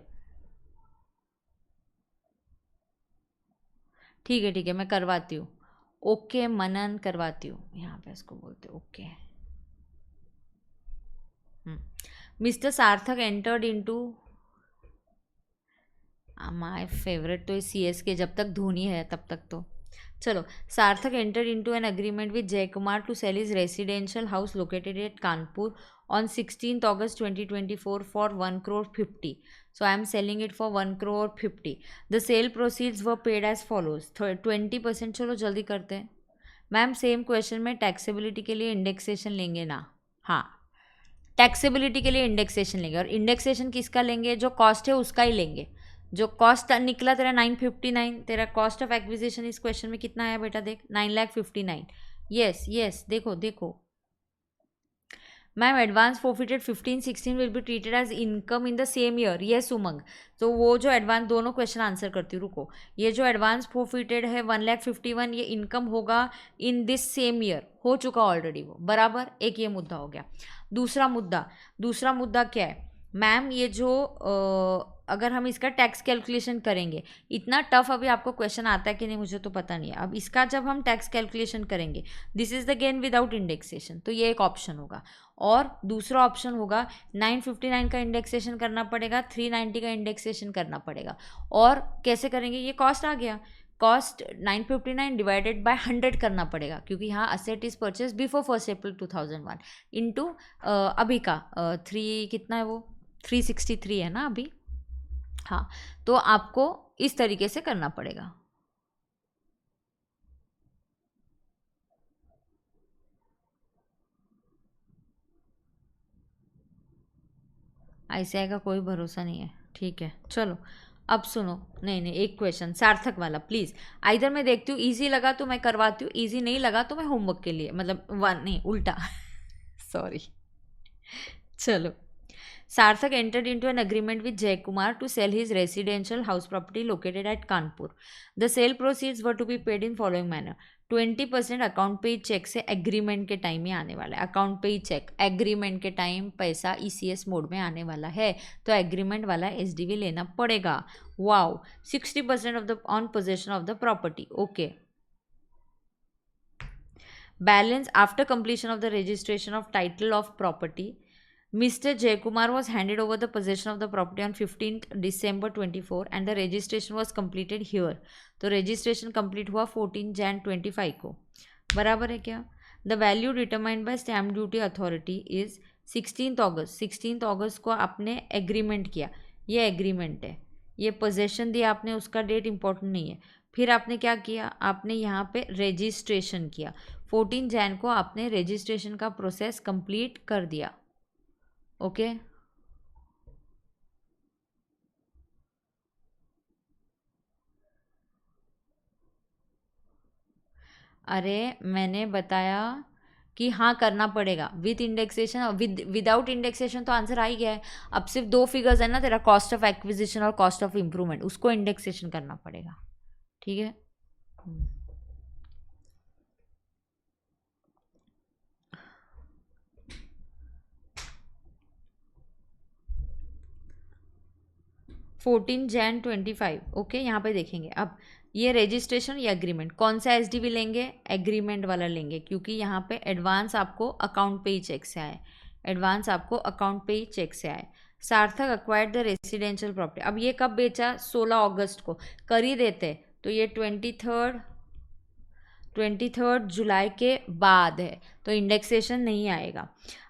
ठीक है मैं करवाती हूँ. ओके मनन करवाती हूँ. यहाँ पे इसको बोलते ओके. मिस्टर सार्थक एंटर्ड इनटू, माय फेवरेट तो CSK, जब तक धोनी है तब तक तो. चलो. Sarthak entered into an agreement with Jaikumar to sell his residential house located at Kanpur on 16th August 2024 for 1 crore 50. So I am selling it for 1 crore 50. The sale proceeds were paid as follows. 20%. चलो जल्दी करते हैं. मैम सेम क्वेश्चन में टैक्सेबिलिटी के लिए इंडेक्सेशन लेंगे ना? हाँ टैक्सेबिलिटी के लिए इंडेक्सेशन लेंगे. और इंडेक्सेशन किसका लेंगे? जो कॉस्ट है उसका ही लेंगे. जो कॉस्ट निकला तेरा 959, तेरा कॉस्ट ऑफ एक्विजिशन इस क्वेश्चन में कितना आया बेटा? देख 9,59,000. यस देखो. Ma'am advance forfeited 15-16 will be treated as income in the same year. Yes Umang. तो वो जो एडवांस, दोनों क्वेश्चन आंसर करती हूँ, रुको. ये जो एडवांस फोरफिटेड है 1,51,000, ये इनकम होगा इन दिस सेम ईयर, हो चुका ऑलरेडी वो. बराबर. एक ये मुद्दा हो गया. दूसरा मुद्दा क्या है मैम? ये जो अगर हम इसका टैक्स कैलकुलेशन करेंगे, इतना टफ अभी आपको क्वेश्चन आता है कि नहीं मुझे तो पता नहीं है. अब इसका जब हम टैक्स कैलकुलेशन करेंगे, this is the gain without indexation, तो ये एक ऑप्शन होगा. और दूसरा ऑप्शन होगा 959 का इंडेक्सेशन करना पड़ेगा, 390 का इंडेक्सेशन करना पड़ेगा. और कैसे करेंगे? ये कॉस्ट आ गया, कॉस्ट 959 डिवाइडेड बाय 100 करना पड़ेगा, क्योंकि यहाँ asset is purchase before 1 April 2001 into अभी का 3 कितना है वो 363 है ना अभी. हाँ तो आपको इस तरीके से करना पड़ेगा. ऐसे आएगा कोई भरोसा नहीं है। ठीक है चलो अब सुनो। नहीं नहीं, एक क्वेश्चन सार्थक वाला प्लीज़। आइधर मैं देखती हूँ इजी लगा तो मैं करवाती हूँ, इजी नहीं लगा तो मैं होमवर्क के लिए, मतलब वन नहीं उल्टा सॉरी। चलो, Sarthak entered into an agreement with Jaykumar to sell his residential house property located at Kanpur. The sale proceeds were to be paid in following manner. 20% account पे ही चेक से एग्रीमेंट के टाइम ही आने वाला है। अकाउंट पे ही चेक, एग्रीमेंट के टाइम पैसा ईसीएस मोड में आने वाला है, तो एग्रीमेंट वाला एसडीवी लेना पड़ेगा। Wow, 60% of the on possession of the property. Okay, balance after completion of the registration of title of property, Mr. Jaykumar was handed over the possession of the property on 15th December 24 and the registration was completed here. तो registration complete हुआ 14 Jan 25 को, बराबर है क्या? The value determined by stamp duty authority is 16th August। 16th August को आपने agreement किया, ये agreement है, ये possession दिया आपने, उसका डेट इंपॉर्टेंट नहीं है। फिर आपने क्या किया, आपने यहाँ पे रजिस्ट्रेशन किया। 14 जैन को आपने रजिस्ट्रेशन का प्रोसेस कंप्लीट कर दिया। ओके अरे मैंने बताया कि हाँ करना पड़ेगा विथ इंडेक्सेशन और विदाउट इंडेक्सेशन तो आंसर आ ही गया है। अब सिर्फ दो फिगर्स है ना तेरा, कॉस्ट ऑफ एक्विजिशन और कॉस्ट ऑफ इम्प्रूवमेंट, उसको इंडेक्सेशन करना पड़ेगा। ठीक है 14 Jan 25। ओके यहाँ पे देखेंगे अब ये रजिस्ट्रेशन या एग्रीमेंट, कौन सा एसडीवी लेंगे, एग्रीमेंट वाला लेंगे, क्योंकि यहाँ पे एडवांस आपको अकाउंट पे ही चेक से आए, एडवांस आपको अकाउंट पे ही चेक से आए। सार्थक अक्वायर्ड द रेसिडेंशियल प्रॉपर्टी, अब ये कब बेचा, 16 अगस्त को, कर ही देते तो ये 23 जुलाई के बाद है, तो इंडेक्सेशन नहीं आएगा।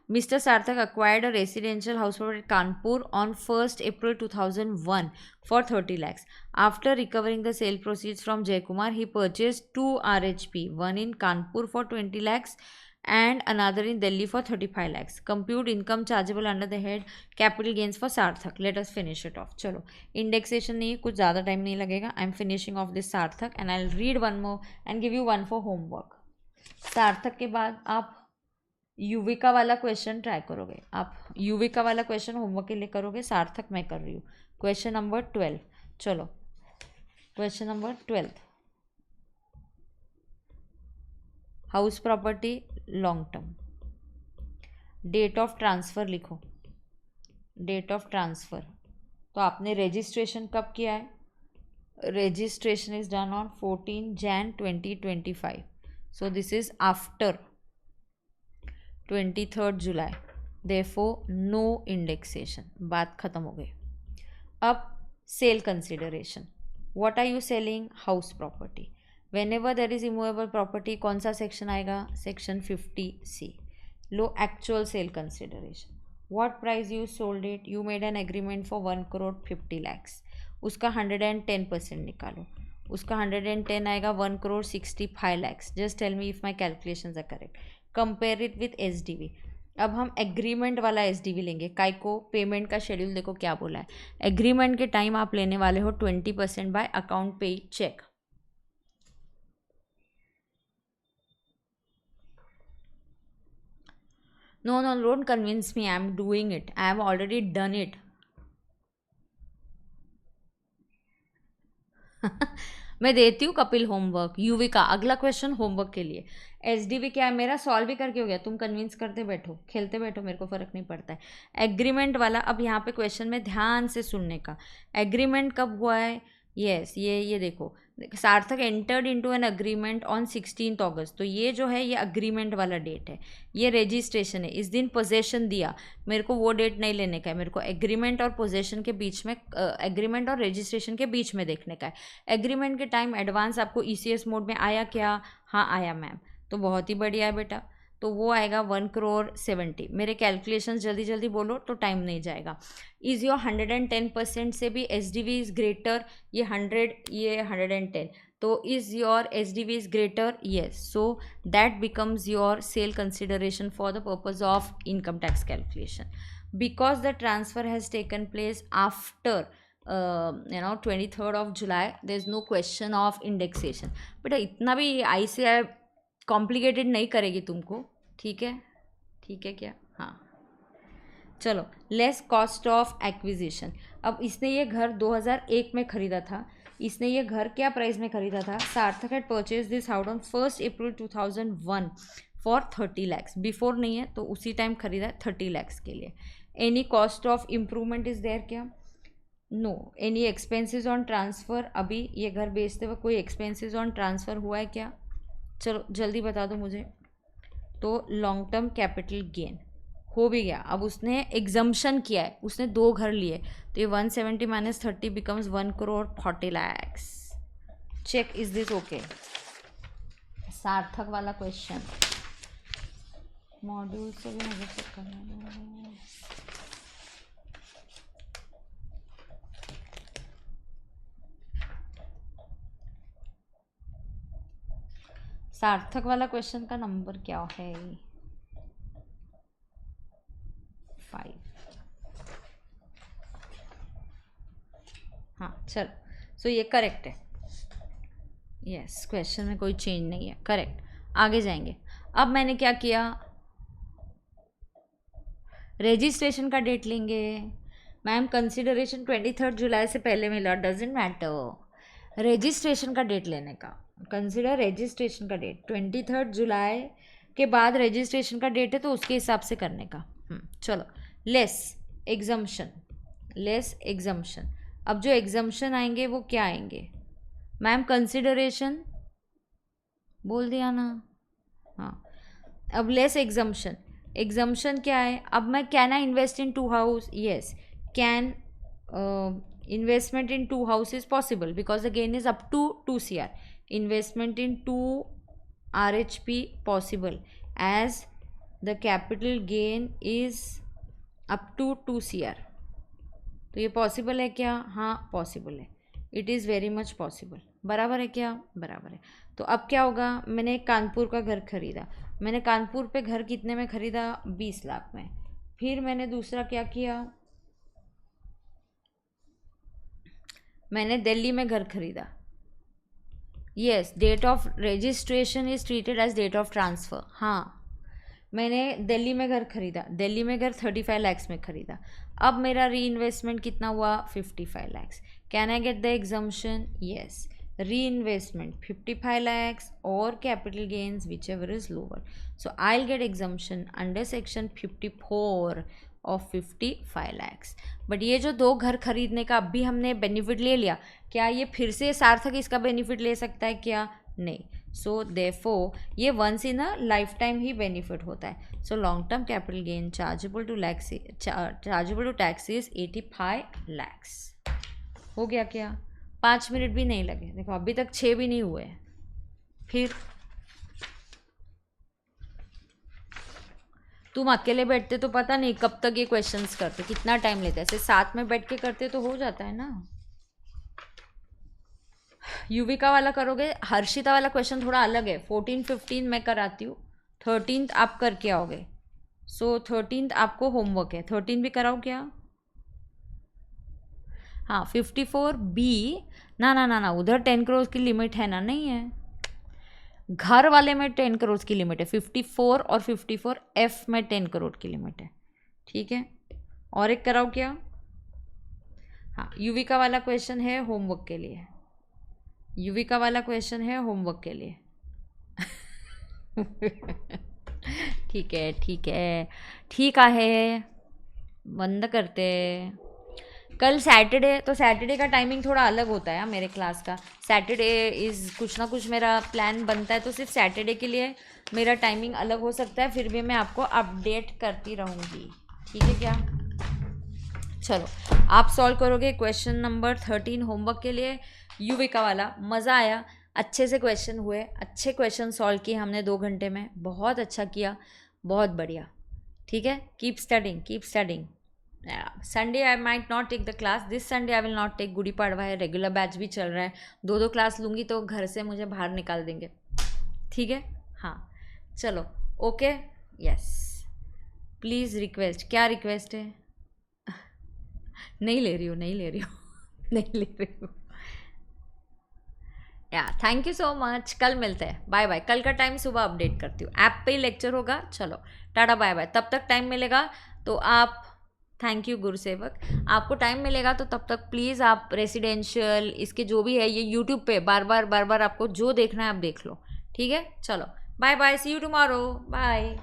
Mr. Sarthak acquired a residential house property at Kanpur on 1st April 2001 for 30 lakhs. After recovering the sale proceeds from Jaykumar, he purchased two RHP, one in Kanpur for 20 lakhs and another in Delhi for 35 lakhs. Compute income chargeable under the head capital gains for Sarthak. Let us finish it off. चलो, indexation नहीं, कुछ ज़्यादा टाइम नहीं लगेगा. I am finishing off this Sarthak and I'll read one more and give you one for homework. Sarthak के बाद आप युविका वाला क्वेश्चन ट्राई करोगे, आप युविका वाला क्वेश्चन होमवर्क के लिए करोगे। सार्थक मैं कर रही हूँ क्वेश्चन नंबर 12। चलो question number 12, house property long term, date of transfer लिखो, डेट ऑफ ट्रांसफ़र। तो आपने रजिस्ट्रेशन कब किया है, registration is done on 14 Jan 2025, सो दिस इज आफ्टर 23 जुलाई, देयरफॉर नो इंडेक्सेशन, बात खत्म हो गई। अब sale consideration, what are you selling, house property. Whenever there is immovable property, कौन सा सेक्शन आएगा, सेक्शन 50C। लो actual sale consideration, what price you sold it, you made an agreement for 1,50 lakhs, उसका 110% निकालो, उसका 110 आएगा 1,65 lakhs। Just tell me if my calculations are correct. Compare it with SDV. अब हम एग्रीमेंट वाला एसडीवी लेंगे, काय को, पेमेंट का शेड्यूल देखो क्या बोला है, एग्रीमेंट के टाइम आप लेने वाले हो 20% by account payee cheque. No no, don't convince me, I am doing it, I have already done it. मैं देती हूँ कपिल होमवर्क। युविका अगला क्वेश्चन होमवर्क के लिए, एसडीवी क्या है मेरा, सॉल्व भी करके हो गया, तुम कन्विंस करते बैठो, खेलते बैठो, मेरे को फ़र्क नहीं पड़ता है। एग्रीमेंट वाला, अब यहाँ पे क्वेश्चन में ध्यान से सुनने का, एग्रीमेंट कब हुआ है, यस ये देखो, सार्थक entered into an agreement on 16 अगस्त, तो ये जो है ये अग्रीमेंट वाला डेट है, ये रजिस्ट्रेशन है, इस दिन पोजेशन दिया, मेरे को वो डेट नहीं लेने का है, मेरे को एग्रीमेंट और पोजेशन के बीच में, एग्रीमेंट और रजिस्ट्रेशन के बीच में देखने का है। एग्रीमेंट के टाइम एडवांस आपको ईसीएस मोड में आया क्या, हाँ आया मैम, तो बहुत ही बढ़िया है बेटा, तो वो आएगा 1,70,00,000। मेरे कैलकुलेशंस जल्दी जल्दी बोलो तो टाइम नहीं जाएगा। इज़ योर 110% से भी S D V is greater, ये 100 ये 110, तो is your S D V is greater, yes, so that becomes your sale consideration for the purpose of income tax calculation. because the transfer has taken place after 23rd of July, there is no question of indexation. बेटा इतना भी ICI कॉम्प्लिकेटेड नहीं करेगी तुमको, ठीक है? ठीक है क्या? हाँ चलो, लेस कॉस्ट ऑफ एक्विजिशन. अब इसने ये घर 2001 में ख़रीदा था. इसने ये घर क्या प्राइस में ख़रीदा था? सार्थक had purchase this house on 1 April 2001 for 30 lakhs. Before नहीं है तो उसी टाइम ख़रीदा है 30 lakhs के लिए. Any cost of improvement is there क्या? No. Any expenses on transfer? अभी ये घर बेचते हुए कोई एक्सपेंसेस ऑन ट्रांसफ़र हुआ है क्या? चलो जल्दी बता दो मुझे. तो लॉन्ग टर्म कैपिटल गेन हो भी गया. अब उसने एग्जम्पशन किया है, उसने 2 घर लिए, तो ये 170 minus 30 becomes 1,40 lakhs. Check is this okay? Sarthak वाला क्वेश्चन मॉड्यूल से भी मुझे चेक करना है. सार्थक वाला क्वेश्चन का नंबर क्या है? 5. हाँ चल. सो ये करेक्ट है. यस, क्वेश्चन में कोई चेंज नहीं है, करेक्ट. आगे जाएंगे. अब मैंने क्या किया? रजिस्ट्रेशन का डेट लेंगे. मैम कंसिडरेशन 23rd जुलाई से पहले मिला, डजेंट मैटर. रजिस्ट्रेशन का डेट लेने का, कंसिडर रजिस्ट्रेशन का डेट 23rd जुलाई के बाद रजिस्ट्रेशन का डेट है तो उसके हिसाब से करने का. चलो, लेस एग्जम्पशन. अब जो एग्जम्पशन आएंगे वो क्या आएंगे? मैम कंसिडरेशन बोल दिया ना. हाँ, अब लेस एग्जम्पशन क्या है? अब मैं can I invest in 2 house? Yes, can investment in 2 house is possible because the gain is up to 2 CR. Investment in 2 RHP possible as the capital gain is up to 2 CR. तो ये पॉसिबल है क्या? हाँ पॉसिबल है. It is very much possible. बराबर है क्या? बराबर है. तो अब क्या होगा? मैंने कानपुर का घर खरीदा. मैंने कानपुर पे घर कितने में ख़रीदा? 20 लाख में. फिर मैंने दूसरा क्या किया? मैंने दिल्ली में घर खरीदा. Yes, date of registration is treated as date of transfer. हाँ, मैंने दिल्ली में घर खरीदा. दिल्ली में घर 35 lakhs में खरीदा. अब मेरा री इन्वेस्टमेंट कितना हुआ? 55 lakhs. Can I get the exemption? Yes, री इन्वेस्टमेंट 55 lakhs और capital gains which ever is lower. So I will gate exemption under section 54 of 55 lakhs. But ये जो 2 घर खरीदने का अभी हमने बेनिफिट ले लिया, क्या ये फिर से सार्थक इसका बेनिफिट ले सकता है क्या? नहीं. सो देयरफॉर ये once in a lifetime ही बेनिफिट होता है. So long term capital gain chargeable to tax is 85 lakhs. हो गया क्या? 5 मिनट भी नहीं लगे. देखो अभी तक 6 भी नहीं हुए. फिर तुम अकेले बैठते तो पता नहीं कब तक ये क्वेश्चंस करते, कितना टाइम लेते. ऐसे साथ में बैठ के करते तो हो जाता है ना. युविका वाला करोगे. हर्षिता वाला क्वेश्चन थोड़ा अलग है. 14-15 मैं कराती हूँ, 13th आप करके आओगे. सो 13th आपको होमवर्क है. 13 भी कराओ क्या? हाँ, 54B ना उधर 10 crore की लिमिट है ना? नहीं है. घर वाले में 10 crore की लिमिट है. 54 और 54F में 10 crore की लिमिट है. ठीक है, और एक कराओ क्या? हाँ, युविका वाला क्वेश्चन है होमवर्क के लिए. युविका वाला क्वेश्चन है होमवर्क के लिए. ठीक है ठीक है, बंद करते. कल सैटरडे, तो सैटरडे का टाइमिंग थोड़ा अलग होता है मेरे क्लास का. सैटरडे इज़ कुछ ना कुछ मेरा प्लान बनता है, तो सिर्फ सैटरडे के लिए मेरा टाइमिंग अलग हो सकता है. फिर भी मैं आपको अपडेट करती रहूँगी. ठीक है क्या? चलो, आप सॉल्व करोगे क्वेश्चन नंबर 13 होमवर्क के लिए. युविका वाला मज़ा आया, अच्छे से क्वेश्चन हुए, अच्छे क्वेश्चन सॉल्व किए हमने 2 घंटे में. बहुत अच्छा किया, बहुत बढ़िया. ठीक है, keep studying. Sunday I might not take the class. This Sunday I will not take. Gudi Padwa है, रेगुलर बैच भी चल रहा है. 2 क्लास लूँगी तो घर से मुझे बाहर निकाल देंगे. ठीक है. हाँ चलो, ओके. Yes, please request. क्या रिक्वेस्ट है? नहीं ले रही हूँ, नहीं ले रही हूँ, नहीं ले रही हूँ। या थैंक यू सो मच, कल मिलते हैं, बाय बाय। कल का टाइम सुबह अपडेट करती हूँ, ऐप पे ही लेक्चर होगा। चलो टाटा बाय बाय, तब तक टाइम मिलेगा तो आप, थैंक यू गुरुसेवक, आपको टाइम मिलेगा तो तब तक प्लीज़ आप रेसिडेंशियल इसके जो भी है ये यूट्यूब पे बार बार आपको जो देखना है आप देख लो, ठीक है। चलो bye bye, see you tomorrow, bye.